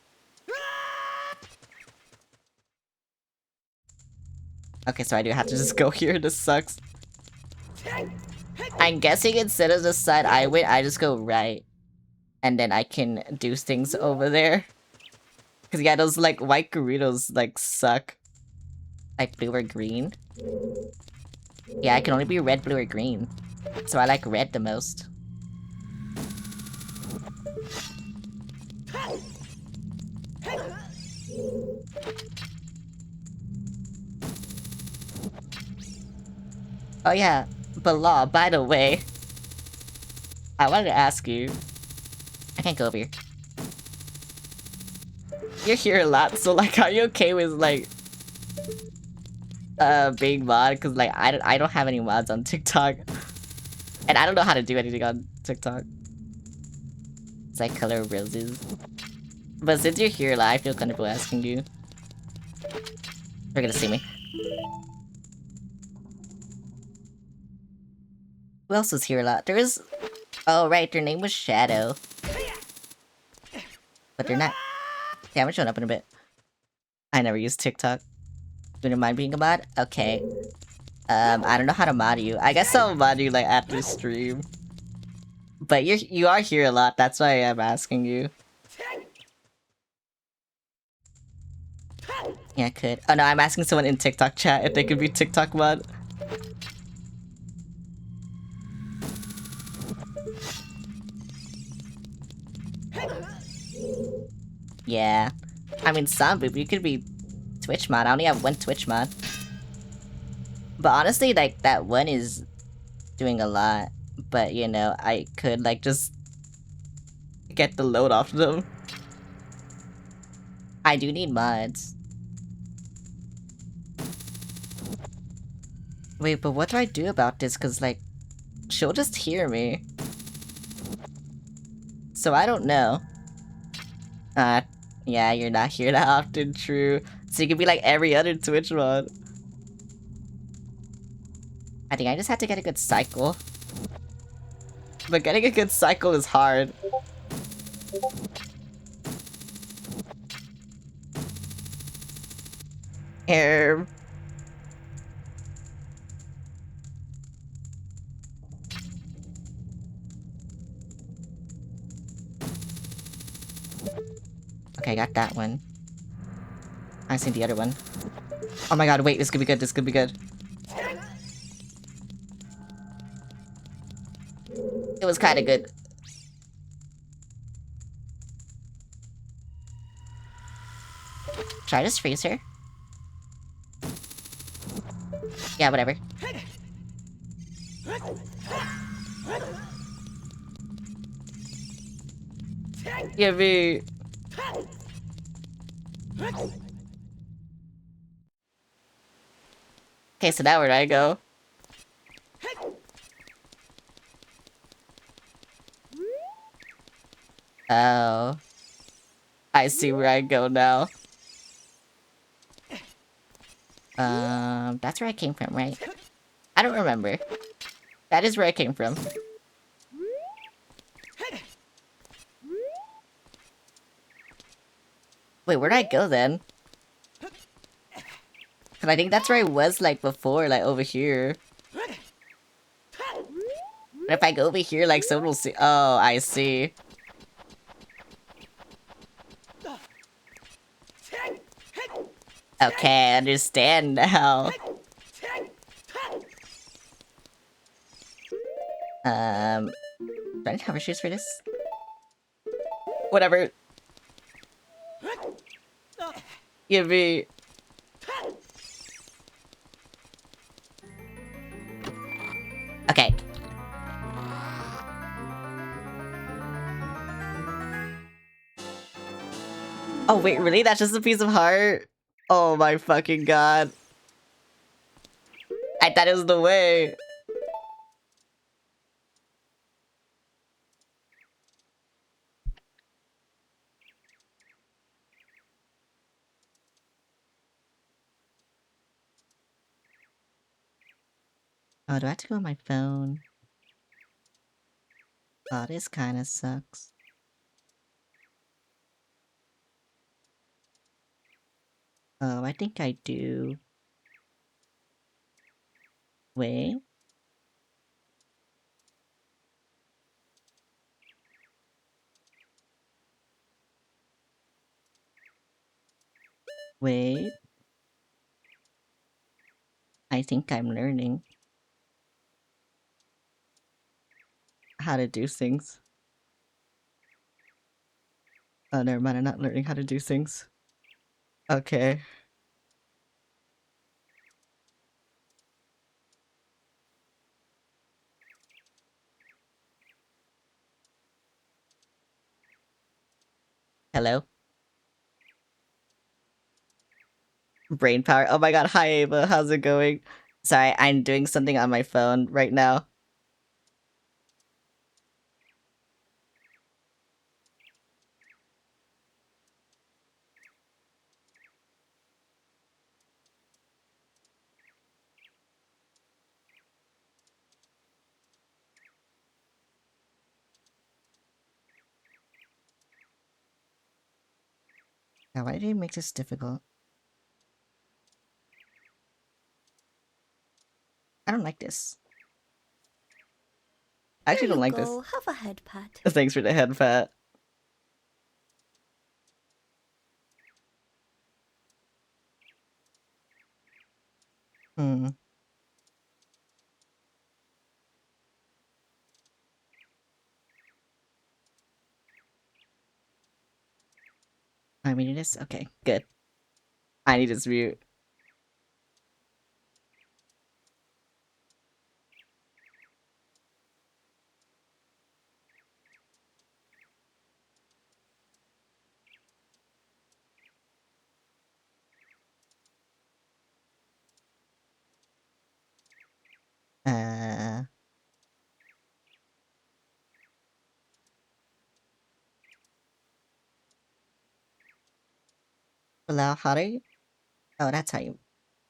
Okay, so I do have to just go here. This sucks. I'm guessing instead of the side I went, I just go right. And then I can do things over there. Because yeah, those like white Doritos like suck. Like blue or green. Yeah, I can only be red, blue, or green. So I like red the most. Oh yeah, Bilal, by the way. I wanted to ask you. I can't go over here. You're here a lot, so like, are you okay with like... being mod? Cause like, I don't have any mods on TikTok. And I don't know how to do anything on TikTok. It's like color roses. But since you're here, like, I feel comfortable asking you. You're gonna see me. Who else was here a lot? There is... Oh right, their name was Shadow. But they're not... Yeah, I'm showing up in a bit. I never use TikTok. You don't mind being a mod? Okay. I don't know how to mod you. I guess I'll mod you like after stream. But you are here a lot, that's why I'm asking you. Yeah, I could. Oh no, I'm asking someone in TikTok chat if they could be TikTok mod. Yeah. I mean, Samboop, you could be Twitch mod. I only have one Twitch mod. But honestly, like, that one is doing a lot. But, you know, I could, like, just get the load off them. I do need mods. Wait, but what do I do about this? Because, like, she'll just hear me. So I don't know. Yeah, you're not here that often, true. So you could be like every other Twitch mod. I think I just had to get a good cycle. But getting a good cycle is hard. Here. Okay, I got that one. I see the other one. Oh my god, wait, this could be good, this could be good. It was kinda good. Should I just freeze her? Yeah, whatever. Give me... Okay, so now where do I go? Oh. I see where I go now. That's where I came from, right? I don't remember. That is where I came from. Wait, where'd I go then? Cause I think that's where I was, like, before, like, over here. But if I go over here, like, someone will see- Oh, I see. Okay, I understand now. Do I need cover shoes for this? Whatever. Give me... Okay. Oh, wait, really? That's just a piece of heart? Oh my fucking god. I thought it was the way. Oh, do I have to go on my phone? Oh, this kinda sucks. Oh, I think I do. Wait. Wait. I think I'm learning how to do things. Oh, never mind, I'm not learning how to do things. Okay. Hello? Brain power. Oh my god, hi Ava, how's it going? Sorry, I'm doing something on my phone right now. Now, why did he make this difficult? I don't like this. I actually don't like this. Have a head pat. Thanks for the head pat. Hmm. I mean, it is okay. Good. I need this mute. Uh. Allow Hari? Oh, that's how you.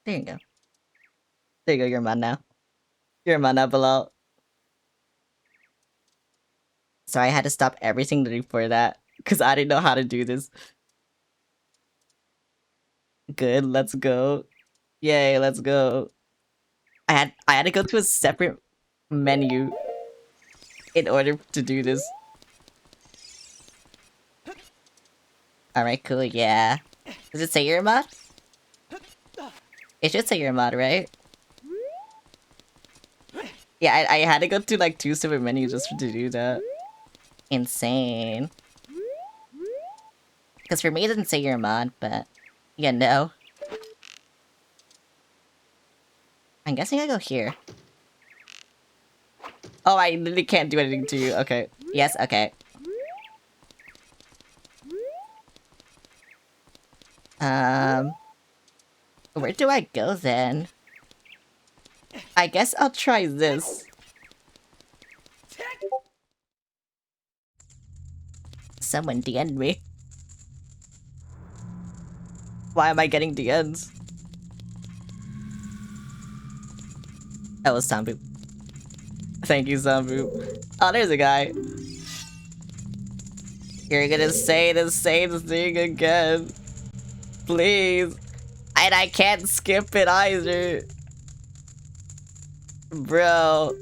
There you go. There you go, you're mad now. Your mana below. So I had to stop everything before that because I didn't know how to do this. Good, let's go. Yay, let's go. I had to go to a separate menu in order to do this. Alright, cool, yeah. Does it say your mod? It should say your mod, right? Yeah, I had to go to like 2 separate menus just to do that. Insane. Because for me it doesn't say your mod, but... Yeah, no. I'm guessing I go here. Oh, I literally can't do anything to you. Okay. Yes, okay. Where do I go then? I guess I'll try this. Someone DN'd me. Why am I getting DNs? That was Sambu. Thank you, Sambu. Oh, there's a guy. You're gonna say the same thing again. Please. And I can't skip it either. Bro.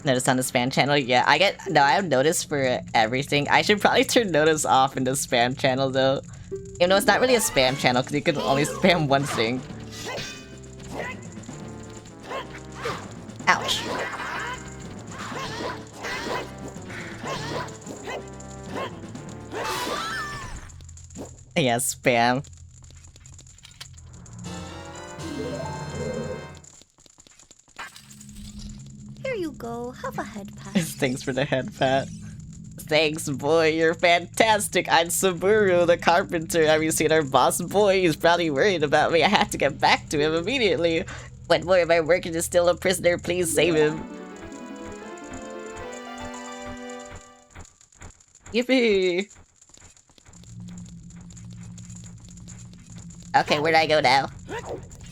Notice on the spam channel? Yeah, I have notice for everything. I should probably turn notice off in the spam channel though. Even though it's not really a spam channel because you can only spam one thing. Ouch. Yeah, spam. Here you go. Have a head pat. Thanks for the head pat. Thanks, boy. You're fantastic. I'm Saburo, the carpenter. Have you seen our boss boy? He's probably worried about me. I have to get back to him immediately. When more of my workers is still a prisoner, please save him. Yippee! Okay, where do I go now?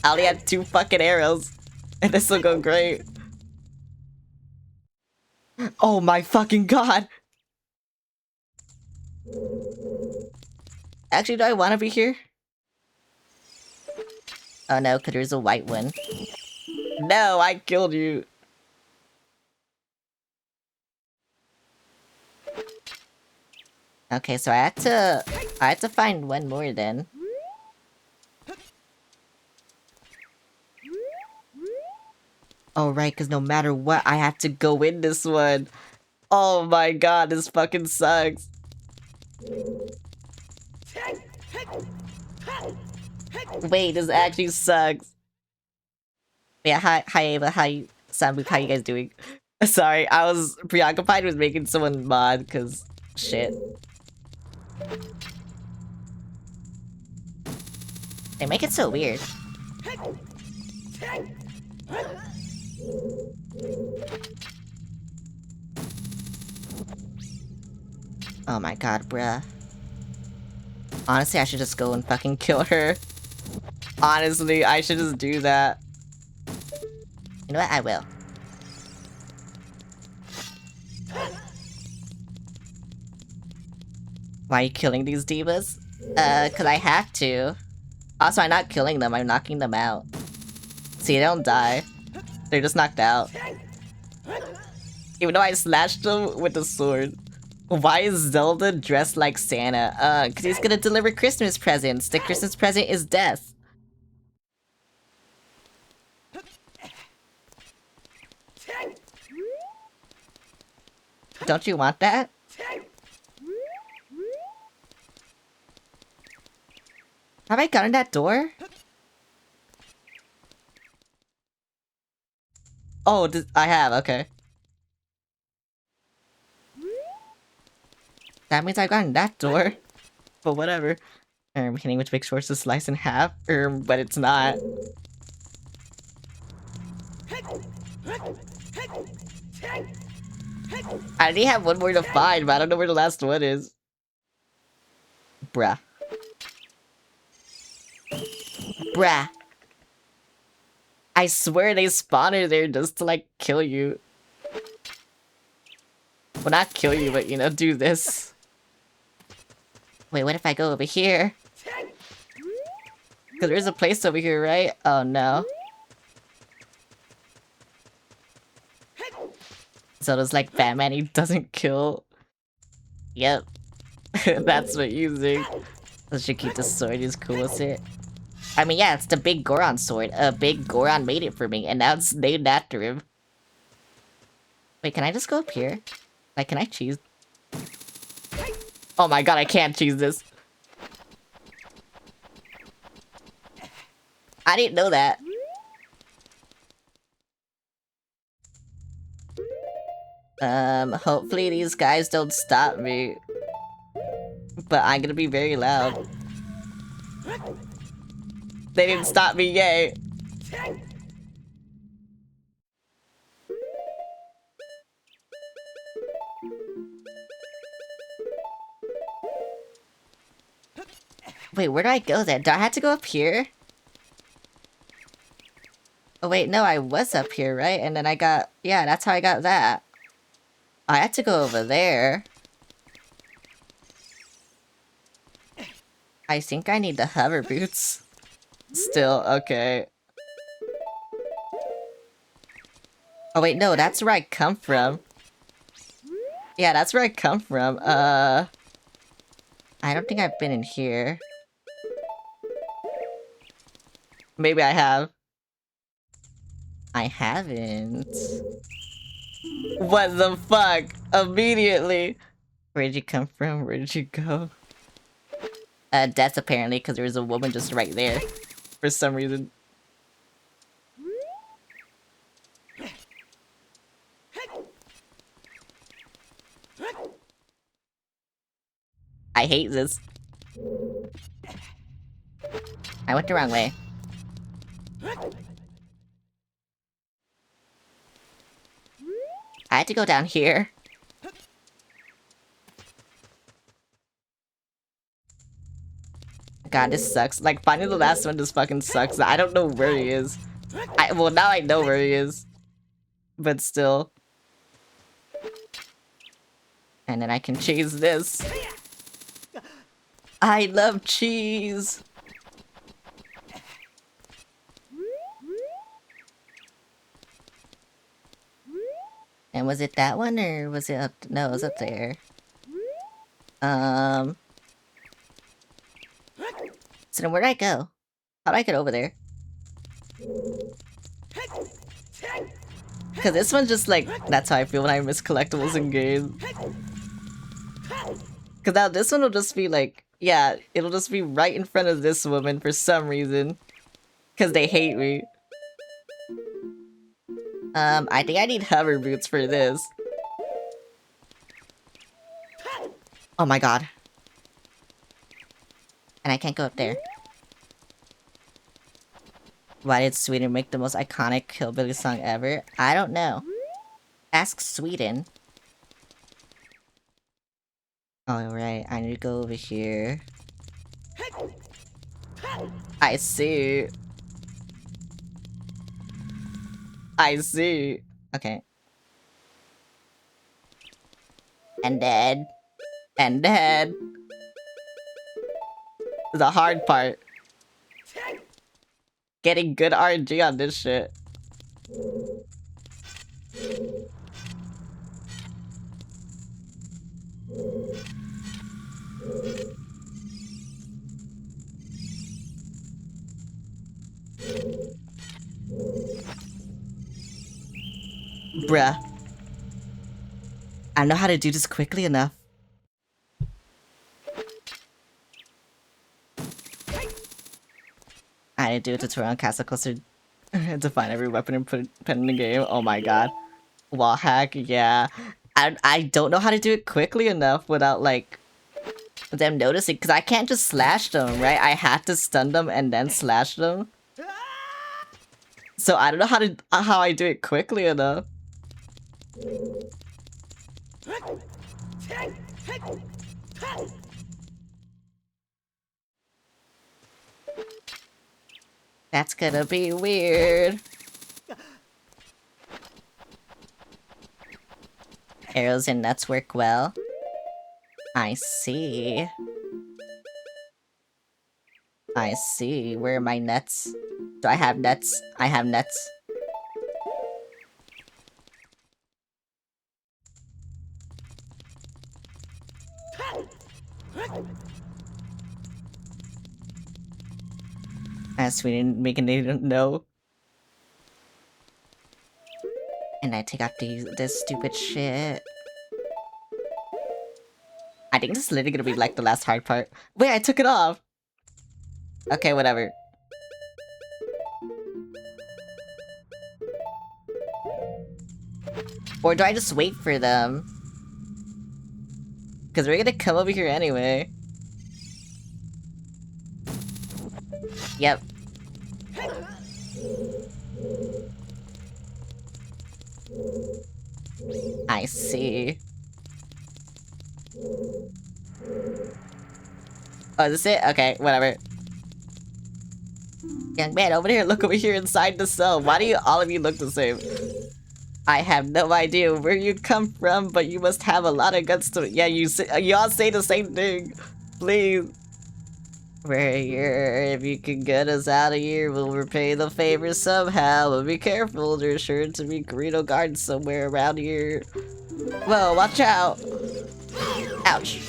I only have 2 fucking arrows. And this will go great. Oh my fucking god! Actually, do I want to be here? Oh no, because there's a white one. No, I killed you. Okay, so I had to find one more then. Oh right, because no matter what, I have to go in this one. Oh my god, this fucking sucks. Wait, this actually sucks. Yeah, hi Ava, hi Sambu, how you guys doing? Sorry, I was preoccupied with making someone mod, because shit. They make it so weird. Oh my god, bruh. Honestly, I should just go and fucking kill her. Honestly, I should just do that. You know what? I will. Why are you killing these divas? Cause I have to. Also, I'm not killing them, I'm knocking them out. See, they don't die. They're just knocked out. Even though I slashed them with the sword. Why is Zelda dressed like Santa? Cause he's gonna deliver Christmas presents. The Christmas present is death. Don't you want that? Have I gotten that door? Oh, I have, okay. That means I've gotten that door. But whatever. Hitting which makes shorts to slice in half. But it's not. I already have one more to find, but I don't know where the last one is. Bruh. Bruh. I swear they spawned there just to, like, kill you. Well, not kill you, but, you know, do this. Wait, what if I go over here? Because there's a place over here, right? Oh, no. So there's, like, Batman, he doesn't kill. Yep. That's what you think. I should keep the sword, he's cool with it. I mean, yeah, it's the Big Goron sword. Big Goron made it for me, and now it's named after him. Wait, can I just go up here? Like, can I cheese? Oh my god, I can't cheese this. I didn't know that. Hopefully these guys don't stop me. But I'm gonna be very loud. They didn't stop me, yay! Wait, where do I go then? Do I have to go up here? Oh wait, no, I was up here, right? And then I got... Yeah, that's how I got that. I had to go over there. I think I need the hover boots. Still, okay. Oh wait, no, that's where I come from. Yeah, that's where I come from. I don't think I've been in here. Maybe I have. I haven't. What the fuck? Immediately. Where'd you come from? Where did you go? Death apparently, because there was a woman just right there. For some reason. I hate this. I went the wrong way. I had to go down here. God, this sucks. Like, finding the last one just fucking sucks. I don't know where he is. Well, now I know where he is. But still. And then I can cheese this. I love cheese! And was it that one, or was it up... No, it was up there. So then where'd I go? How'd I get over there? Cause this one's just like... That's how I feel when I miss collectibles in games. Cause now this one will just be like... Yeah, it'll just be right in front of this woman for some reason. Cause they hate me. I think I need hover boots for this. Oh my god. And I can't go up there. Why did Sweden make the most iconic hillbilly song ever? I don't know. Ask Sweden. Alright, I need to go over here. I see. I see. Okay. And dead. And dead. The hard part. Getting good RNG on this shit. Bruh. I don't know how to do this quickly enough. I need to do a tutorial on Castle Cluster to find every weapon and put it in the game. Oh my god. Wall hack, yeah. I don't know how to do it quickly enough without, like, them noticing. Because I can't just slash them, right? I have to stun them and then slash them. So I don't know how I do it quickly enough. That's gonna be weird. Arrows and nuts work well. I see. I see. Where are my nuts? Do I have nuts? I have nuts. As we didn't make it know. And I take out this stupid shit. I think this is literally gonna be like the last hard part. Wait, I took it off! Okay, whatever. Or do I just wait for them? Because we're gonna come over here anyway. Yep. I see. Oh, is this it? Okay, whatever. Young man, over here, look over here inside the cell. Why do all of you look the same? I have no idea where you come from, but you must have a lot of guts to— Yeah, you all say the same thing. Please. We're here. If you can get us out of here, we'll repay the favor somehow. But be careful, there's sure to be Ocarina guards somewhere around here. Whoa, watch out. Ouch.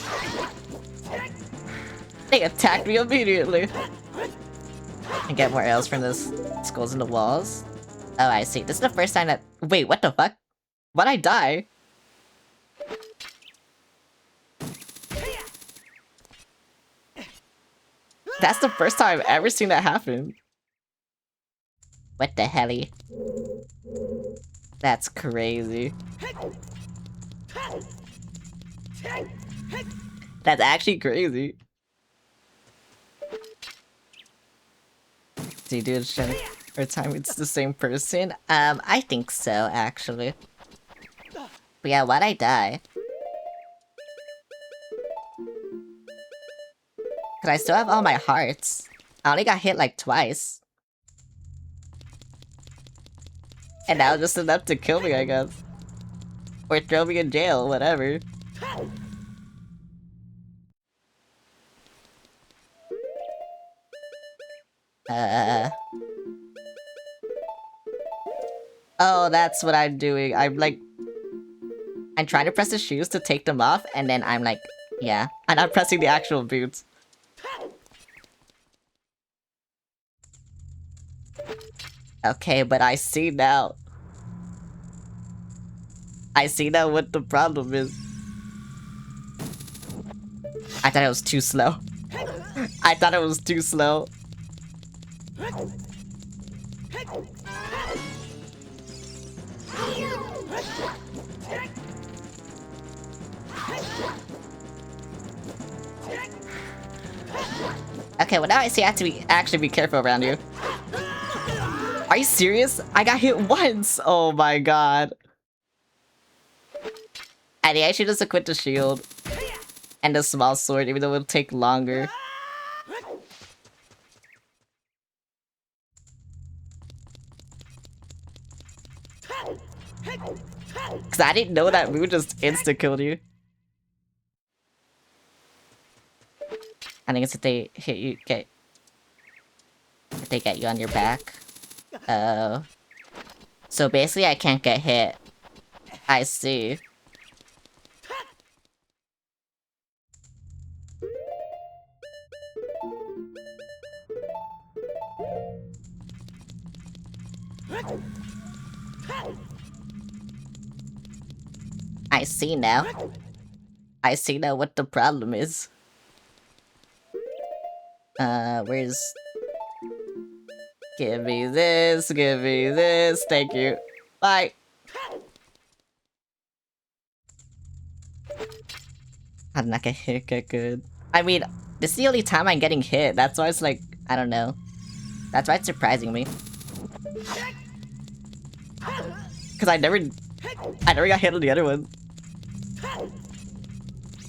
They attacked me immediately. And get more arrows from this skulls in the walls. Oh, I see. This is the first time that— Wait, what the fuck? Why'd I die? That's the first time I've ever seen that happen. What the helly? That's crazy. That's actually crazy. Do you do it or time it's the same person? I think so, actually. But yeah, why'd I die? Cause I still have all my hearts. I only got hit like twice. And that was just enough to kill me, I guess. Or throw me in jail, whatever. Oh, that's what I'm doing. I'm trying to press the shoes to take them off, and then I'm like, yeah. I'm not pressing the actual boots. Okay, but I see now. I see now what the problem is. I thought it was too slow. I thought it was too slow. Okay, well now I see I have to actually be careful around you. Are you serious? I got hit once! Oh my god. I think I should just equip the shield. And the small sword, even though it'll take longer. Cause I didn't know that move just insta-killed you. I think it's if they hit you, if they get you on your back. Oh. So basically I can't get hit. I see. I see now. I see now what the problem is. Where's... Give me this, thank you. Bye! I'm not gonna hit good. I mean, this is the only time I'm getting hit, that's why it's like, I don't know. That's why it's surprising me. Cause I never got hit on the other one.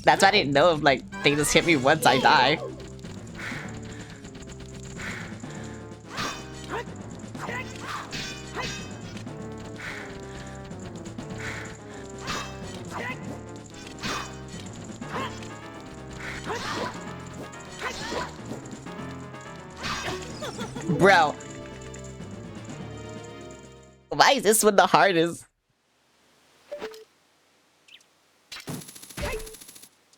That's why I didn't know if like, they just hit me once I die. Bro. Why is this one the hardest?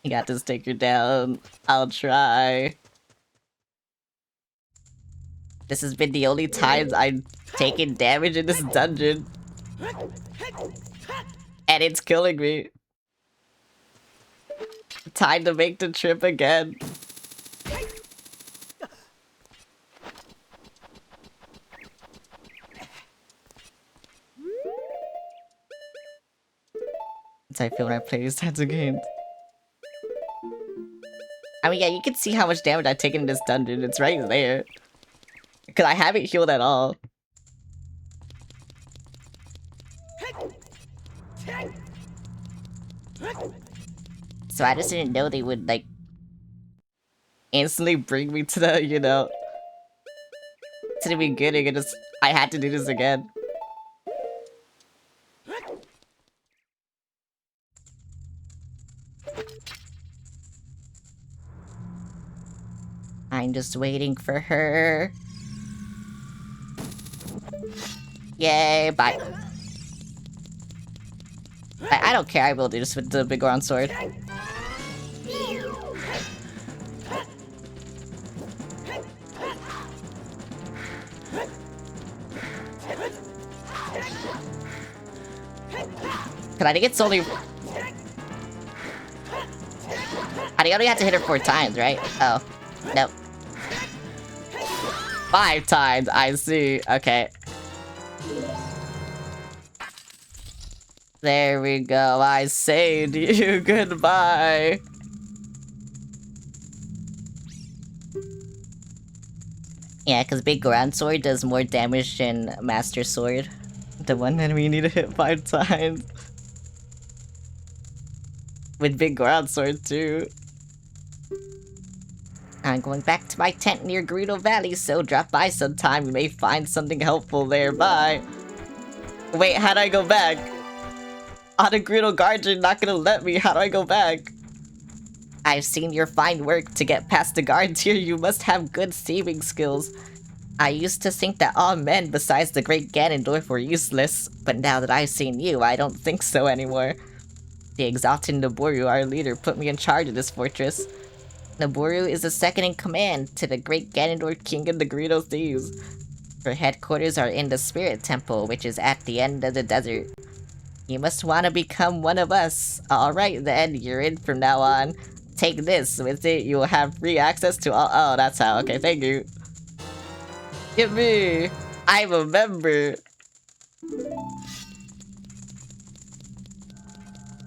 You got this, take her down. I'll try. This has been the only times I've taken damage in this dungeon. And it's killing me. Time to make the trip again. That's how I feel when I play these types of games. I mean, yeah, you can see how much damage I've taken in this dungeon. It's right there. Because I haven't healed at all. So I just didn't know they would, like, instantly bring me to the, you know, to the beginning, and just, I had to do this again. I'm just waiting for her. Yay, bye. I don't care, I will do this with the big round sword. Cause I think it's only... I think I only have to hit her 4 times, right? Oh. Nope. 5 times, I see. Okay. There we go, I saved you, goodbye! Yeah, because Big Ground Sword does more damage than Master Sword. The one enemy you need to hit 5 times. With Big Ground Sword, too. I'm going back to my tent near Gerudo Valley, so drop by sometime. You may find something helpful there. Bye! Wait, how do I go back? On a Gerudo Guardian not gonna let me. How do I go back? I've seen your fine work. To get past the guards here, you must have good saving skills. I used to think that all men besides the great Ganondorf were useless, but now that I've seen you, I don't think so anymore. The exalted Noboru, our leader, put me in charge of this fortress. Noboru is the second in command to the great Ganondorf King of the Gerudo Thieves. Her headquarters are in the Spirit Temple, which is at the end of the desert. You must want to become one of us. Alright then, you're in from now on. Take this. With it, you will have free access to all- Oh, that's how. Okay, thank you. Give me! I'm a member!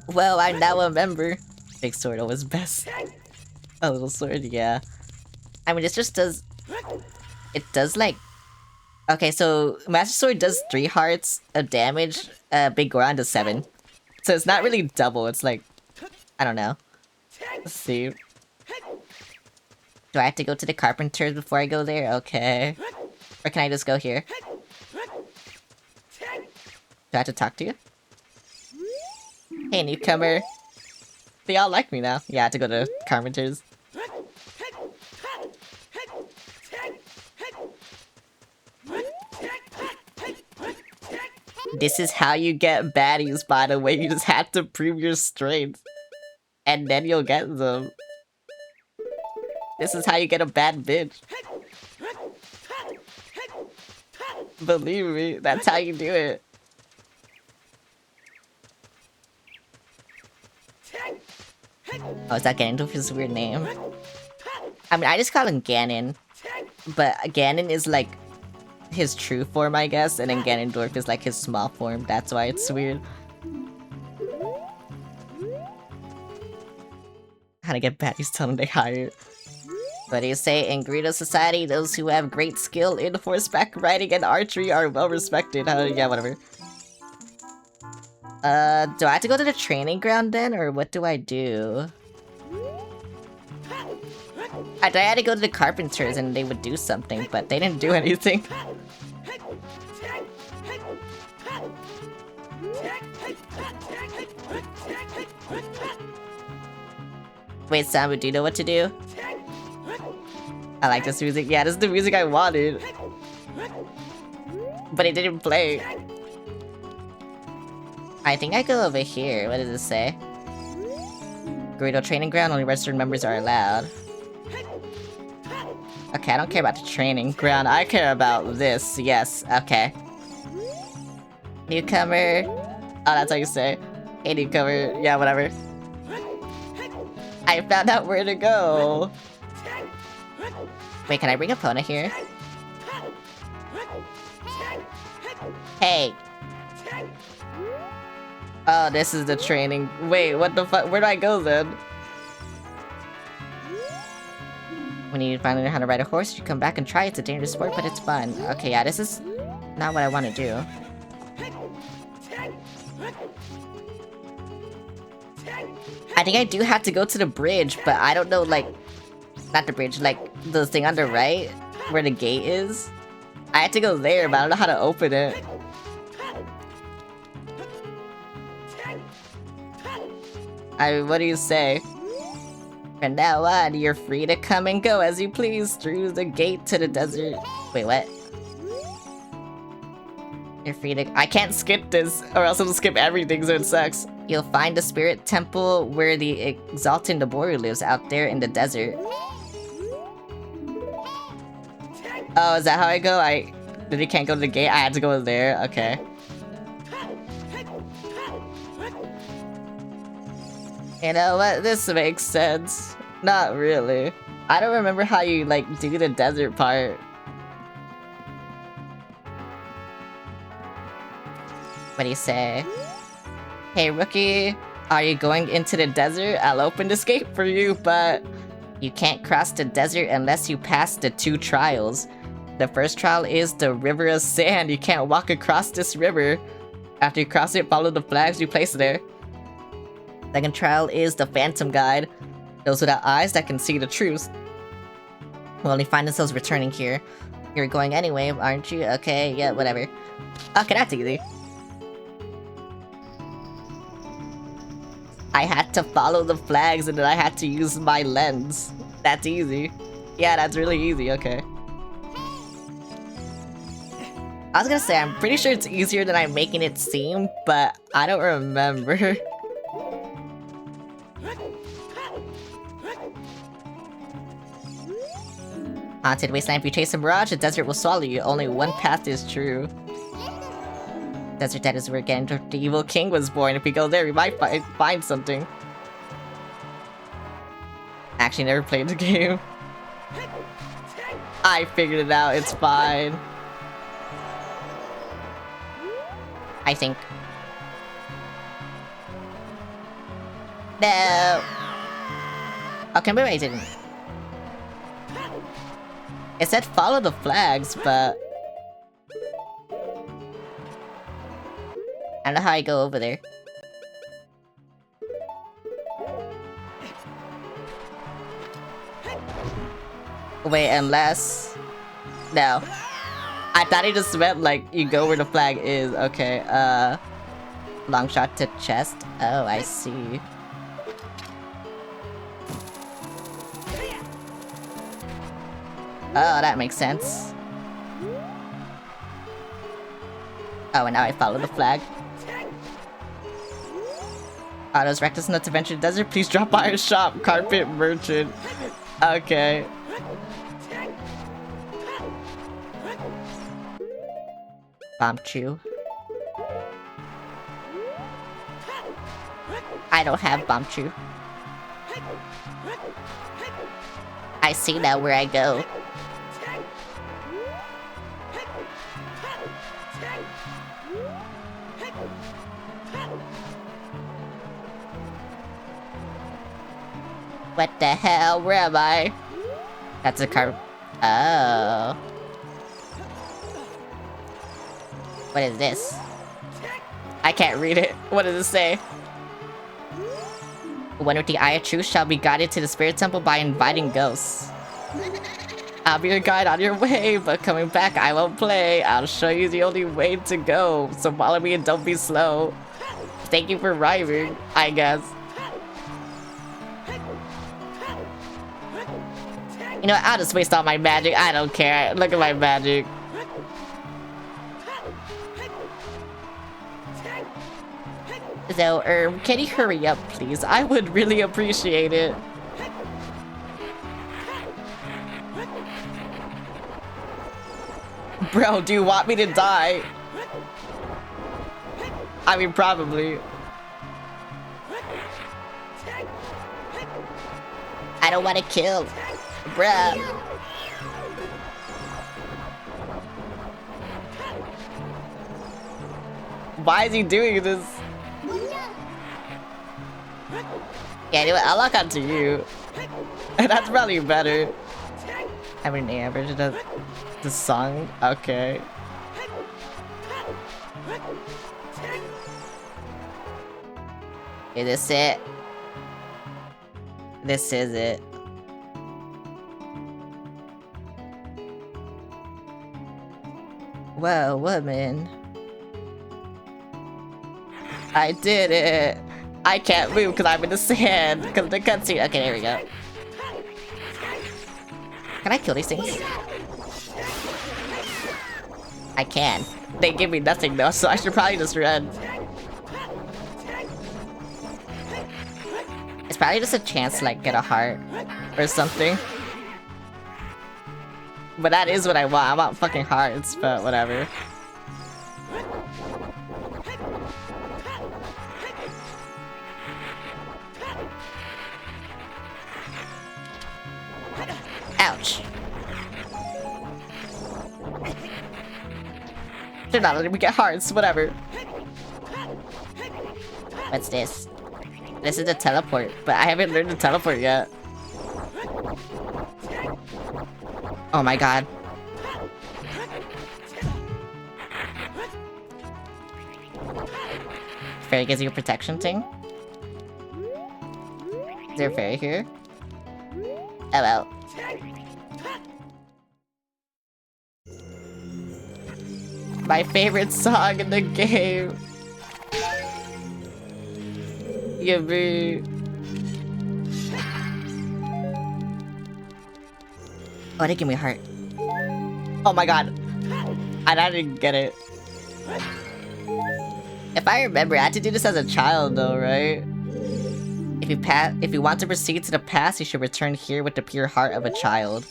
Well, I'm now a member. Big sword always best. A little sword, yeah. I mean, it just does... It does, like... Okay, so Master Sword does 3 hearts of damage, Big Goron does 7. So it's not really double, it's like... I don't know. Let's see. Do I have to go to the Carpenters before I go there? Okay. Or can I just go here? Do I have to talk to you? Hey, newcomer. They all like me now. Yeah, I have to go to Carpenters. This is how you get baddies, by the way. You just have to prove your strength. And then you'll get them. This is how you get a bad bitch. Believe me, that's how you do it. Oh, is that Ganondorf's weird name? I mean, I just call him Ganon. But Ganon is like his true form, I guess, and then Ganondorf is like his small form. That's why it's weird. How to get baddies, tell them they hire. What do you say? In Gerudo society, those who have great skill in horseback riding and archery are well respected. Yeah, whatever. Do I have to go to the training ground then, or what do I do? I had to go to the Carpenters and they would do something, but they didn't do anything. Wait, Samu, do you know what to do? I like this music. Yeah, this is the music I wanted. but it didn't play. I think I go over here. What does it say? Gerudo training ground, only registered members are allowed. Okay, I don't care about the training ground. I care about this. Yes, okay. Newcomer. Oh, that's how you say. Hey, newcomer. Yeah, whatever. I found out where to go. Wait, can I bring Epona here? Hey. Oh, this is the training. Wait, what the fuck? Where do I go then? When you finally learn how to ride a horse, you come back and try. It's a dangerous sport, but it's fun. Okay, yeah, this is not what I want to do. I think I do have to go to the bridge, but I don't know, like... Not the bridge, like, the thing on the right, where the gate is. I have to go there, but I don't know how to open it. What do you say? From now on, you're free to come and go as you please through the gate to the desert. Wait, what? You're free to- I can't skip this, or else it'll skip everything, so it sucks. You'll find the spirit temple where the exalted Naboru lives out there in the desert. Oh, is that how I go? Then you can't go to the gate? I had to go there? Okay. You know what? This makes sense. Not really. I don't remember how you, like, do the desert part. What do you say? Hey, rookie. Are you going into the desert? I'll open this gate for you, but... You can't cross the desert unless you pass the 2 trials. The first trial is the River of Sand. You can't walk across this river. After you cross it, follow the flags you place there. Second trial is the Phantom Guide. Those without eyes that can see the truth will only find themselves returning here. You're going anyway, aren't you? Okay, yeah, whatever. Okay, that's easy. I had to follow the flags and then I had to use my lens. That's easy. Yeah, that's really easy, okay. I was gonna say, I'm pretty sure it's easier than I'm making it seem, but I don't remember. Haunted Wasteland, if you chase a mirage, the desert will swallow you. Only one path is true. Desert Dead is where Ganondorf the Evil King was born. If we go there, we might find something. Actually, never played the game. I figured it out, it's fine. I think. No! Okay, maybe I didn't. It said follow the flags, but... I don't know how I go over there. Wait, unless... No. I thought it just meant, like, you go where the flag is. Okay, long shot to chest. Oh, I see. Oh, that makes sense. Oh, and now I follow the flag. Otto's Reckless Nuts Adventure Desert, please drop by our shop. Carpet Merchant. Okay. Bomb Chew. I don't have Bomb Chew. I see now where I go. What the hell? Where am I? That's a car. Oh. What is this? I can't read it. What does it say? One with the Eye of Truth shall be guided to the Spirit Temple by inviting ghosts. I'll be your guide on your way, but coming back I won't play. I'll show you the only way to go, so follow me and don't be slow. Thank you for rhyming, I guess. You know what, I'll just waste all my magic. I don't care. Look at my magic. So, can you hurry up, please? I would really appreciate it. Bro, do you want me to die? I mean, probably. I don't want to kill. Bruh. Why is he doing this? Yeah, anyway, I'll lock onto you. That's probably better. I mean, AI version of the song? Okay. Is this it? This is it. Whoa, woman. I did it. I can't move because I'm in the sand because of the cutscene. Okay, there we go. Can I kill these things? I can. They give me nothing though, so I should probably just run. It's probably just a chance to like get a heart or something. But that is what I want. I want fucking hearts, but whatever. Ouch. They're not letting me get hearts, whatever. What's this? This is a teleport, but I haven't learned to teleport yet. Oh my god. Fairy gives you a protection thing? Is there a fairy here? Oh well. My favorite song in the game. Yippee. Oh, they give me a heart. Oh my god. I didn't get it. If I remember, I had to do this as a child though, right? If you want to proceed to the past, you should return here with the pure heart of a child.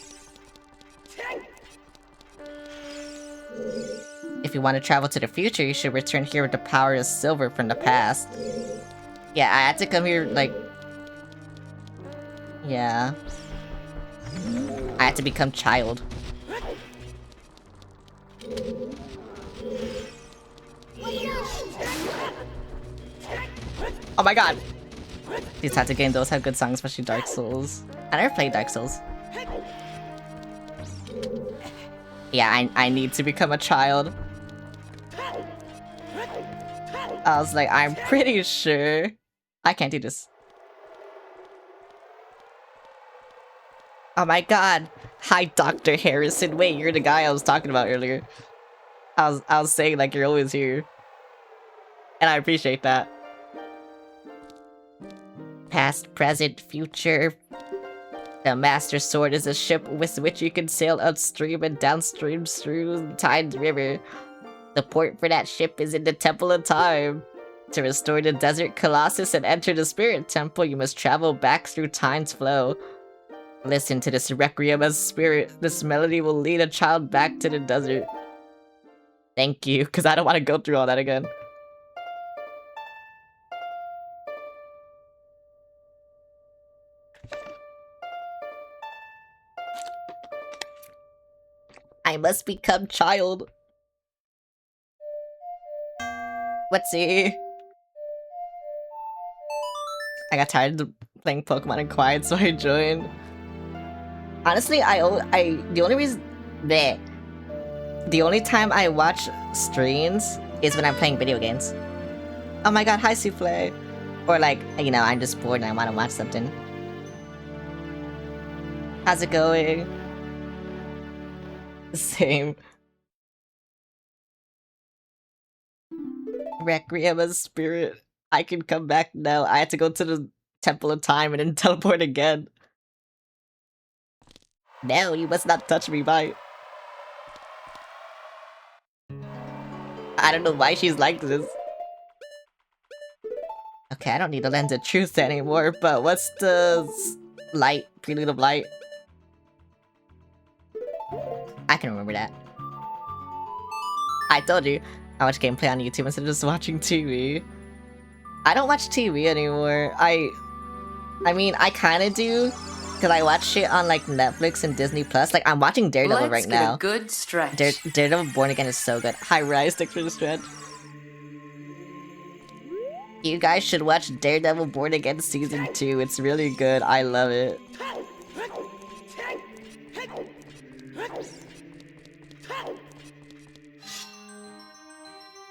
If you want to travel to the future, you should return here with the power of silver from the past. Yeah, I had to come here, like... Yeah. I had to become child. Oh my god! These types of games always have good songs, especially Dark Souls. I never played Dark Souls. Yeah, I need to become a child. I was like, I'm pretty sure I can't do this. Oh my god. Hi, Dr. Harrison. Wait, you're the guy I was talking about earlier. I was saying like you're always here. And I appreciate that. Past, present, future. The Master Sword is a ship with which you can sail upstream and downstream through the Tide's River. The port for that ship is in the Temple of Time. To restore the Desert Colossus and enter the Spirit Temple, you must travel back through time's flow. Listen to this requiem as spirit. This melody will lead a child back to the desert. Thank you, because I don't want to go through all that again. I must become child. What'sy? I got tired of playing Pokemon in quiet, so I joined. Honestly, the only reason that the only time I watch streams is when I'm playing video games. Oh my god, hi Souffle! Or like, you know, I'm just bored and I want to watch something. How's it going? Same. Requiem of Spirit. I can come back now. I had to go to the Temple of Time and then teleport again. No, you must not touch me, bye. I don't know why she's like this. Okay, I don't need the Lens of Truth anymore, but what's the light? Prelude of Light? I can remember that. I told you, I watch gameplay on YouTube instead of just watching TV. I don't watch TV anymore. I mean, I kinda do, because I watch shit on, like, Netflix and Disney+. Like, I'm watching Daredevil right now. Let's get a good stretch. Daredevil Born Again is so good. Hi, Rise, thanks for the stretch. You guys should watch Daredevil Born Again Season 2. It's really good. I love it.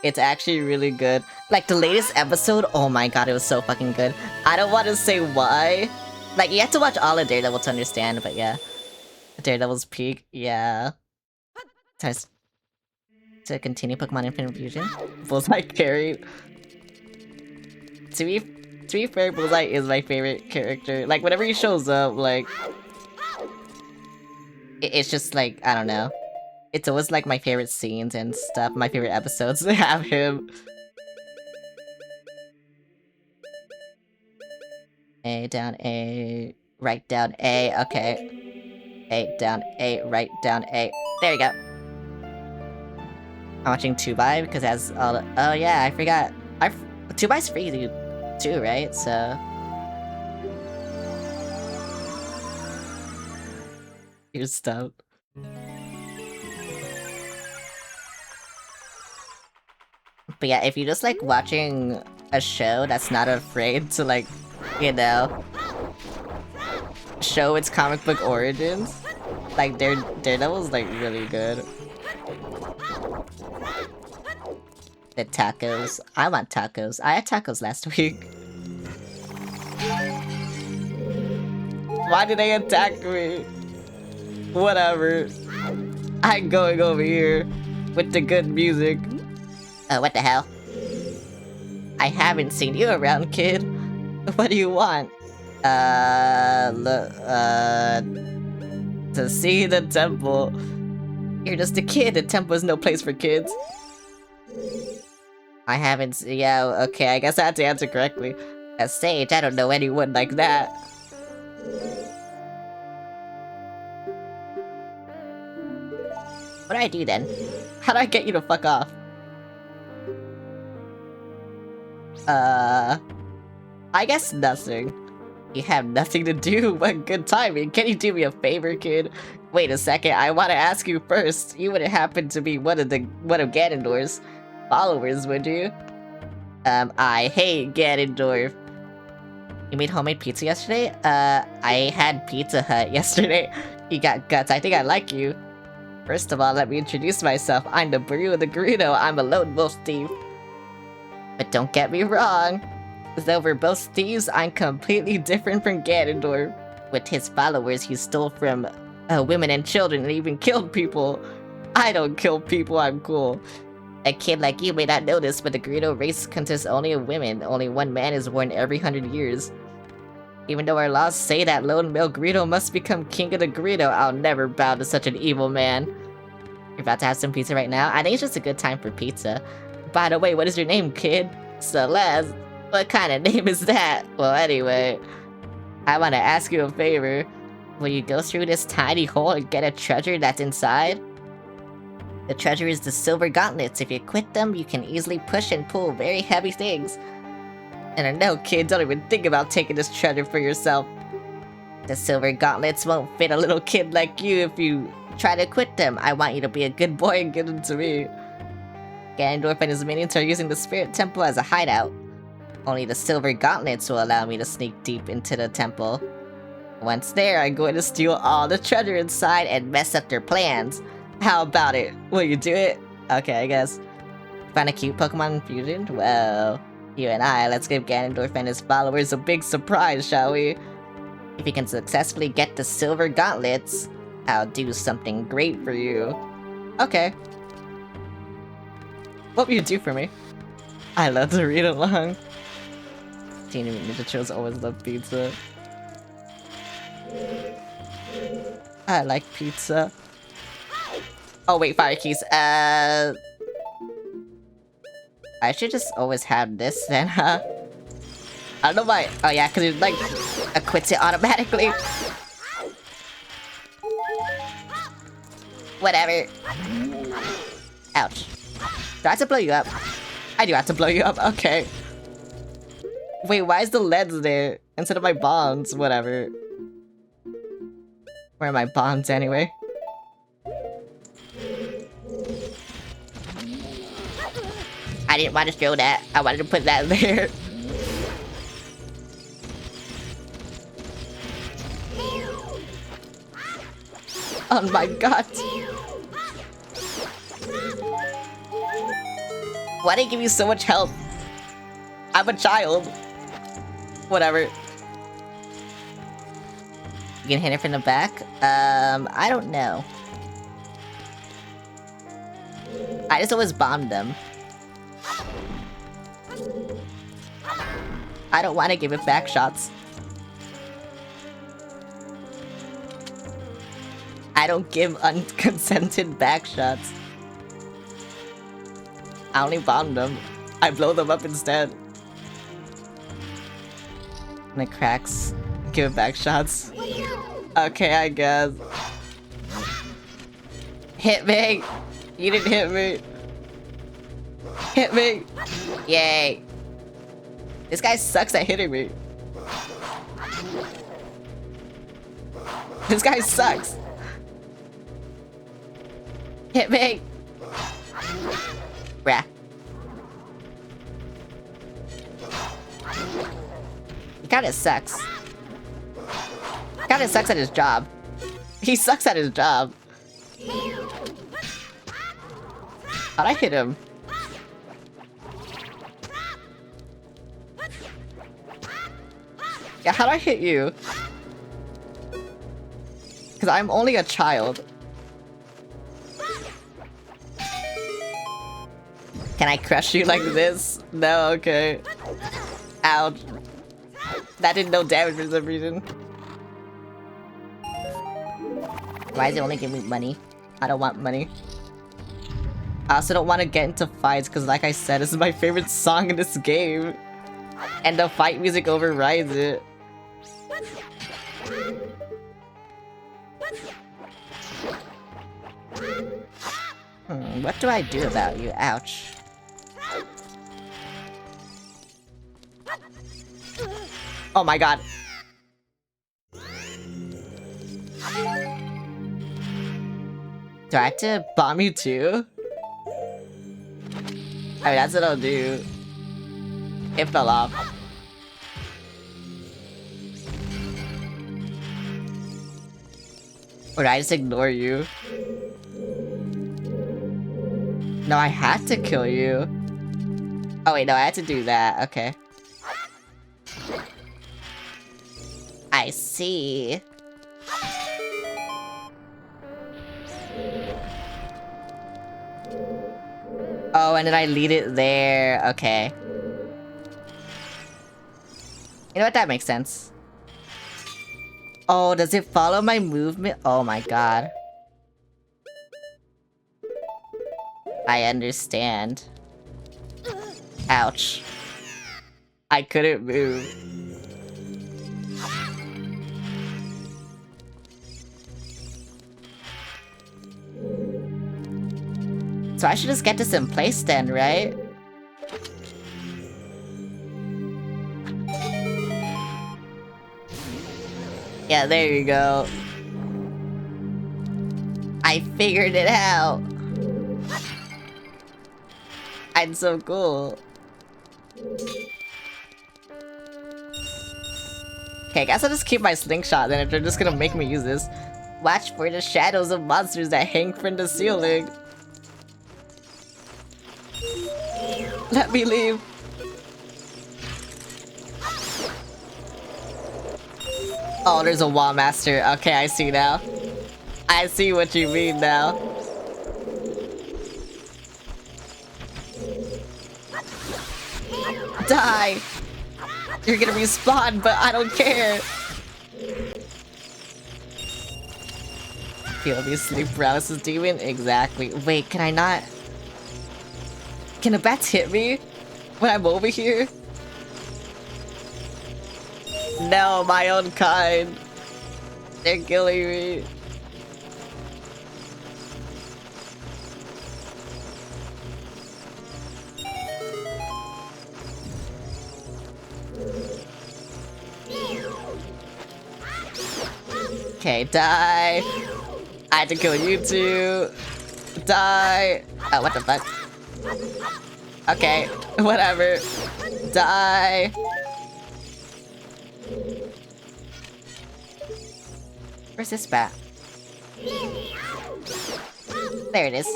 It's actually really good. Like, the latest episode, oh my god, it was so fucking good. I don't want to say why. Like, you have to watch all of Daredevil to understand, but yeah. Daredevil's peak, yeah. Time to continue Pokemon Infinite Fusion. Bullseye carried. To be fair, Bullseye is my favorite character. Like, whenever he shows up, like... It's just like, I don't know. It's always like my favorite scenes and stuff, my favorite episodes to have him. A down A, right down A, okay. A down A, right down A. There you go. I'm watching 2x because it has all the... Oh yeah, I forgot. 2x's free too, right? So... Here's stuff. But yeah, if you just like watching a show that's not afraid to like, you know, show its comic book origins, like Daredevil's like really good. The tacos. I want tacos. I had tacos last week. Why did they attack me? Whatever. I'm going over here with the good music. What the hell? I haven't seen you around, kid. What do you want? To see the temple. You're just a kid. The temple is no place for kids. I haven't yeah, okay, I guess I had to answer correctly. As Sage, I don't know anyone like that. What do I do then? How do I get you to fuck off? I guess nothing. You have nothing to do but good timing. Can you do me a favor, kid? Wait a second, I want to ask you first. You wouldn't happen to be one of Ganondorf's followers, would you? I hate Ganondorf. You made homemade pizza yesterday? I had Pizza Hut yesterday. You got guts. I think I like you. First of all, let me introduce myself. I'm the Brew of the Gerudo. I'm a lone wolf thief. But don't get me wrong. Though we're both thieves, I'm completely different from Ganondorf. With his followers, he stole from women and children and even killed people. I don't kill people, I'm cool. A kid like you may not know this, but the Gerudo race consists only of women. Only one man is born every 100 years. Even though our laws say that lone male Gerudo must become king of the Gerudo, I'll never bow to such an evil man. You're about to have some pizza right now? I think it's just a good time for pizza. By the way, what is your name, kid? Celeste. What kind of name is that? Well, anyway, I want to ask you a favor. Will you go through this tiny hole and get a treasure that's inside? The treasure is the silver gauntlets. If you quit them, you can easily push and pull very heavy things. And I know, kid, don't even think about taking this treasure for yourself. The silver gauntlets won't fit a little kid like you if you try to quit them. I want you to be a good boy and give them to me. Ganondorf and his minions are using the Spirit Temple as a hideout. Only the silver gauntlets will allow me to sneak deep into the temple. Once there, I'm going to steal all the treasure inside and mess up their plans. How about it? Will you do it? Okay, I guess. Find a cute Pokemon Fusion? Well, you and I, let's give Ganondorf and his followers a big surprise, shall we? If you can successfully get the silver gauntlets, I'll do something great for you. Okay. What will you do for me? I love to read along. Teenage Mutant Ninja Turtles always love pizza. I like pizza. Oh wait, fire keys. I should just always have this then, huh? I don't know why. Oh yeah, because it like acquits it automatically. Whatever. Ouch. Do I have to blow you up? I do have to blow you up. Okay. Wait, why is the leads there instead of my bombs? Whatever. Where are my bombs anyway? I didn't want to show that. I wanted to put that there. Oh my god. Why did it give you so much health? I'm a child. Whatever. You can hit it from the back? I don't know. I just always bombed them. I don't want to give it back shots. I don't give unconsented back shots. I only bomb them. I blow them up instead. And it cracks. Give it back shots. Okay, I guess. Hit me! You didn't hit me! Hit me! Yay! This guy sucks at hitting me. This guy sucks! Hit me! Bruh. He kinda sucks. Kinda sucks at his job. He sucks at his job. How'd I hit him? Yeah, how'd I hit you? Because I'm only a child. Can I crush you like this? No, okay. Ouch. That did no damage for some reason. Why does it only give me money? I don't want money. I also don't want to get into fights because like I said, this is my favorite song in this game. And the fight music overrides it. What do I do about you? Ouch. Oh my god. Do I have to bomb you too? I mean, that's what I'll do. It fell off. Or did I just ignore you? No, I had to kill you. Oh wait, no, I had to do that. Okay. I see. Oh, and then I lead it there. Okay. You know what? That makes sense. Oh, does it follow my movement? Oh my god. I understand. Ouch. I couldn't move. So I should just get this in place then, right? Yeah, there you go. I figured it out. I'm so cool. Okay, I guess I'll just keep my slingshot then if they're just gonna make me use this. Watch for the shadows of monsters that hang from the ceiling. Let me leave. Oh, there's a wall master. Okay, I see now. I see what you mean now. Die! You're gonna respawn, but I don't care. Feel me sleep paralysis demon? Exactly. Wait, can I not? Can the bats hit me when I'm over here? No, my own kind. They're killing me. Okay, die. I had to kill you too. Die. Oh, what the fuck? Okay, whatever. Die. Where's this bat? There it is.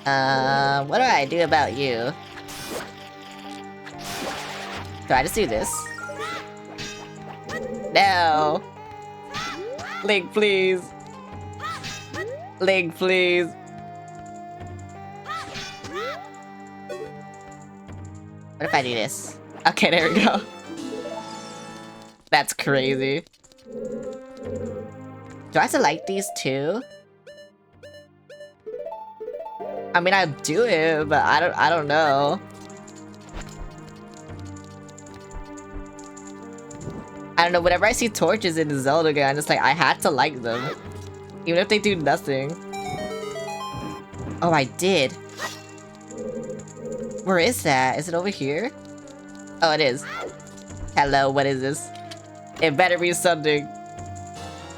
What do I do about you? Do I just do this? No! Link, please! Link, please! What if I do this? Okay, there we go. That's crazy. Do I select these two? I mean, I do it, but I don't know. I don't know, whenever I see torches in the Zelda game, I'm just like, I had to like them. Even if they do nothing. Oh, I did. Where is that? Is it over here? Oh, it is. Hello, what is this? It better be something.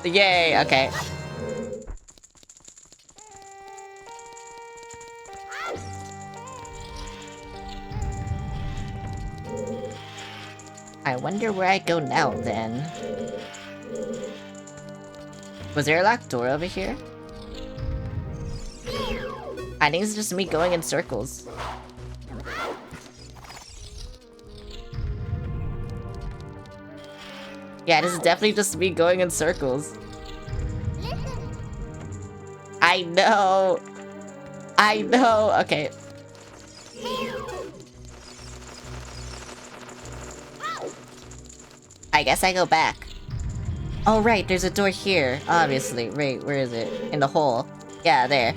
Yay, okay. I wonder where I go now, then. Was there a locked door over here? I think it's just me going in circles. Yeah, this is definitely just me going in circles. I know! I know! Okay. I guess I go back. Oh right, there's a door here, obviously. Wait, where is it? In the hole. Yeah, there.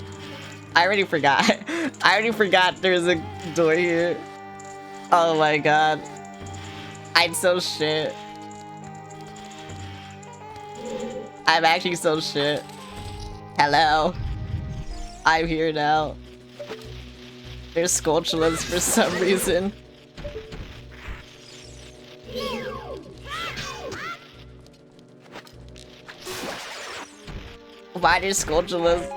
I already forgot. I already forgot there's a door here. Oh my god. I'm so shit. I'm actually so shit. Hello. I'm here now. There's Skulltulas for some reason. Why there's Skulltulas?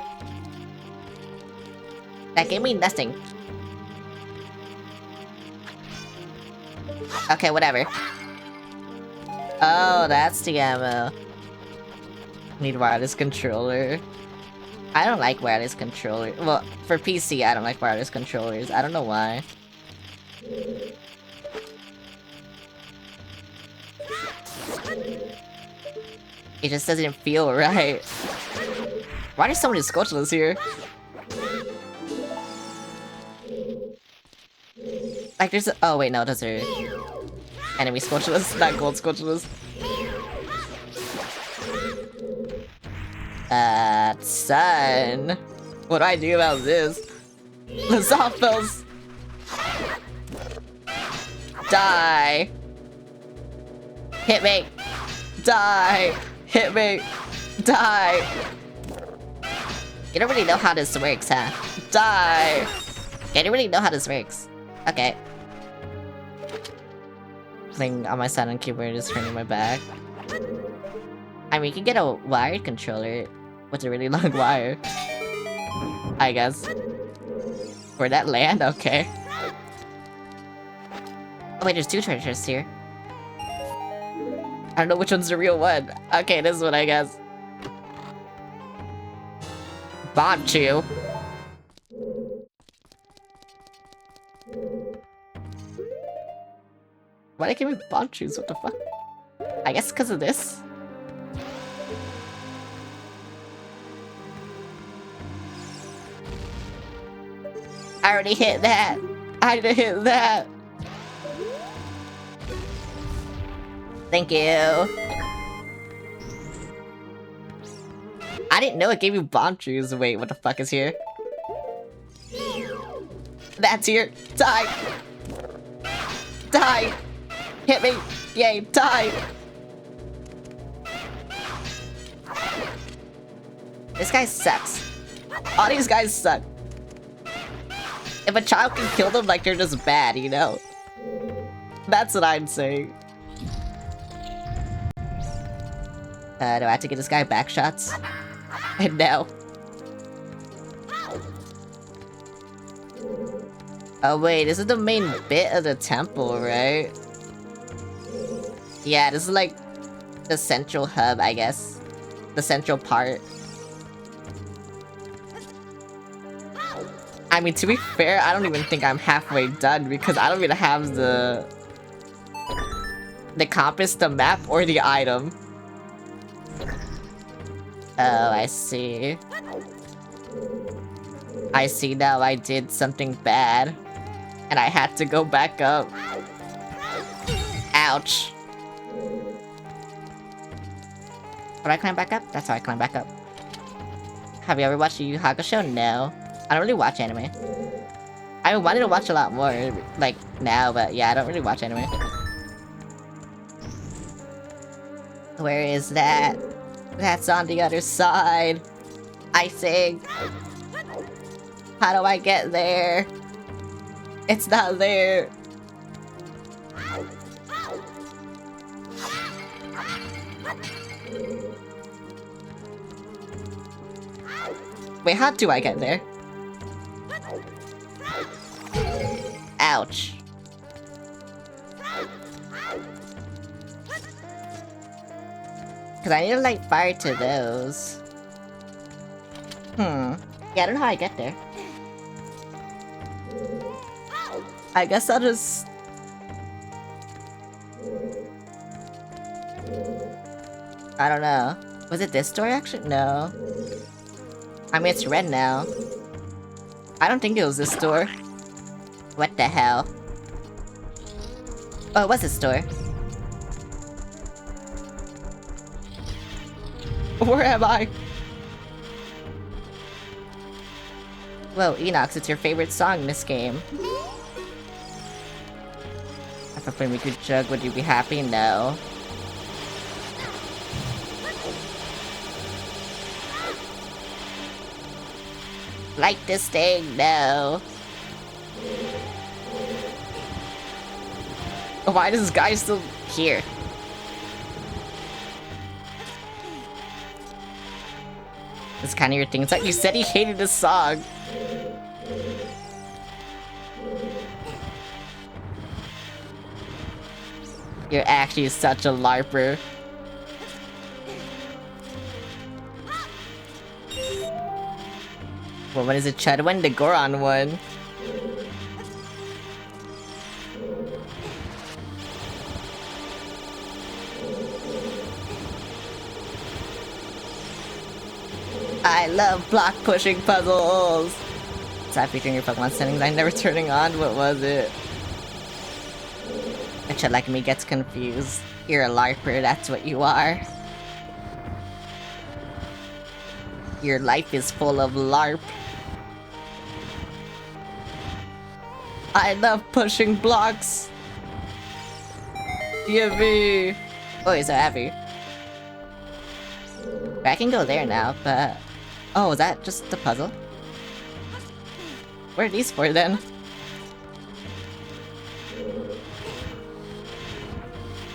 That gave me nothing. Okay, whatever. Oh, that's the ammo. Need wireless controller. I don't like wireless controllers. Well, for PC, I don't like wireless controllers. I don't know why. It just doesn't feel right. Why are there so many Skulltulas here? Like there's oh wait, no, those are enemy Skulltulas, not gold Skulltulas. Son. What do I do about this? Lazophils! Die! Hit me! Die! Hit me! Die! You don't really know how this works, huh? Die! You don't really know how this works. Okay. Playing on my silent keyboard is turning my back. I mean, you can get a wired controller with a really long wire. I guess. Where'd that land? Okay. Oh wait, there's two treasures here. I don't know which one's the real one. Okay, this one, I guess. Bonchu. Why they give me Bonchus? What the fuck? I guess because of this? I already hit that! I didn't hit that! Thank you! I didn't know it gave you Bonchus. Wait, what the fuck is here? That's here! Die! Die! Hit me! Yay, die! This guy sucks. All these guys suck. If a child can kill them, like, they're just bad, you know? That's what I'm saying. Do I have to get this guy back shots? And no. Oh wait, this is the main bit of the temple, right? Yeah, this is like the central hub, I guess. The central part. I mean, to be fair, I don't even think I'm halfway done because I don't even have the compass, the map, or the item. Oh, I see. I see now I did something bad. And I had to go back up. Ouch. Would I climb back up? That's how I climb back up. Have you ever watched Yu Yu Hakusho? No. I don't really watch anime. I wanted to watch a lot more, like, now, but yeah, I don't really watch anime. Where is that? That's on the other side. I think. How do I get there? It's not there. Wait, how do I get there? Ouch. Cause I need to light fire to those. Yeah, I don't know how I get there. I guess I'll just... I don't know. Was it this door actually? No. I mean, it's red now. I don't think it was this door. What the hell? Oh, it was this door. Where am I? Whoa, Enox, it's your favorite song in this game. If I play Miku Jug, would you be happy? No. Like this thing? No. Why is this guy still here? It's kind of your thing. It's like you said he hated this song. You're actually such a LARPer. Well, what is it? Chud one? The Goron one. I love block pushing puzzles. Stop featuring your Pokemon settings. I'm never turning on. What was it? A Chud like me gets confused. You're a LARPer. That's what you are. Your life is full of LARP. I love pushing blocks. Yippee! Oh, he's so happy. I can go there now, but... Oh, is that just the puzzle? What are these for, then?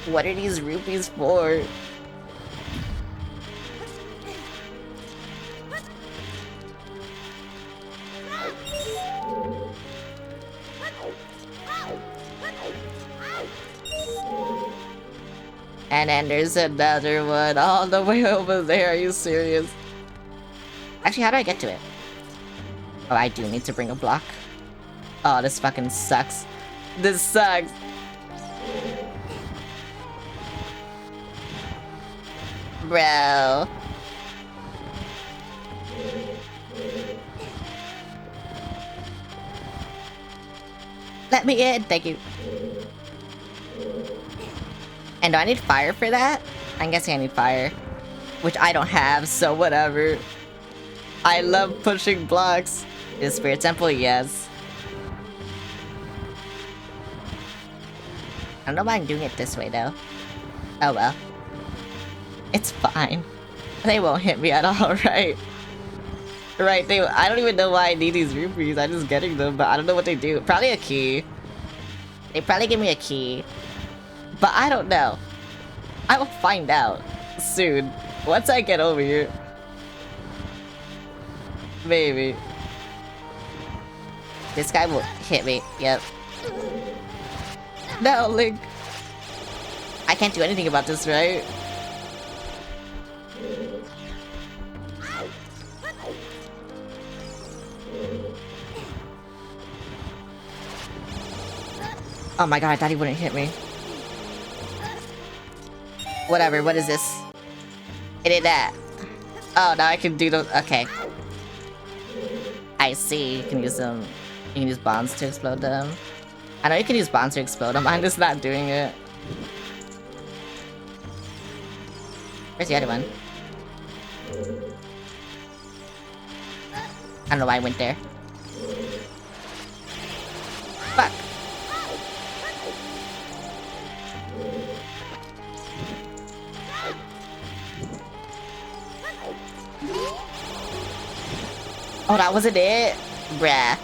What are these rupees for? And then there's another one all the way over there. Are you serious? Actually, how do I get to it? Oh, I do need to bring a block. Oh, this fucking sucks. This sucks. Bro. Let me in. Thank you. And do I need fire for that? I'm guessing I need fire. Which I don't have, so whatever. I love pushing blocks. Is Spirit Temple? Yes. I don't know why I'm doing it this way, though. Oh well. It's fine. They won't hit me at all, right? Right, I don't even know why I need these rupees. I'm just getting them, but I don't know what they do. Probably a key. They probably give me a key. But I don't know. I will find out soon. Once I get over here. Maybe. This guy will hit me. Yep. No, Link. I can't do anything about this, right? Oh my god, I thought he wouldn't hit me. Whatever, what is this? It did that. Oh, now I can do those. Okay. I see. You can use them. You can use bombs to explode them. I know you can use bombs to explode them. I'm just not doing it. Where's the other one? I don't know why I went there. Fuck. Oh, that wasn't it? Bruh.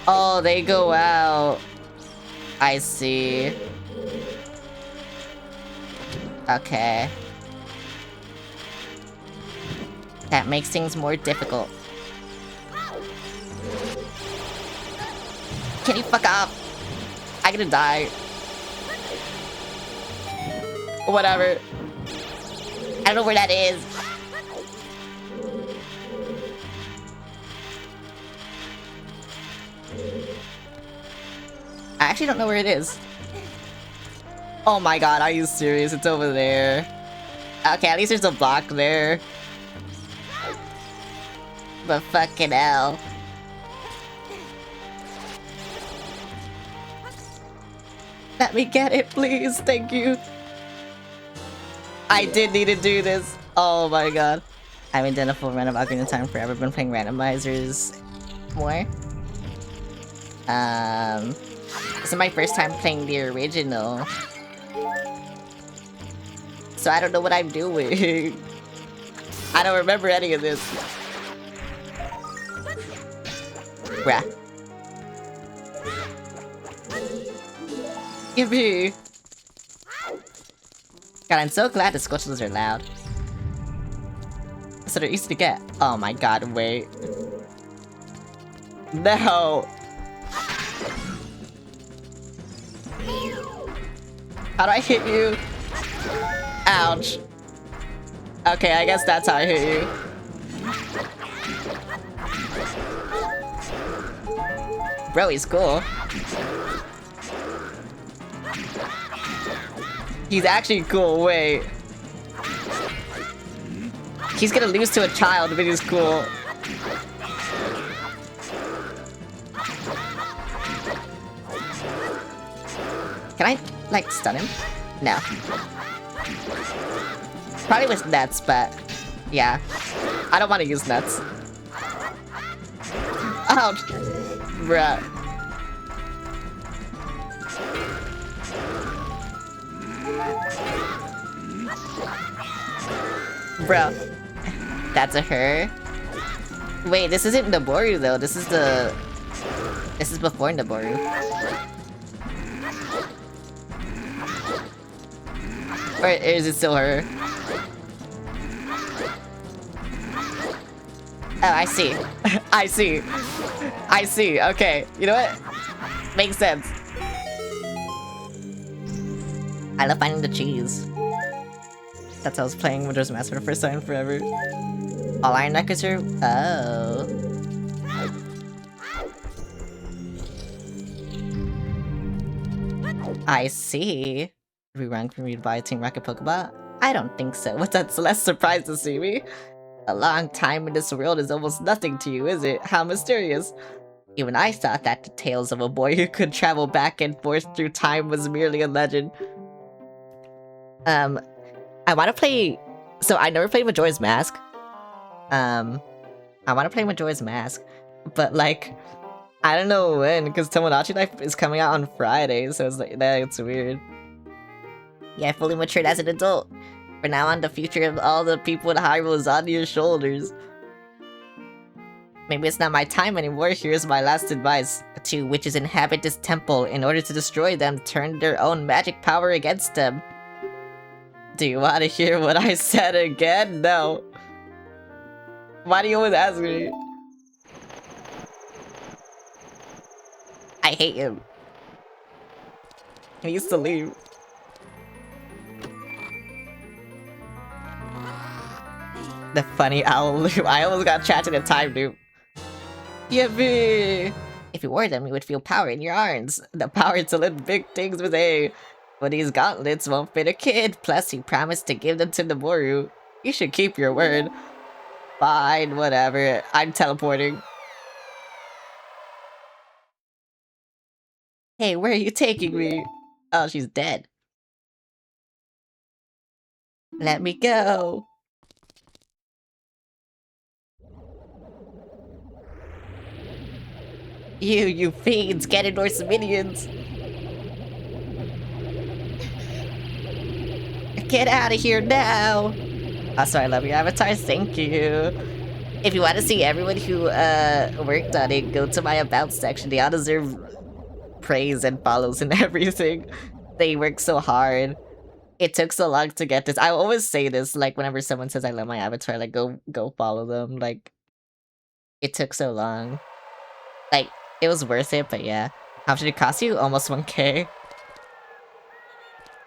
Oh, they go out. I see. Okay. That makes things more difficult. Can you fuck off? I'm gonna die. Whatever. I don't know where that is. I actually don't know where it is. Oh my god, are you serious? It's over there. Okay, at least there's a block there. But fucking hell. Let me get it, please. Thank you. I did need to do this. Oh my god. I haven't done a full run of Ocarina of Time forever. Been playing randomizers more. This is my first time playing the original. So I don't know what I'm doing. I don't remember any of this. Bruh. Yippee! God, I'm so glad the squishes are loud. So they're easy to get. Oh my god, wait. No! How do I hit you? Ouch. Okay, I guess that's how I hit you. Bro, he's cool. He's actually cool, wait. He's gonna lose to a child, but he's cool. Can I, like, stun him? No. Probably with nets, but yeah. I don't want to use nets. Ouch. Bruh. Bro. That's a her. Wait, this isn't Naboru though. This is before Naboru. Or is it still her? Oh, I see. I see. I see. Okay. You know what? Makes sense. I love finding the cheese. That's how I was playing Majora's Mask for the first time in forever. All Iron Knuckles are... Oh. I see. Rerun can read by Team Rocket Pokeball? I don't think so. What's that Celeste surprised to see me? A long time in this world is almost nothing to you, is it? How mysterious. Even I thought that the tales of a boy who could travel back and forth through time was merely a legend. I want to play... So, I never played Majora's Mask. I want to play Majora's Mask. But, like, I don't know when, because Tomodachi Life is coming out on Friday, so it's like it's weird. Yeah, I fully matured as an adult. From now on, the future of all the people in Hyrule is on your shoulders. Maybe it's not my time anymore. Here's my last advice. To witches inhabit this temple. In order to destroy them, turn their own magic power against them. Do you want to hear what I said again? No. Why do you always ask me? I hate him. He needs to leave. The funny owl loop. I almost got trapped in a time loop. Yippee! If you wore them, you would feel power in your arms. The power to lift big things with A. But these gauntlets won't fit a kid. Plus, you promised to give them to Noboru. You should keep your word. Fine, whatever. I'm teleporting. Hey, where are you taking me? Oh, she's dead. Let me go. You fiends, Ganondorf's minions. Get out of here now. Oh, sorry, I love your avatar. Thank you. If you want to see everyone who worked on it, go to my about section. They all deserve praise and follows and everything. They worked so hard. It took so long to get this. I always say this, like, whenever someone says I love my avatar, like, go follow them. Like, it took so long. Like, it was worth it, but yeah. How much did it cost you? Almost 1K.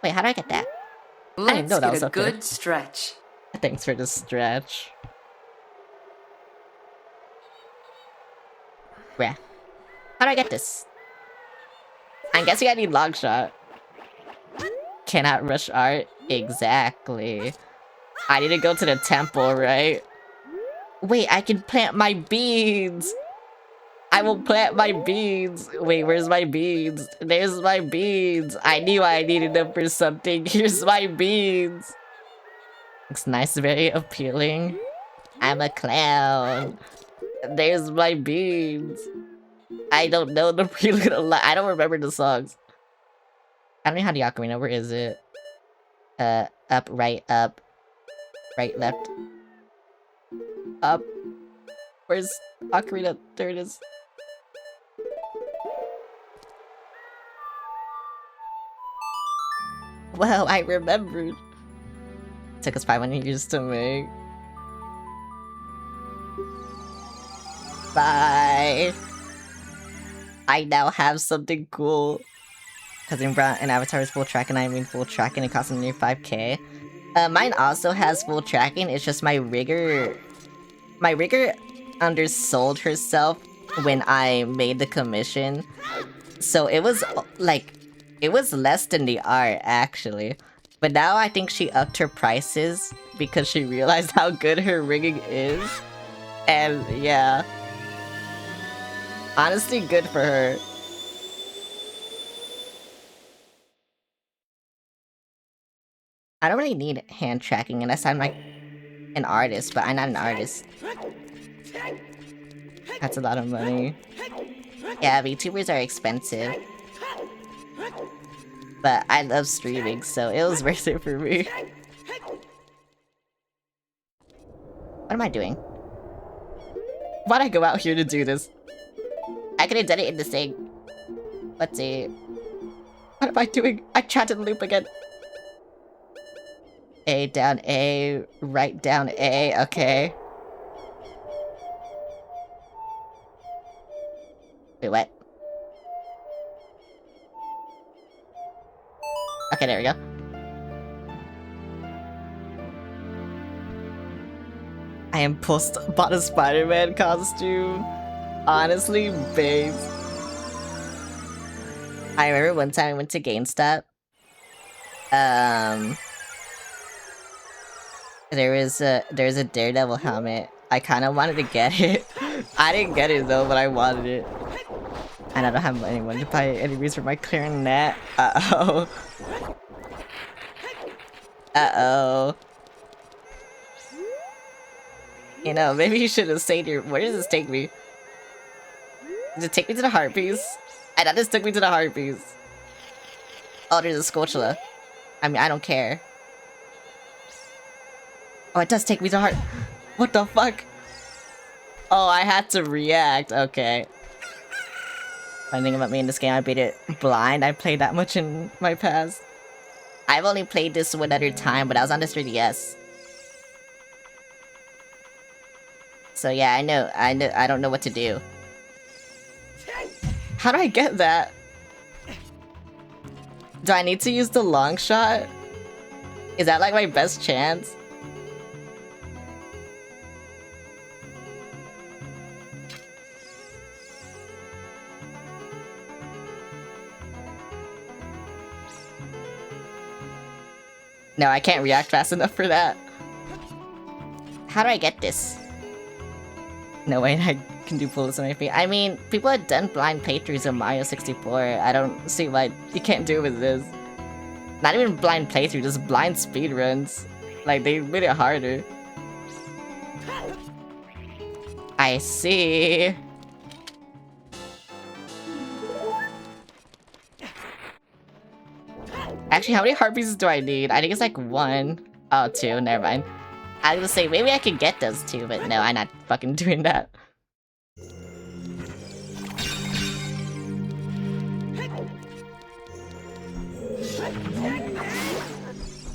Wait, how do I get that? I didn't know that was Let's up get a there. good stretch. Thanks for the stretch. Where? How do I get this? I'm guessing I need long shot. Cannot rush art? Exactly. I need to go to the temple, right? Wait, I can plant my beans! I will plant my beans! Wait, where's my beans? There's my beans! I knew I needed them for something. Here's my beans! Looks nice, very appealing. I'm a clown. There's my beans. I don't know the prelude a lot. I don't remember the songs. I don't know how the ocarina. Where is it? Up, right, left. Up. Where's ocarina? There it is. Well, I remembered. Took us 500 years to make. Bye. I now have something cool. Because in brought an avatar is full tracking, I mean full tracking, it costs near 5K. Mine also has full tracking, it's just my rigger undersold herself when I made the commission. So it was like, it was less than the art actually. But now I think she upped her prices because she realized how good her rigging is. And yeah. Honestly, good for her. I don't really need hand tracking unless I'm like an artist, but I'm not an artist. That's a lot of money. Yeah, VTubers are expensive. But I love streaming, so it was worth it for me. What am I doing? Why'd I go out here to do this? I could have done it in the thing. Let's see. What am I doing? I tried to loop again. A down A, right down A, okay. Wait, what? Okay, there we go. I am bought a Spider-Man costume. Honestly, babes. I remember one time I went to GameStop. There's a Daredevil helmet. I kind of wanted to get it. I didn't get it though, but I wanted it. And I don't have any money to buy enemies for my clarinet. Uh-oh. Uh-oh. You know, maybe you should have stayed here. Where does this take me? Does it take me to the harpies? I thought this took me to the harpies. Oh, there's a Scotia. I mean, I don't care. Oh, it does take me to heart. What the fuck? Oh, I had to react. Okay. Funny thing about me in this game, I beat it blind. I played that much in my past. I've only played this one other time, but I was on the 3DS. So yeah, I don't know what to do. How do I get that? Do I need to use the long shot? Is that like my best chance? No, I can't react fast enough for that. How do I get this? No way I can do pull this on my feet. I mean, people had done blind playthroughs of Mario 64. I don't see why you can't do it with this. Not even blind playthrough, just blind speedruns. Like, they made it harder. I see. Actually, how many heart pieces do I need? I think it's like 1. Oh, 2, never mind. I was gonna say, maybe I could get those 2, but no, I'm not fucking doing that.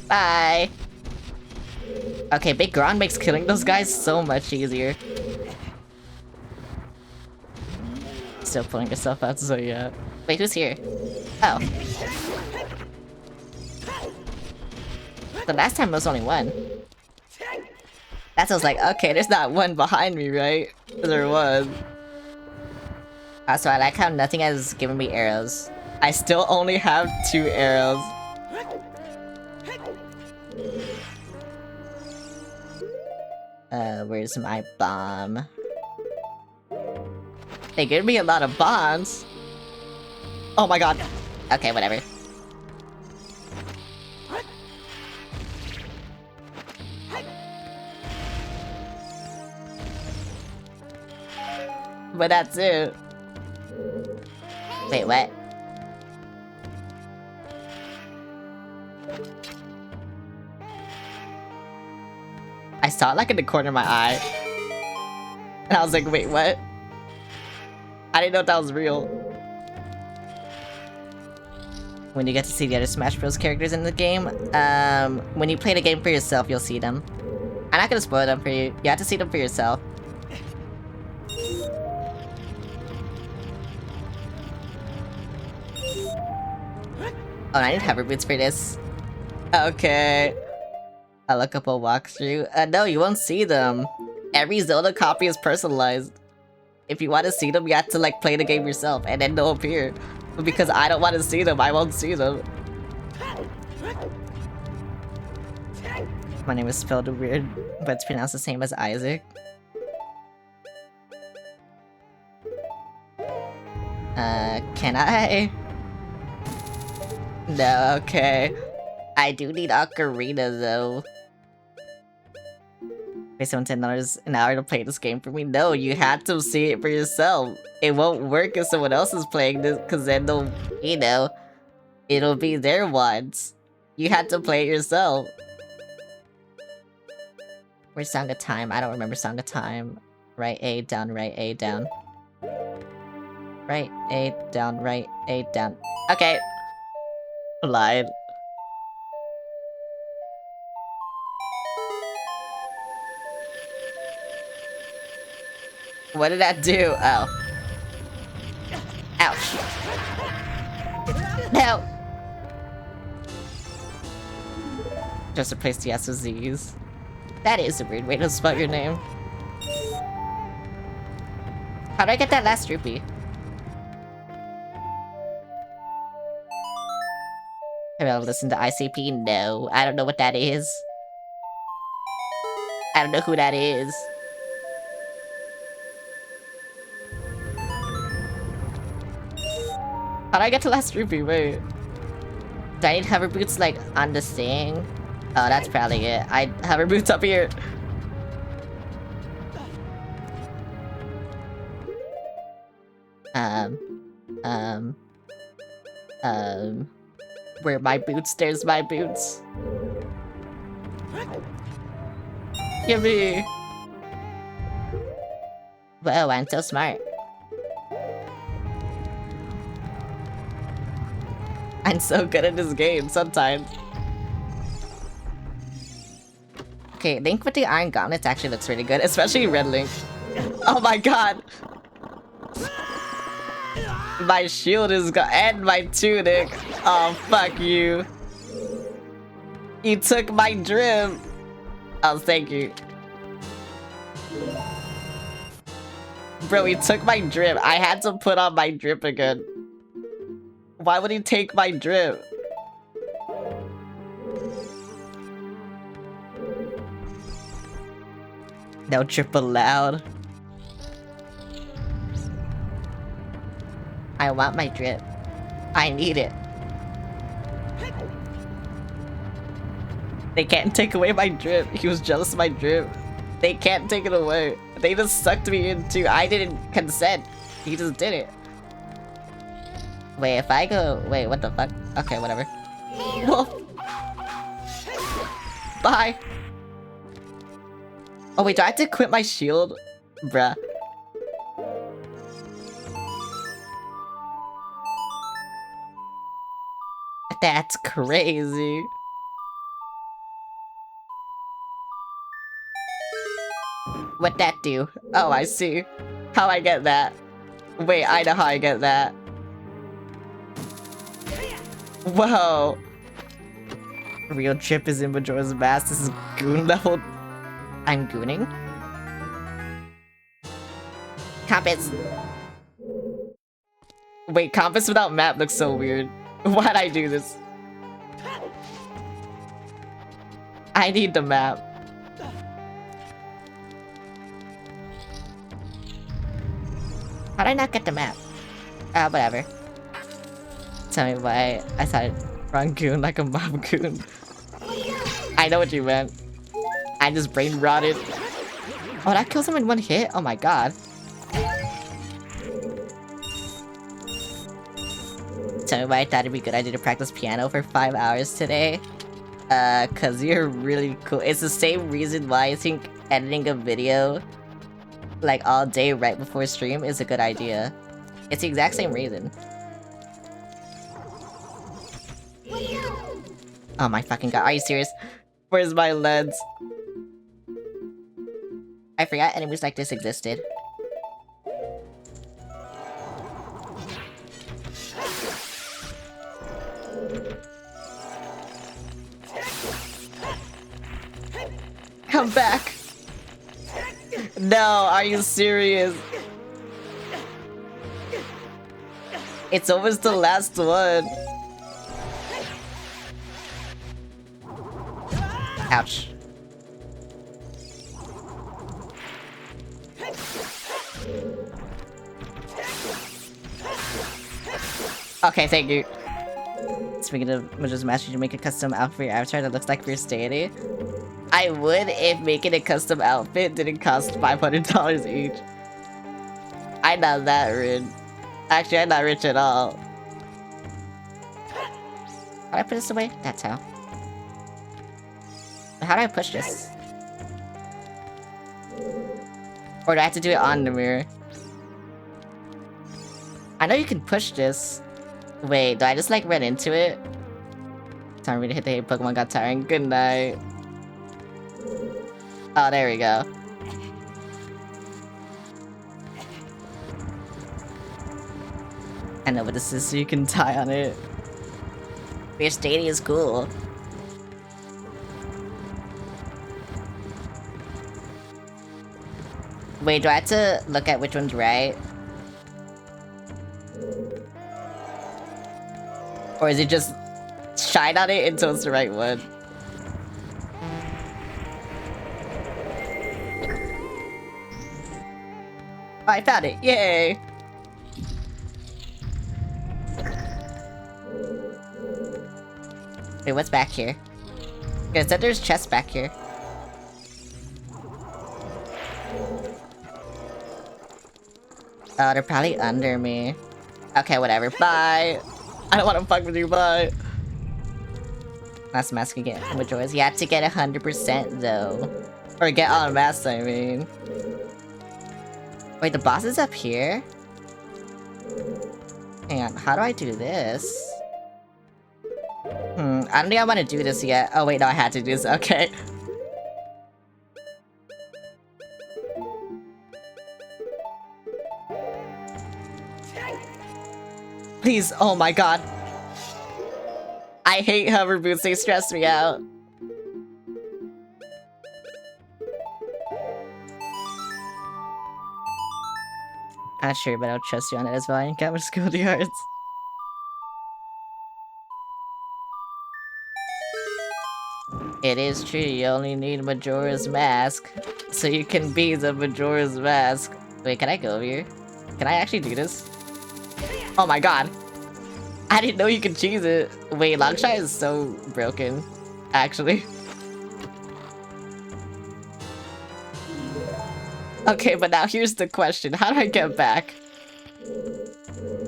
Bye! Okay, Big Gron makes killing those guys so much easier. Still pulling yourself out, so yeah. Wait, who's here? Oh. The last time was only 1. That sounds like, okay, there's not 1 behind me, right? There was. Also, I like how nothing has given me arrows. I still only have 2 arrows. Where's my bomb? They gave me a lot of bombs. Oh my god. Okay, whatever. But that's it. Wait, what? I saw it like in the corner of my eye. And I was like, wait, what? I didn't know if that was real. When you get to see the other Smash Bros. Characters in the game, when you play the game for yourself, you'll see them. I'm not gonna spoil them for you. You have to see them for yourself. Oh, I need hover boots for this. Okay. I'll look up a walkthrough. No, you won't see them. Every Zelda copy is personalized. If you want to see them, you have to like play the game yourself, and then they'll appear. But because I don't want to see them, I won't see them. My name is spelled weird, but it's pronounced the same as Isaac. Can I? No, okay. I do need Ocarina, though. Pay someone $10 an hour to play this game for me? No, you have to see it for yourself. It won't work if someone else is playing this, because then they'll, you know, it'll be their ones. You have to play it yourself. Where's Song of Time? I don't remember Song of Time. Right A, down, right A, down. Right A, down, right A, down. Okay. Lied. What did that do? Oh. Ouch. No! Just replace the S with Z's. That is a weird way to spell your name. How do I get that last rupee? Have I listened to ICP? No. I don't know what that is. I don't know who that is. How do I get to last rupee? Wait. Do I need hover boots, like, on the thing? Oh, that's probably it. I hover boots up here. Um, where are my boots? There's my boots. Give me. Whoa, I'm so smart. I'm so good at this game sometimes. Okay, Link with the Iron Gauntlets actually looks really good, especially Red Link. Oh my god! My shield is gone, and my tunic. Oh, fuck you. You took my drip. Oh, thank you. Bro, he took my drip. I had to put on my drip again. Why would he take my drip? No drip allowed. I want my drip. I need it. They can't take away my drip. He was jealous of my drip. They can't take it away. They just sucked me in too. I didn't consent. He just did it. Wait, if I go... Wait, what the fuck? Okay, whatever. Whoa. Bye. Oh wait, do I have to quit my shield? Bruh. That's crazy. What'd that do? Oh, I see. How I get that. Wait, I know how I get that. Whoa. Real chip is in Majora's Mask. This is goon level. I'm gooning? Compass. Wait, compass without map looks so weird. Why'd I do this? I need the map. How'd I not get the map? Whatever. Tell me why I thought wrong goon like a mob goon. I know what you meant. I just brain rotted. Oh, that kills him in one hit? Oh my god. Tell me why I thought it'd be a good idea to practice piano for 5 hours today. Cause you're really cool. It's the same reason why I think editing a video like all day right before stream is a good idea. It's the exact same reason. Oh my fucking god, are you serious? Where's my lens? I forgot enemies like this existed. Come back! No, are you serious? It's almost the last one. Ouch. Okay, thank you. Speaking of Majora's Mask, you make a custom outfit for your avatar that looks like Fierce Deity. I would if making a custom outfit didn't cost $500 each. I'm not that rich. Actually, I'm not rich at all. How do I put this away? That's how. How do I push this? Or do I have to do it on the mirror? I know you can push this. Wait, do I just like run into it? Time for me to hit the hate Pokemon got tiring. Good night. Oh, there we go. I know what this is, so you can tie on it. Your stadium is cool. Wait, do I have to look at which one's right? Or is it just shine on it until it's the right one? Oh, I found it! Yay! Wait, what's back here? Yeah, it said there's chests back here. Oh, they're probably under me. Okay, whatever. Bye. I don't want to fuck with you. Bye. Last mask again. Majora's. You have to get 100% though. Or get all masks, I mean. Wait, the boss is up here? Hang on, how do I do this? I don't think I want to do this yet. Oh wait, no, I had to do this. Okay. Please, oh my god. I hate hover boots, they stress me out. Not sure, but I'll trust you on it as well. I ain't got much school yards. It is true, you only need Majora's Mask, so you can be the Majora's Mask. Wait, can I go over here? Can I actually do this? Oh my god! I didn't know you could cheese it. Wait, Longshot is so broken, actually. Okay, but now here's the question. How do I get back?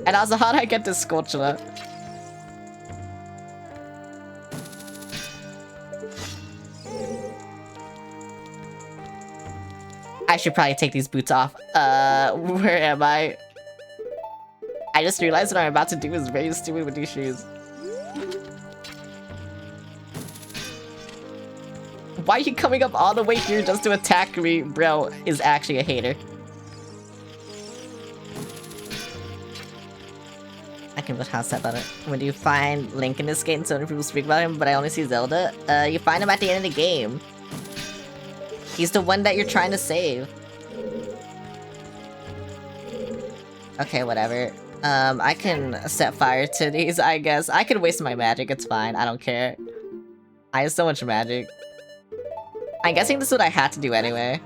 And also, how do I get this Skulltula? I should probably take these boots off. Where am I? I just realized what I'm about to do is very stupid with these shoes. Why are you coming up all the way here just to attack me? Bro is actually a hater. I can put house about it. When do you find Link in this game? So many people speak about him, but I only see Zelda. You find him at the end of the game. He's the one that you're trying to save. Okay, whatever. I can set fire to these, I guess. I could waste my magic, it's fine. I don't care. I have so much magic. I'm guessing this is what I had to do anyway.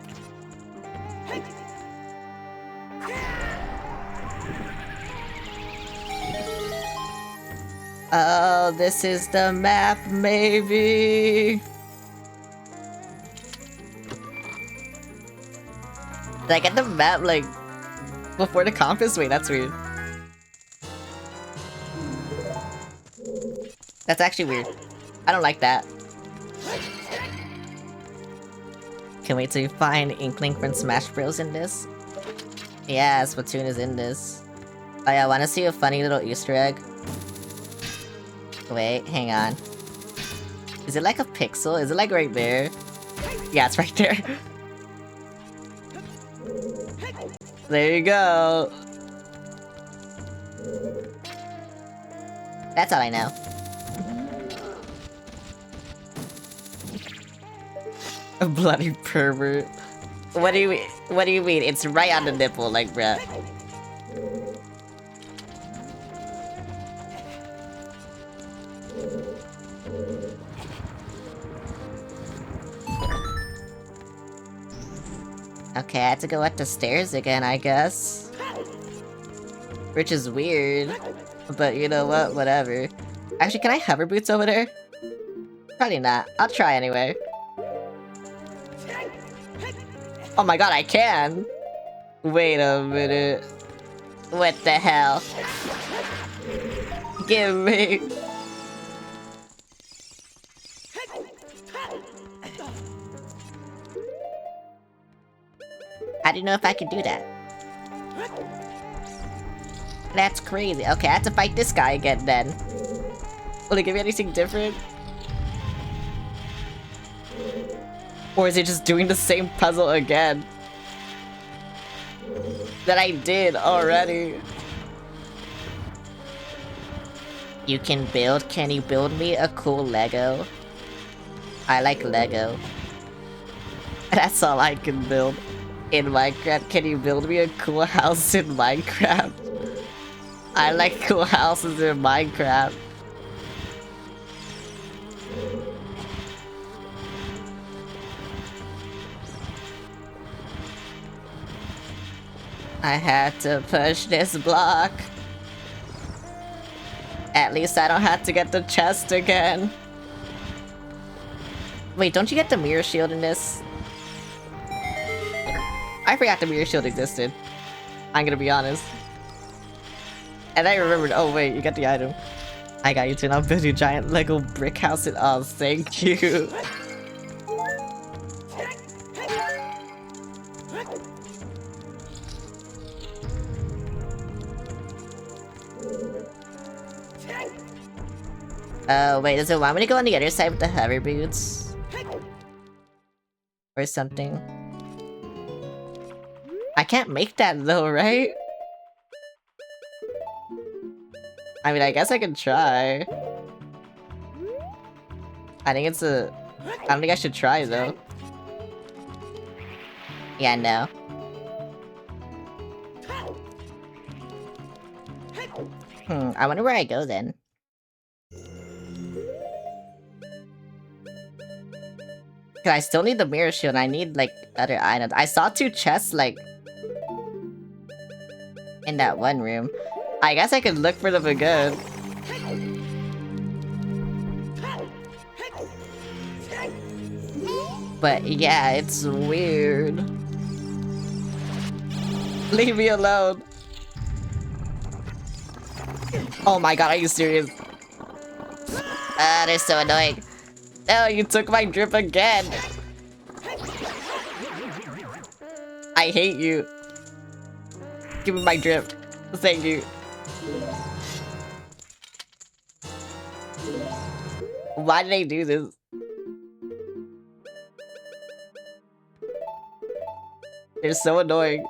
Oh, this is the map, maybe. Did I get the map, like, before the compass? Wait, that's weird. That's actually weird. I don't like that. Can't wait till you find Inkling from Smash Bros in this. Yeah, Splatoon is in this. Oh yeah, I wanna see a funny little Easter egg? Wait, hang on. Is it like a pixel? Is it like right there? Yeah, it's right there. There you go. That's all I know. A bloody pervert. What do you mean? It's right on the nipple, like, bruh. Okay, I had to go up the stairs again, I guess. Which is weird. But you know what? Whatever. Actually, can I hover boots over there? Probably not. I'll try anyway. Oh my god, I can! Wait a minute. What the hell? Give me... I didn't know if I could do that. That's crazy. Okay, I have to fight this guy again then. Will it give me anything different? Or is it just doing the same puzzle again? That I did already. You can build? Can you build me a cool Lego? I like Lego. That's all I can build. In Minecraft, can you build me a cool house in Minecraft? I like cool houses in Minecraft. I had to push this block. At least I don't have to get the chest again. Wait, don't you get the mirror shield in this? I forgot the mirror shield existed. I'm gonna be honest. And I remembered, oh wait, you got the item. I got you too, and I'll build you a giant Lego brick house and oh, thank you. Wait, does it want me to go on the other side with the hover boots? Or something? I can't make that though, right? I mean, I guess I can try. I think it's a... I don't think I should try though. Yeah, no. I wonder where I go then. Cause I still need the mirror shield and I need like other items. I saw 2 chests like in that one room. I guess I could look for them again. But yeah, it's weird. Leave me alone. Oh my god, are you serious? They're so annoying. No, you took my drip again. I hate you. Give me my drip. Thank you. Why did they do this? They're so annoying.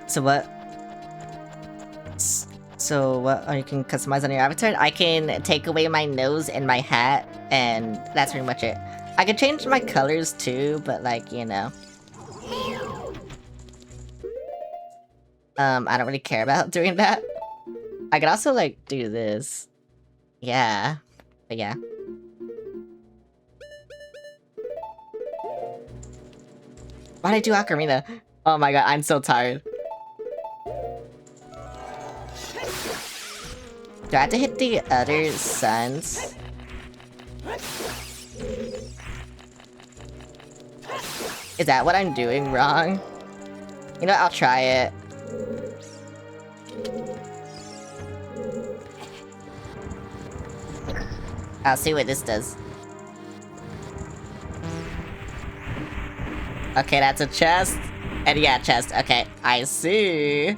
So what? So what? Oh, you can customize on your avatar? I can take away my nose and my hat, and that's pretty much it. I could change my colors too, but like, you know. I don't really care about doing that. I could also like do this. Yeah. But yeah. Why'd I do Ocarina? Oh my god, I'm so tired. Do I have to hit the other suns? Is that what I'm doing wrong? You know what, I'll try it. I'll see what this does. Okay, that's a chest. And yeah, chest. Okay, I see.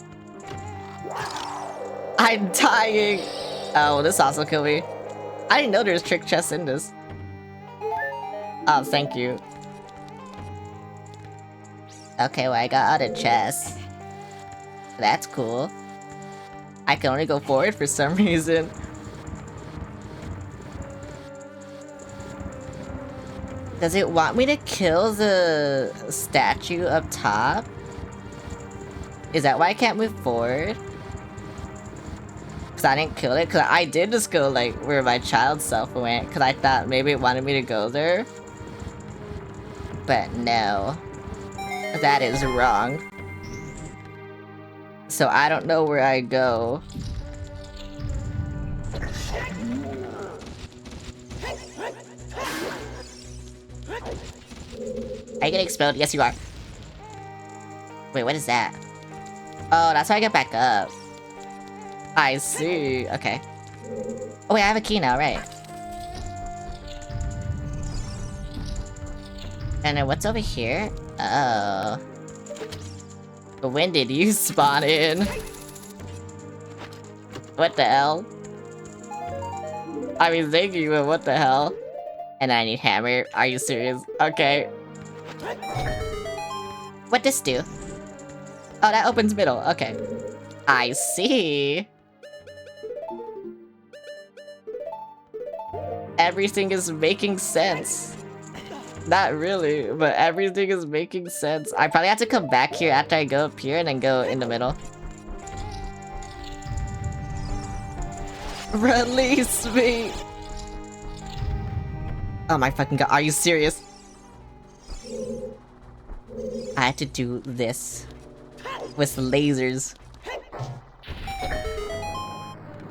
I'm dying. Oh, this also killed me. I didn't know there's trick chests in this. Oh, thank you. Okay, well, I got other chests. That's cool. I can only go forward for some reason. Does it want me to kill the statue up top? Is that why I can't move forward? Because I didn't kill it? Because I did just go, like, where my child self went. Because I thought maybe it wanted me to go there. But no. That is wrong. So I don't know where I go. Are you gonna explode? Yes, you are. Wait, what is that? Oh, that's how I get back up. I see. Okay. Oh, wait, I have a key now, right? And then what's over here? Oh. When did you spawn in? What the hell? I mean, thank you, but what the hell? And I need hammer. Are you serious? Okay. What this do? Oh, that opens middle. Okay. I see. Everything is making sense. Not really, but everything is making sense. I probably have to come back here after I go up here and then go in the middle. Release me! Oh my fucking god, are you serious? I had to do this. With lasers.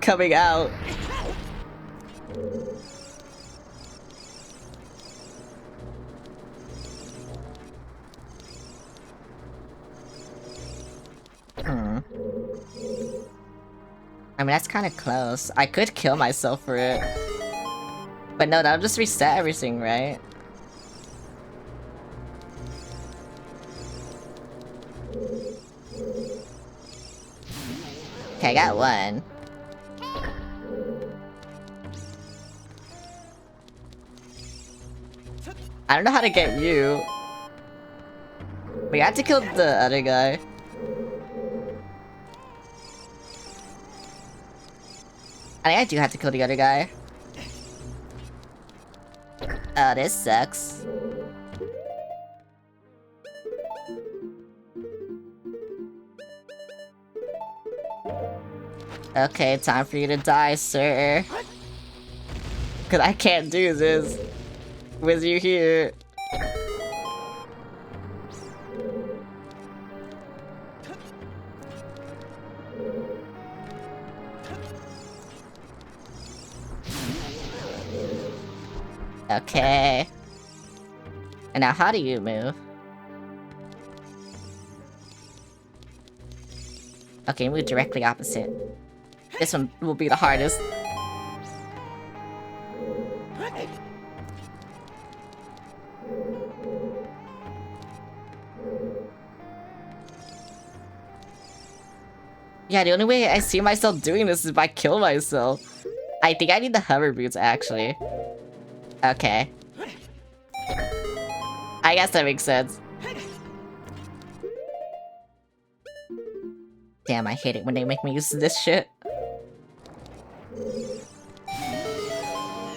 Coming out. I mean, that's kind of close. I could kill myself for it. But no, that'll just reset everything, right? Okay, I got one. I don't know how to get you. We had to kill the other guy. I think I do have to kill the other guy. Oh, this sucks. Okay, time for you to die, sir. Cause I can't do this with you here. Okay. And now how do you move? Okay, move directly opposite. This one will be the hardest. Yeah, the only way I see myself doing this is if I kill myself. I think I need the hover boots, actually. Okay. I guess that makes sense. Damn, I hate it when they make me use this shit.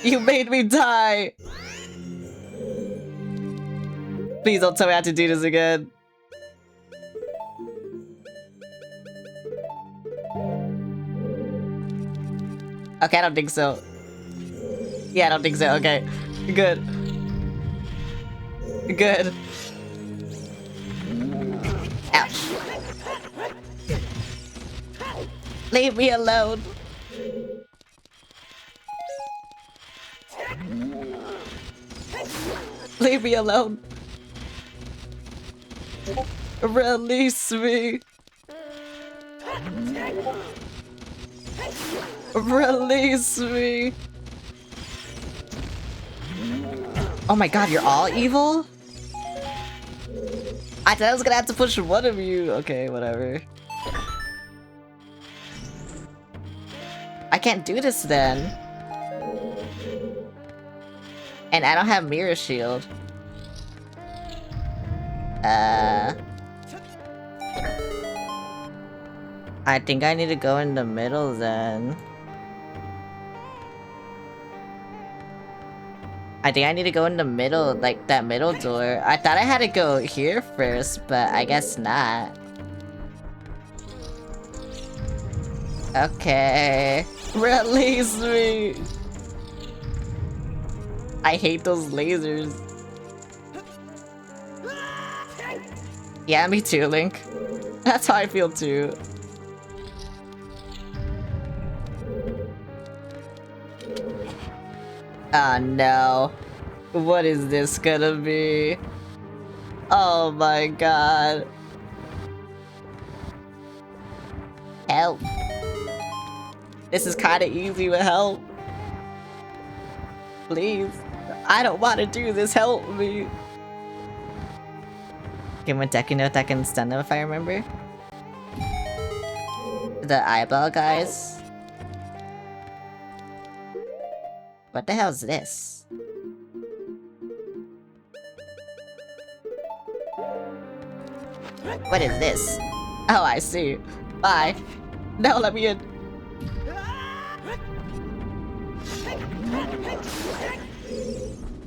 You made me die! Please don't tell me I have to do this again. Okay, I don't think so. Yeah, I don't think so. Okay. Good. Good. Ouch. Leave me alone. Leave me alone. Release me. Release me. Oh my god, you're all evil? I thought I was gonna have to push one of you. Okay, whatever. I can't do this then. And I don't have mirror shield. I think I need to go in the middle then. I think I need to go in the middle, like that middle door. I thought I had to go here first, but I guess not. Okay. Release me! I hate those lasers. Yeah, me too, Link. That's how I feel too. Oh no. What is this gonna be? Oh my god. Help. This is kinda easy with help. Please. I don't want to do this, help me. Give him a Deku Note that can stun them if I remember. The eyeball guys. What the hell is this? What is this? Oh, I see. Bye. No, let me in.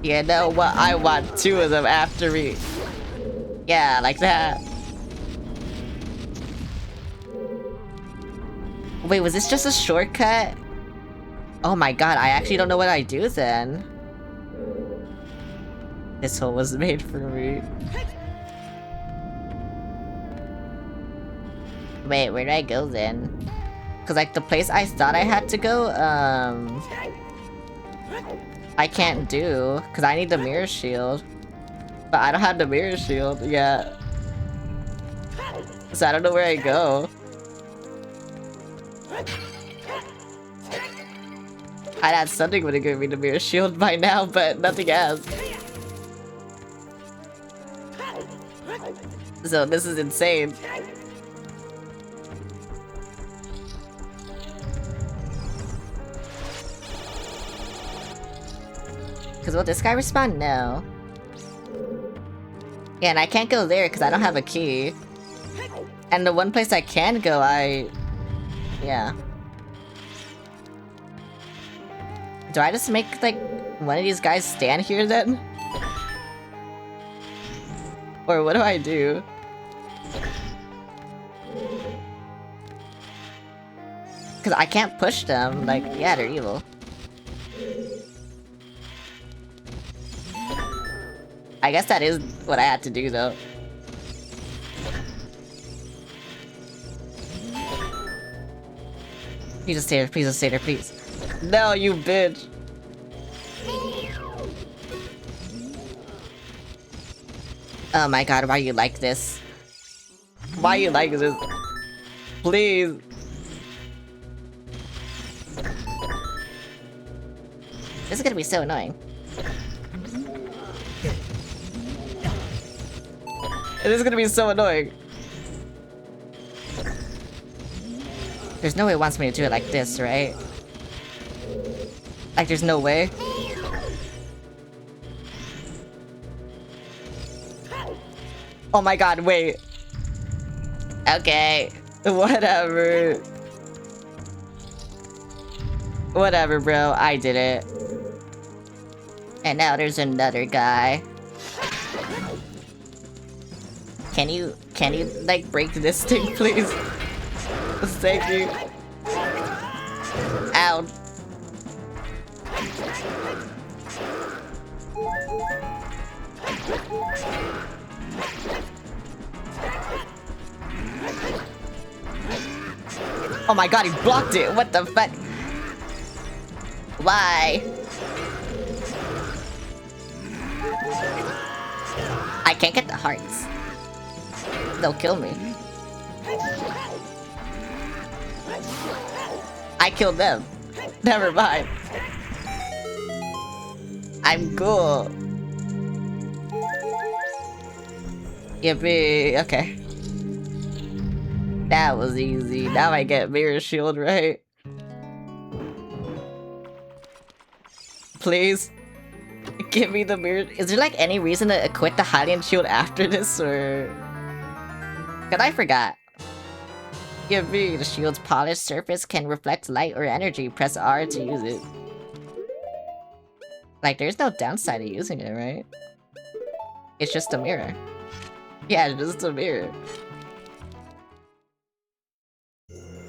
You know what? I want two of them after me. Yeah, like that. Wait, was this just a shortcut? Oh my god, I actually don't know what I do then. This hole was made for me. Wait, where do I go then? Cause like the place I thought I had to go, I can't do, cause I need the mirror shield. But I don't have the mirror shield yet. So I don't know where I go. I thought something would have given me the mirror shield by now, but nothing has. So this is insane. Cause will this guy respond? No. Yeah, and I can't go there because I don't have a key. And the one place I can go, yeah. Do I just make, like, one of these guys stand here then? Or what do I do? Because I can't push them, like, yeah, they're evil. I guess that is what I had to do, though. Please just stay there, please just stay there, please. No, you bitch! Oh my god, why are you like this? Why are you like this? Please! This is gonna be so annoying. This is gonna be so annoying. There's no way it wants me to do it like this, right? Like, there's no way. Oh my god, wait. Okay. Whatever. Whatever, bro. I did it. And now there's another guy. Can you, like, break this thing, please? Thank you. Ow. Oh my god, he blocked it! What the fuck? Why? I can't get the hearts. They'll kill me. I killed them. Never mind. I'm cool. Yippee. Okay. That was easy. Now I get mirror shield, right? Please. Give me the mirror. Is there like any reason to equip the Hylian shield after this, or? Cause I forgot. Yippee. The shield's polished surface can reflect light or energy. Press R to use it. Like, there's no downside to using it, right? It's just a mirror. Yeah, it's just a mirror.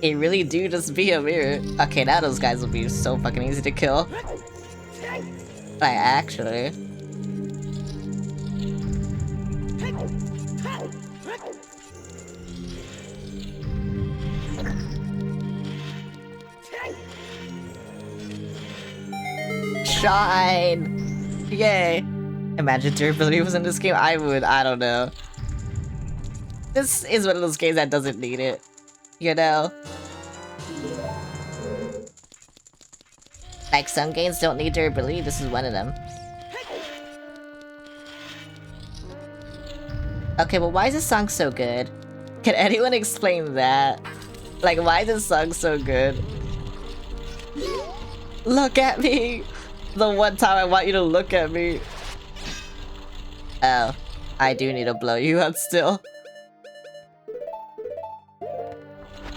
It really do just be a mirror. Okay, now those guys will be so fucking easy to kill. Like, actually. Shine! Yay! Imagine durability was in this game. I would, I don't know. This is one of those games that doesn't need it. You know? Like, some games don't need durability, this is one of them. Okay, well, why is this song so good? Can anyone explain that? Like, why is this song so good? Look at me! The one time I want you to look at me. Oh, I do need to blow you up still.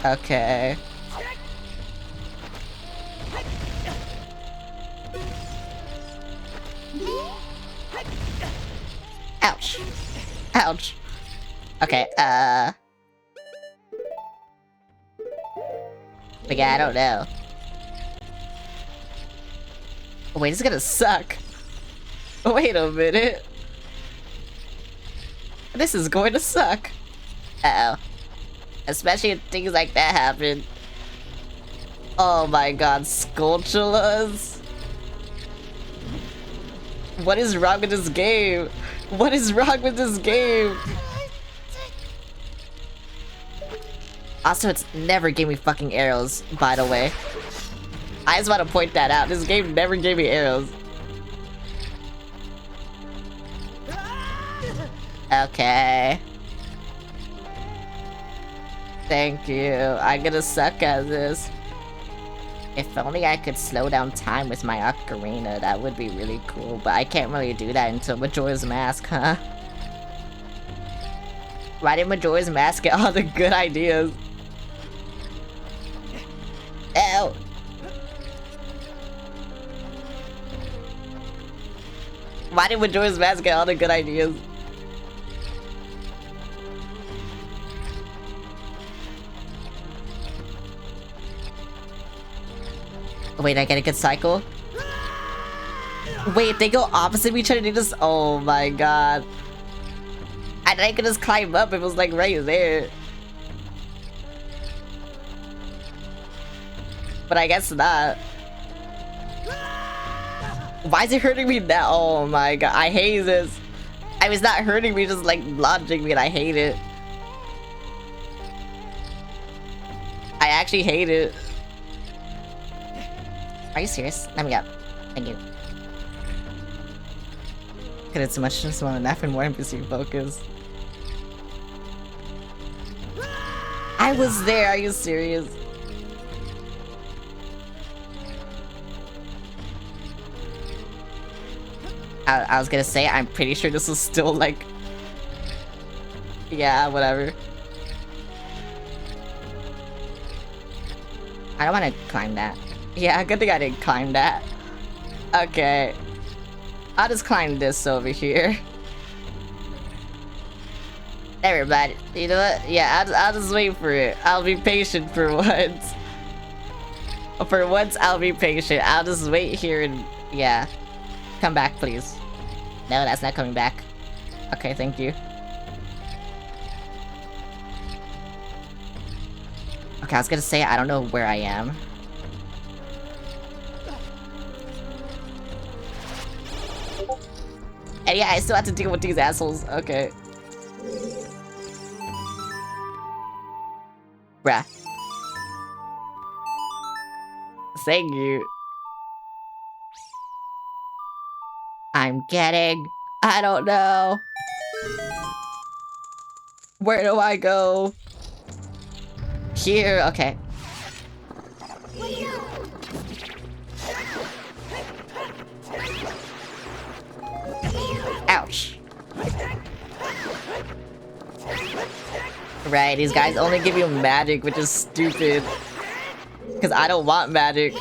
Okay. Ouch. Ouch. Okay, but yeah, I don't know. Wait, this is gonna suck. Wait a minute. This is going to suck. Uh-oh. Especially if things like that happen. Oh my god, Skulltulas. What is wrong with this game? What is wrong with this game? Also, it's never gave me fucking arrows, by the way. I just want to point that out. This game never gave me arrows. Okay. Thank you. I'm gonna suck at this. If only I could slow down time with my Ocarina, that would be really cool. But I can't really do that until Majora's Mask, huh? Why did Majora's Mask get all the good ideas? Ow! Why did Majora's Mask get all the good ideas? Wait, I get a good cycle? Wait, they go opposite of each other? They just... Oh my god. And I could just climb up. It was like right there. But I guess not. Why is it hurting me now? Oh my god, I hate this. I was not hurting me, just like lodging me, and I hate it. I actually hate it. Are you serious? Let me up. Thank you. Cause it's much just want to nap and more NPC focus. I was there, are you serious? I was gonna say, I'm pretty sure this is still like... Yeah, whatever. I don't want to climb that. Yeah, good thing I didn't climb that. Okay. I'll just climb this over here. Everybody, you know what? Yeah, I'll just wait for it. I'll be patient for once. For once, I'll be patient. I'll just wait here and... Yeah. Come back, please. No, that's not coming back. Okay, thank you. Okay, I was gonna say, I don't know where I am. And yeah, I still have to deal with these assholes. Okay. Bruh. Thank you. I'm getting... I don't know. Where do I go? Here, okay. Ouch. Right, these guys only give you magic, which is stupid. Because I don't want magic.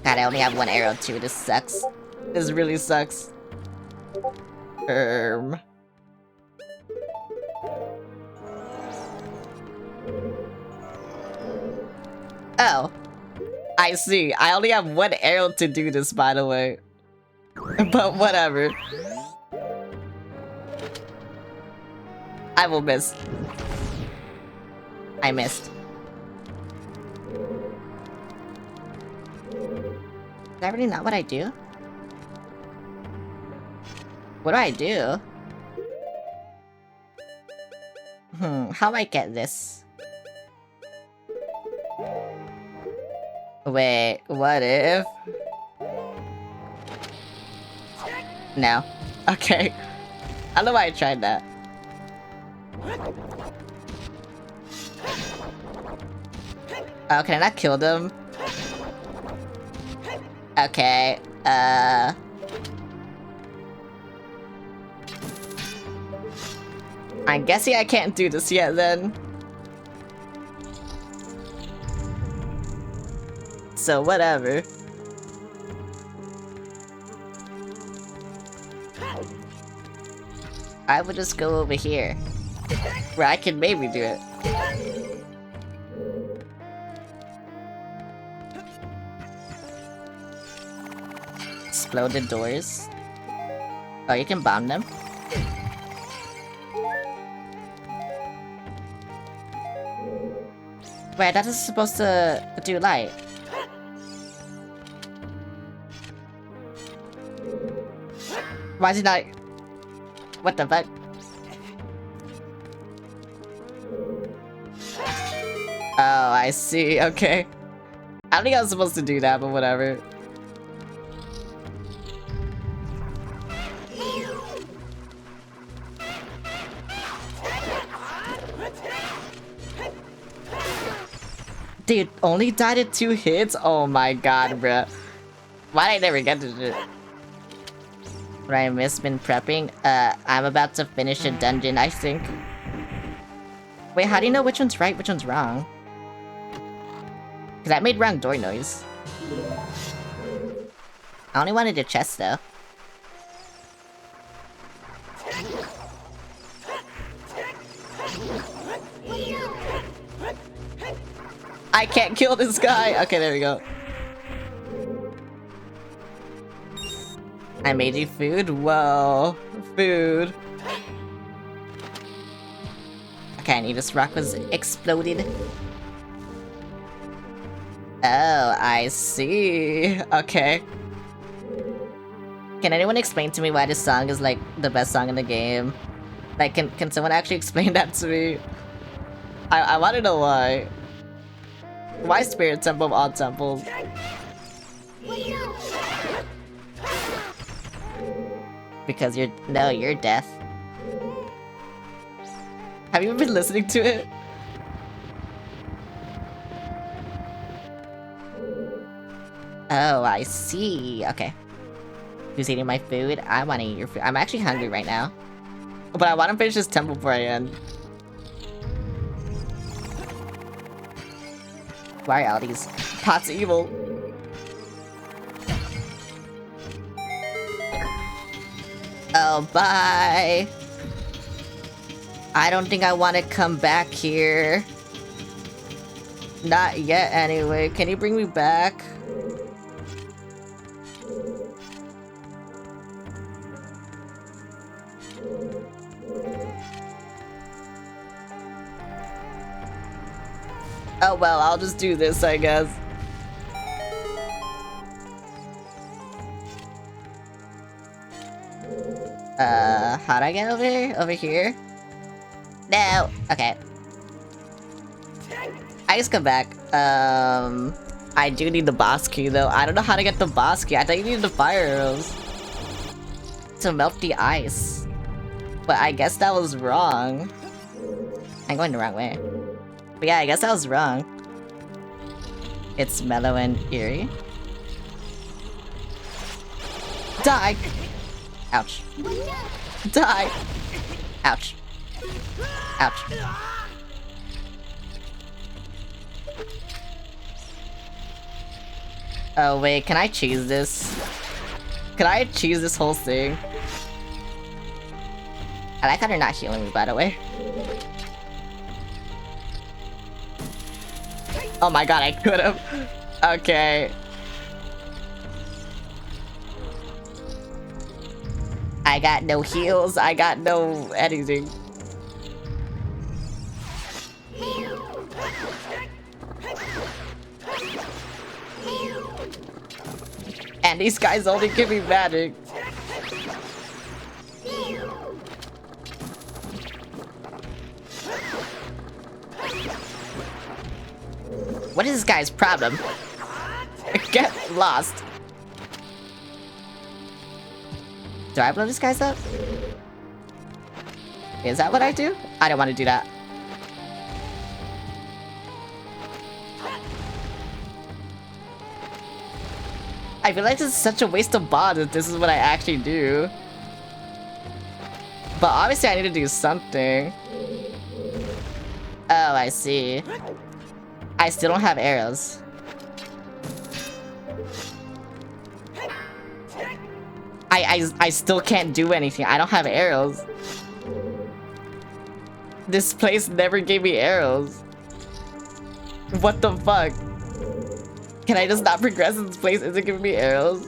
God, I only have one arrow too. This sucks. This really sucks. Oh. I see. I only have one arrow to do this, by the way. But whatever. I will miss. I missed. Is that really not what I do? What do I do? How do I get this? Wait, what if? No. Okay. I don't know why I tried that. Oh, can I not kill them? Okay, I'm guessing I can't do this yet then. So whatever. I would just go over here. Where I can maybe do it. Explode the doors. Oh, you can bomb them? Wait, that is supposed to do light. Why is it not... What the fuck? Oh, I see. Okay. I don't think I was supposed to do that, but whatever. Dude, only died at 2 hits? Oh my god, bruh. Why did I never get to it? What I miss been prepping? I'm about to finish a dungeon, I think. Wait, how do you know which one's right, which one's wrong? Because I made wrong door noise. I only wanted a chest, though. I can't kill this guy! Okay, there we go. I made you food? Whoa. Food. Okay, I need this rock was exploded. Oh, I see. Okay. Can anyone explain to me why this song is like the best song in the game? Like, can someone actually explain that to me? I wanna know why. Why Spirit Temple of all temples? Because you're death. Have you been listening to it? Oh, I see. Okay. Who's eating my food? I want to eat your food. I'm actually hungry right now. But I want to finish this temple before I end. Why are all these pots evil? Oh, bye. I don't think I want to come back here. Not yet, anyway. Can you bring me back? Oh well, I'll just do this, I guess. How'd I get over here? Over here? No! Okay. I just come back. I do need the boss key, though. I don't know how to get the boss key. I thought you needed the fire arrows to melt the ice. But I guess that was wrong. I'm going the wrong way. But yeah, I guess I was wrong. It's mellow and eerie. Die! Ouch. Die! Ouch. Ouch. Oh wait, can I cheese this? Can I cheese this whole thing? I like how they're not healing me, by the way. Oh my god, I could've. Okay. I got no heals, I got no anything. And these guys only give me magic. What is this guy's problem? Get lost. Do I blow this guy's up? Is that what I do? I don't want to do that. I feel like this is such a waste of bombs if this is what I actually do. But obviously I need to do something. Oh, I see. I still don't have arrows. I still can't do anything. I don't have arrows. This place never gave me arrows. What the fuck? Can I just not progress in this place? Is it giving me arrows?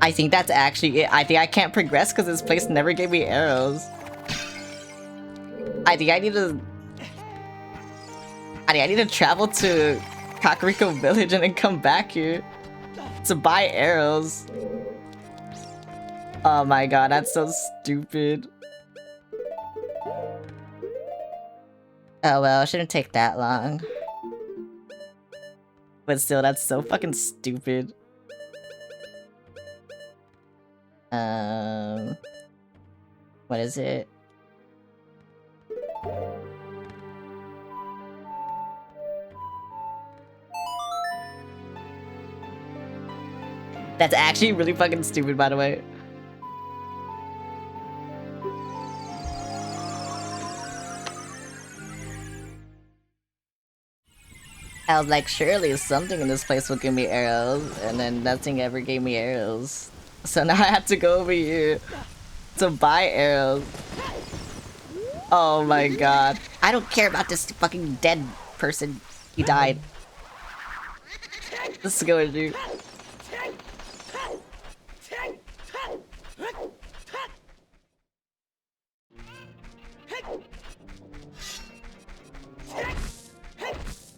I think that's actually it. I think I can't progress because this place never gave me arrows. I think I need to travel to Kakariko Village and then come back here to buy arrows. Oh my god, that's so stupid. Oh well, it shouldn't take that long. But still, that's so fucking stupid. What is it? That's actually really fucking stupid, by the way. I was like, surely something in this place will give me arrows, and then nothing ever gave me arrows. So now I have to go over here to buy arrows. Oh my god. I don't care about this fucking dead person. He died. Let's go, dude.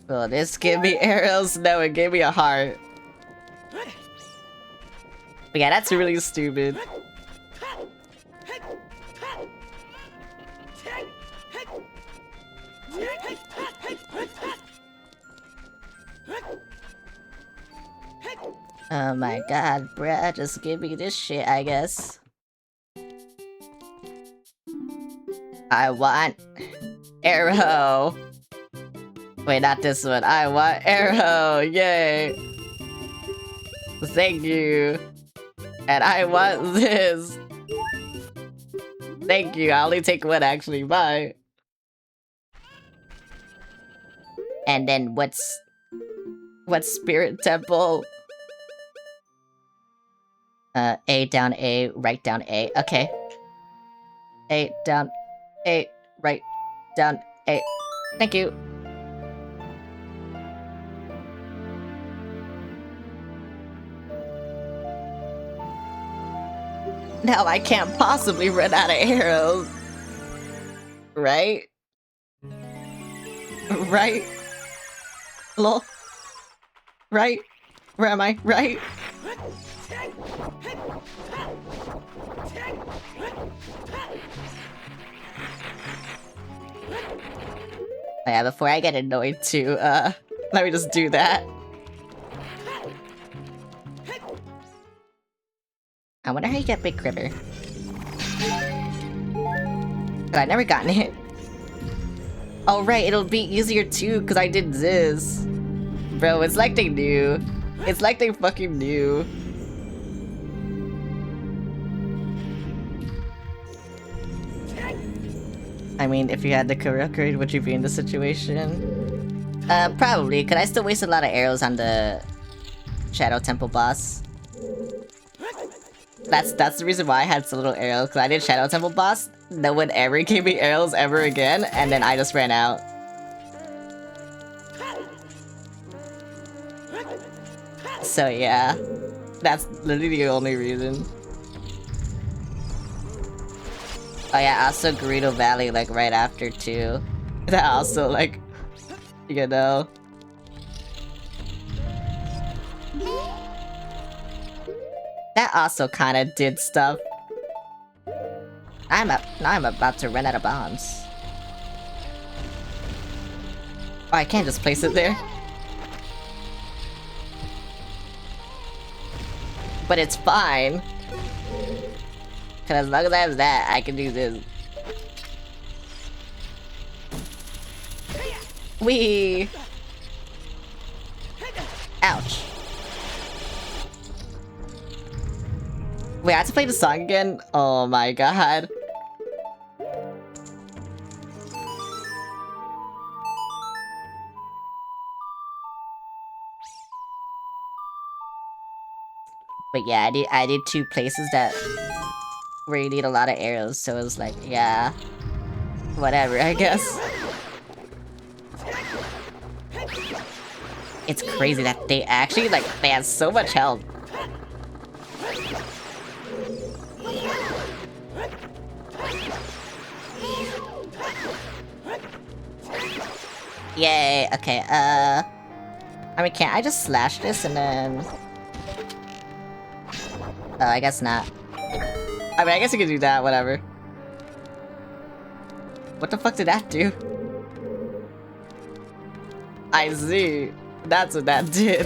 Will this give me arrows? No, it gave me a heart. But yeah, that's really stupid. Oh my god, bruh, just give me this shit, I guess. I want arrow. Wait, not this one. I want arrow. Yay. Thank you. And I want this. Thank you. I only take one actually. Bye. And then what's spirit temple? A down A, right down A. Okay. A down A, right down A. Thank you. Now I can't possibly run out of arrows. Right? Right? Lol. Right? Where am I? Right? Yeah, before I get annoyed too, let me just do that. I wonder how you get Big Cribber. But I've never gotten it. Oh right, it'll be easier too, because I did this. Bro, it's like they knew. It's like they fucking knew. I mean, if you had the career upgrade, would you be in this situation? Probably. Could I still waste a lot of arrows on the Shadow Temple boss? That's the reason why I had so little arrows, because I did Shadow Temple boss, no one ever gave me arrows ever again, and then I just ran out. So yeah, that's literally the only reason. Oh yeah, also Gerudo Valley, like, right after, too. That also, like, you know. That also kind of did stuff. Now I'm about to run out of bombs. Oh, I can't just place it there. But it's fine. Cause as long as I have that, I can do this. Wee! Ouch. Wait, I have to play the song again? Oh my god. But yeah, I did two places that where you need a lot of arrows, so it was like, yeah, whatever, I guess. It's crazy that they actually, like, they have so much health. Yay, okay, I mean, can't I just slash this and then... Oh, I guess not. I mean, I guess you could do that, whatever. What the fuck did that do? I see. That's what that did.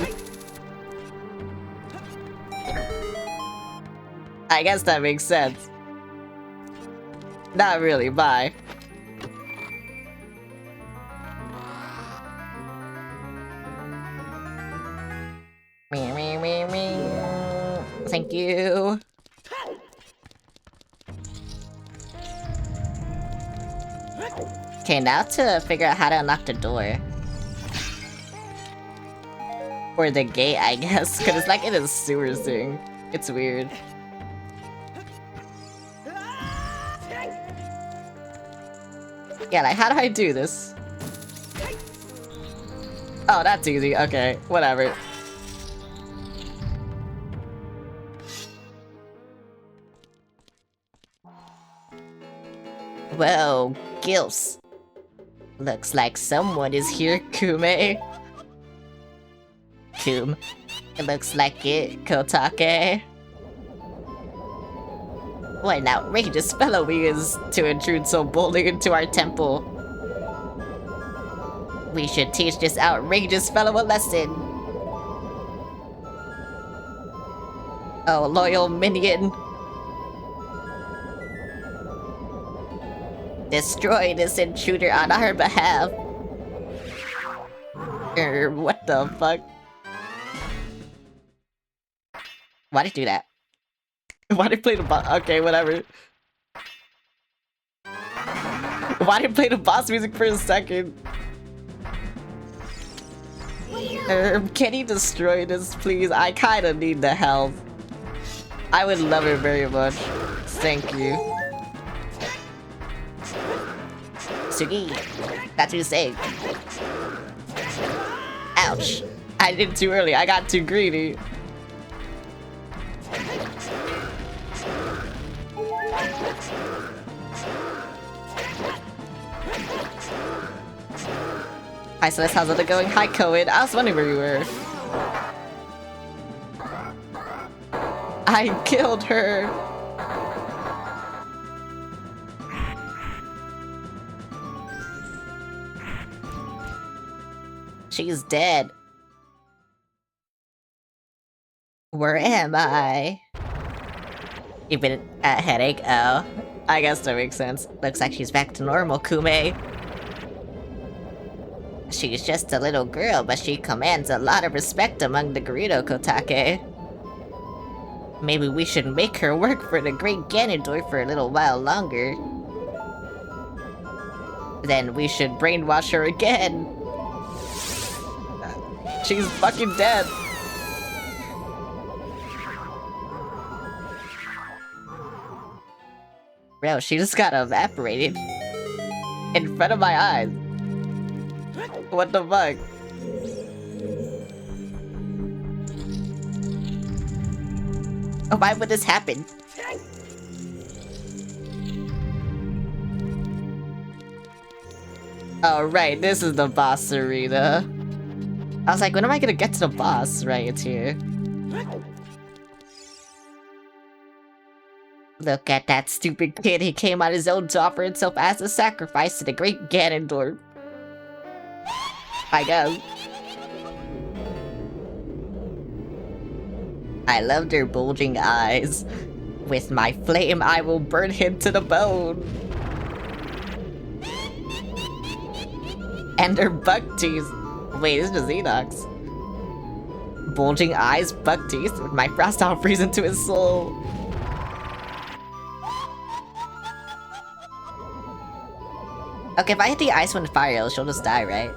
I guess that makes sense. Not really, bye. Thank you. Okay, now to figure out how to unlock the door. Or the gate, I guess, because it's like in a sewer thing. It's weird. Yeah, like, how do I do this? Oh, that's easy. Okay, whatever. Whoa, gilfs. Looks like someone is here, Kume. Coom. It looks like it, Kotake. What an outrageous fellow he is to intrude so boldly into our temple. We should teach this outrageous fellow a lesson. Oh, loyal minion. Destroy this intruder on our behalf. What the fuck? Why'd he do that? Why'd he play the boss? Okay, whatever. Why'd he play the boss music for a second? Can he destroy this, please? I kinda need the help. I would love it very much. Thank you. Sugi, that's what you say. Ouch. I did too early. I got too greedy. Hi Celeste, how's it going? Hi Cohen, I was wondering where you were. I killed her! She's dead. Where am I? You've been at headache? Oh. I guess that makes sense. Looks like she's back to normal, Kume. She's just a little girl, but she commands a lot of respect among the Gerudo Kotake. Maybe we should make her work for the Great Ganondorf for a little while longer. Then we should brainwash her again. She's fucking dead. Bro, she just got evaporated. In front of my eyes. What the fuck? Oh, why would this happen? Oh, right, this is the boss arena. I was like, when am I gonna get to the boss? Right, it's here. Look at that stupid kid. He came on his own to offer himself as a sacrifice to the great Ganondorf. I guess. I loved her bulging eyes. With my flame, I will burn him to the bone. And her buck teeth. Wait, this is Xenox. Bulging eyes, buck teeth. With my frost, I'll freeze into his soul. Okay, if I hit the ice one fire, she'll just die, right?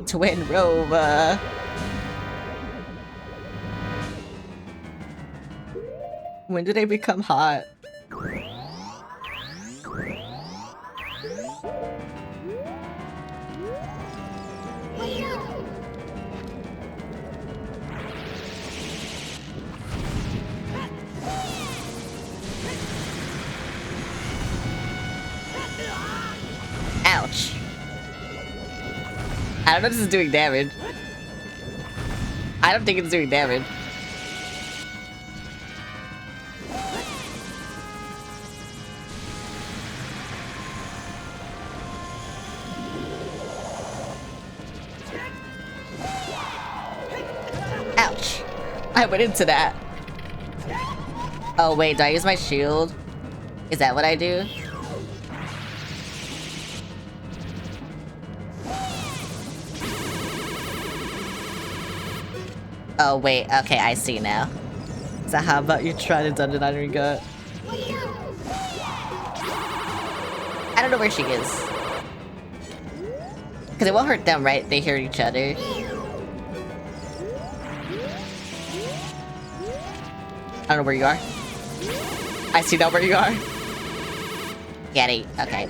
Twin Rova. When did they become hot? Ouch. I don't know if this is doing damage. I don't think it's doing damage. I went into that. Oh wait, do I use my shield? Is that what I do? Oh wait, okay, I see now. So how about you try to dungeon on your gut? I don't know where she is. Because it won't hurt them, right? They hear each other. I don't know where you are. I see now where you are. Get it. Okay.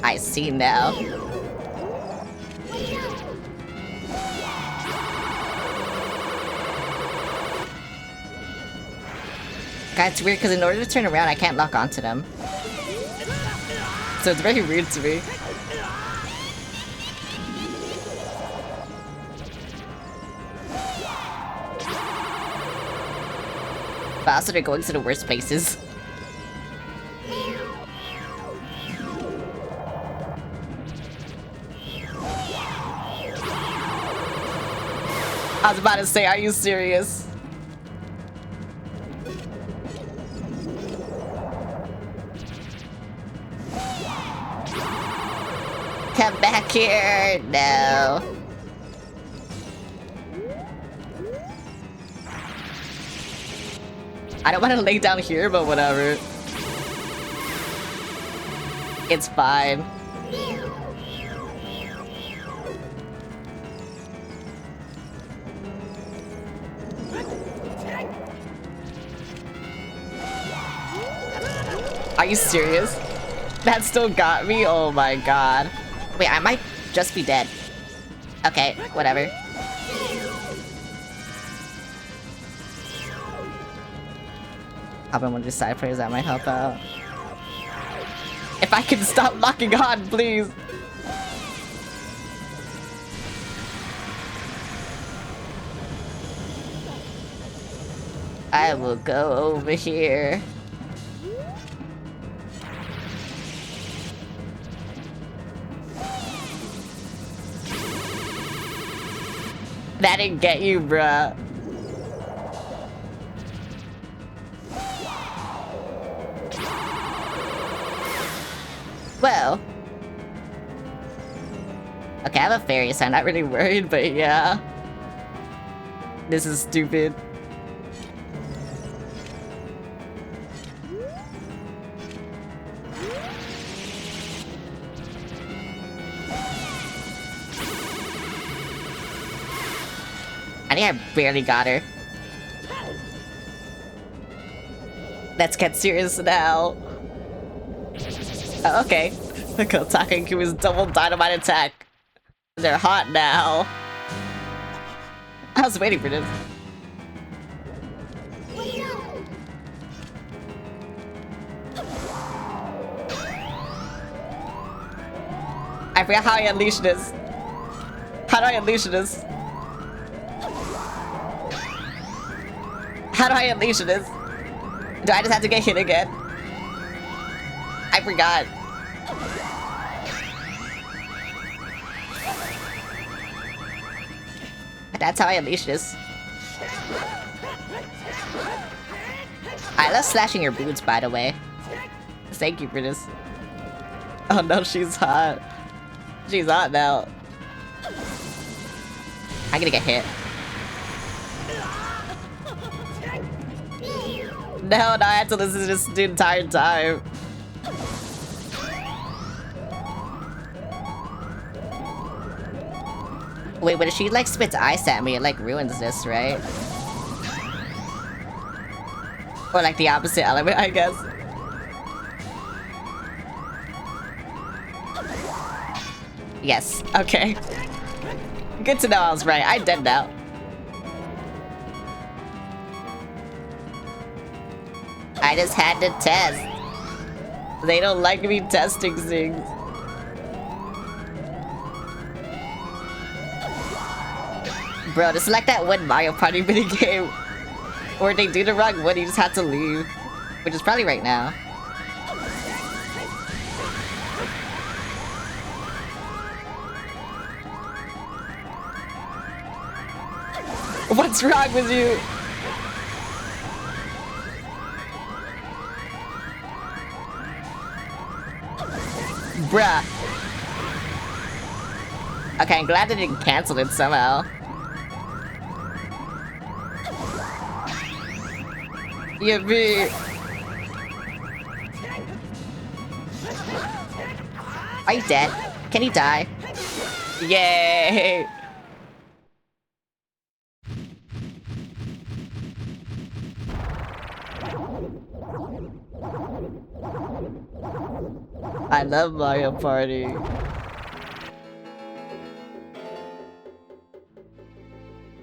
I see now. God, it's weird because in order to turn around, I can't lock onto them. So it's very weird to me. But also they're going to the worst places. I was about to say, are you serious? Come back here! No. I don't want to lay down here, but whatever. It's fine. Are you serious? That still got me? Oh my god. Wait, I might just be dead. Okay, whatever. Hop in one of these side prayers, that might help out. If I can stop locking on, please! I will go over here. That didn't get you, bruh. Well. Okay, I have a fairy, so I'm not really worried, but yeah. This is stupid. I think I barely got her. Let's get serious now. Oh, okay. The Kotaku Kuma's double dynamite attack. They're hot now. I was waiting for this. I forgot how I unleash this. How do I unleash this? How do I unleash this? Do I just have to get hit again? I forgot. That's how I unleash this. I love slashing your boots, by the way. Thank you for this. Oh no, she's hot. She's hot now. I'm gonna get hit. No, I had to listen to this the entire time. Wait, but if she like spits ice at me, it like ruins this, right? Or like the opposite element, I guess. Yes, okay. Good to know I was right. I'm dead now. I just had to test. They don't like me testing things. Bro, this is like that one Mario Party minigame where they do the wrong one, you just have to leave. Which is probably right now. What's wrong with you? Bruh. Okay, I'm glad they didn't cancel it somehow. Yippee! Are you dead? Can you die? Yay! I love Mario Party.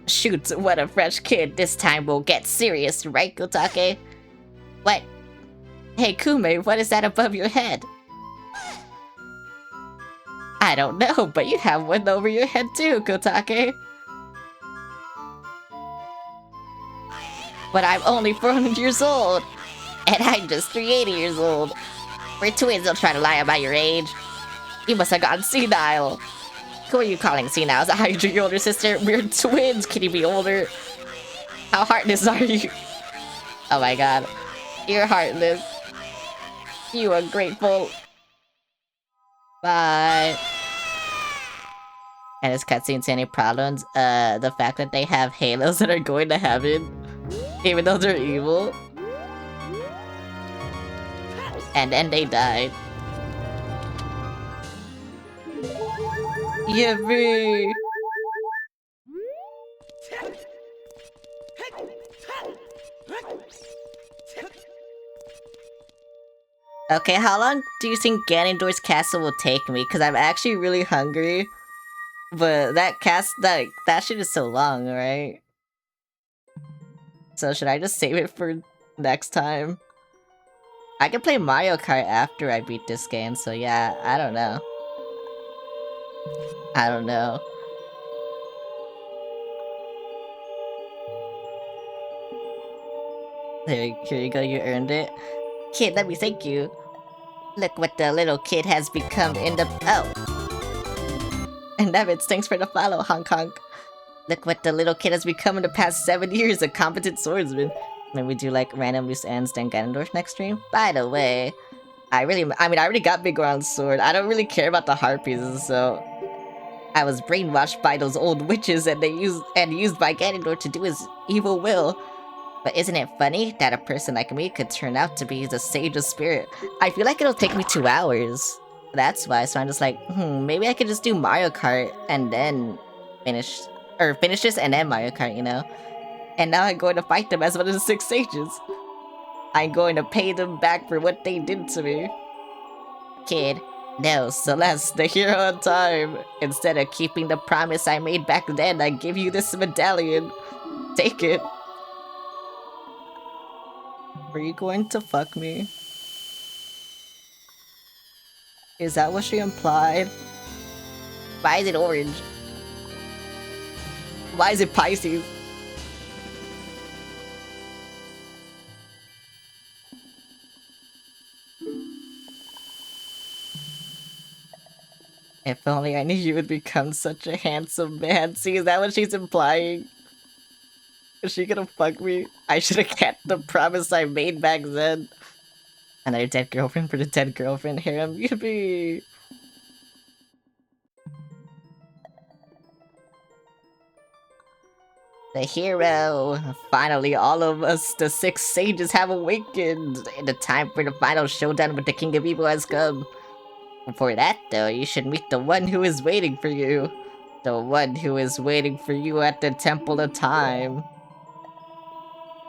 Shoot, what a fresh kid. This time we'll get serious, right, Kotake? What? Hey, Kume, what is that above your head? I don't know, but you have one over your head too, Kotake. But I'm only 400 years old. And I'm just 380 years old. We're twins, don't try to lie about your age. You must have gone senile. Who are you calling senile? Is that how you treat your older sister? We're twins, can you be older? How heartless are you? Oh my god. You're heartless. You ungrateful. Bye. And is cutscenes any problems? The fact that they have halos that are going to heaven, even though they're evil. And then they died. Yippee! Okay, how long do you think Ganondorf's castle will take me? Because I'm actually really hungry. But that shit is so long, right? So should I just save it for next time? I can play Mario Kart after I beat this game, so yeah, I don't know. I don't know. Here you go, you earned it. Kid, let me thank you. Look what the little kid has become in the— oh! And Nevitz, thanks for the follow, Honk Honk. Look what the little kid has become in the past 7 years, a competent swordsman. Maybe we do like random loose ends then Ganondorf next stream? By the way, I already got Big Round Sword. I don't really care about the harpies, so... I was brainwashed by those old witches and used by Ganondorf to do his evil will. But isn't it funny that a person like me could turn out to be the sage of spirit? I feel like it'll take me 2 hours. That's why, so I'm just like, maybe I could just do Mario Kart and then finish this and then Mario Kart, you know? And now I'm going to fight them as one of the 6 sages. I'm going to pay them back for what they did to me. Kid. No, Celeste, the hero of time. Instead of keeping the promise I made back then, I give you this medallion. Take it. Are you going to fuck me? Is that what she implied? Why is it orange? Why is it Pisces? If only I knew you would become such a handsome man. See, is that what she's implying? Is she gonna fuck me? I should have kept the promise I made back then. Another dead girlfriend for the dead girlfriend harem. Yippee! The hero! Finally, all of us, the 6 sages, have awakened! And the time for the final showdown with the King of Evil has come. Before that, though, you should meet the one who is waiting for you. The one who is waiting for you at the Temple of Time.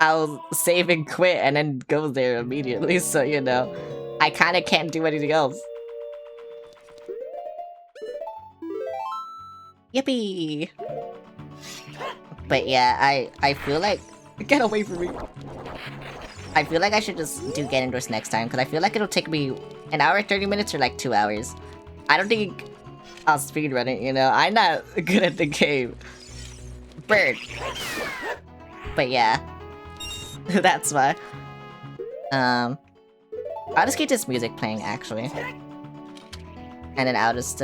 I'll save and quit and then go there immediately, so you know. I kinda can't do anything else. Yippee! But yeah, I feel like... Get away from me! I feel like I should just do Ganondorf next time, because I feel like it'll take me an hour, 30 minutes, or like 2 hours. I don't think I'll speedrun it, you know? I'm not good at the game. Bird! But yeah. That's why. I'll just keep this music playing, actually. And then I'll just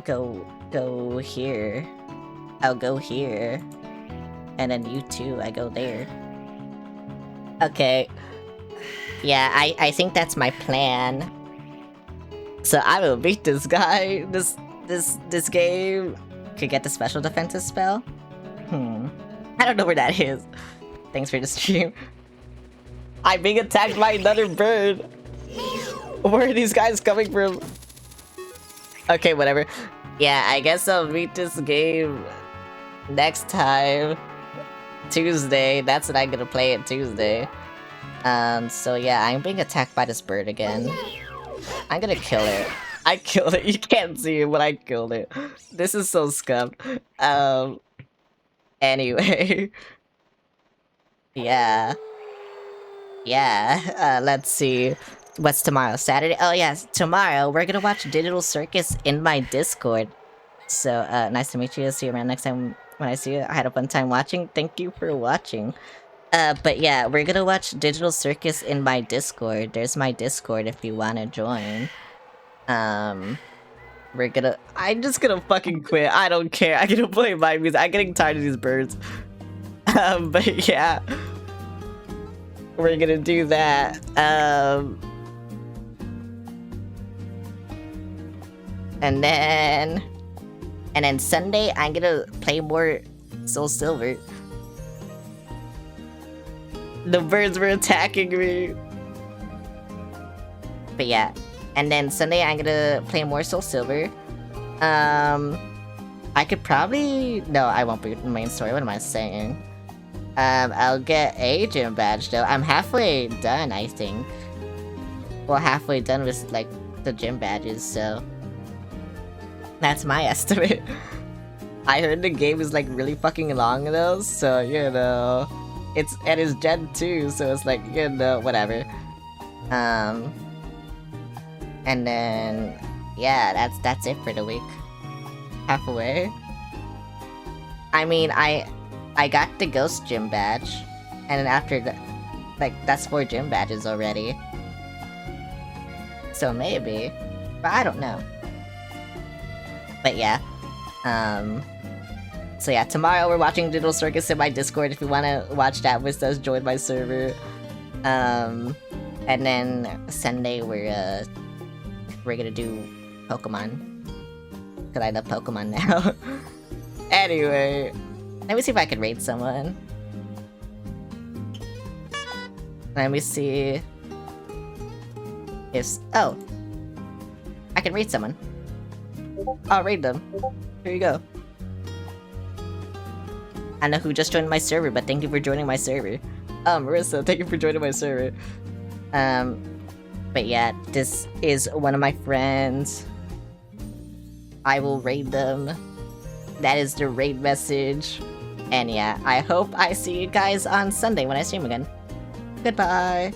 go here. I'll go here. And then you too, I go there. Okay. Yeah, I think that's my plan. So I will beat this guy. This game could get the special defensive spell. I don't know where that is. Thanks for the stream. I'm being attacked by another bird. Where are these guys coming from? Okay, whatever. Yeah, I guess I'll beat this game next time. Tuesday. That's when I'm gonna play it Tuesday. So yeah, I'm being attacked by this bird again. I'm gonna kill it. I killed it. You can't see it, but I killed it. This is so scummed. Anyway. Yeah. Yeah, let's see. What's tomorrow? Saturday? Oh yes, tomorrow we're gonna watch Digital Circus in my Discord. So, nice to meet you. See you around next time when I see you. I had a fun time watching. Thank you for watching. But yeah, we're gonna watch Digital Circus in my Discord. There's my Discord if you wanna join. I'm just gonna fucking quit. I don't care. I'm gonna play my music. I'm getting tired of these birds. But yeah. We're gonna do that. And then Sunday, I'm gonna play more Soul Silver. The birds were attacking me. But yeah. And then Sunday, I'm gonna play more Soul Silver. I could probably... No, I won't be the main story. What am I saying? I'll get a gym badge though. I'm halfway done, I think. Well, halfway done with, like, the gym badges, so... That's my estimate. I heard the game is, like, really fucking long though, so, you know... It's Gen 2, so it's like, you know, whatever. And then... Yeah, that's it for the week. Halfway. I mean, I got the Ghost Gym badge, and then after that, like, that's 4 gym badges already. So maybe, but I don't know. But yeah, so yeah, tomorrow we're watching Digital Circus in my Discord if you want to watch that with us, join my server. And then Sunday we're gonna do Pokemon, cause I love Pokemon now. Anyway. Let me see if I can raid someone. Let me see if... Oh! I can raid someone. I'll raid them. Here you go. I know who just joined my server, but thank you for joining my server. Marissa, thank you for joining my server. But yeah, this is one of my friends. I will raid them. That is the raid message. And yeah, I hope I see you guys on Sunday when I stream again. Goodbye!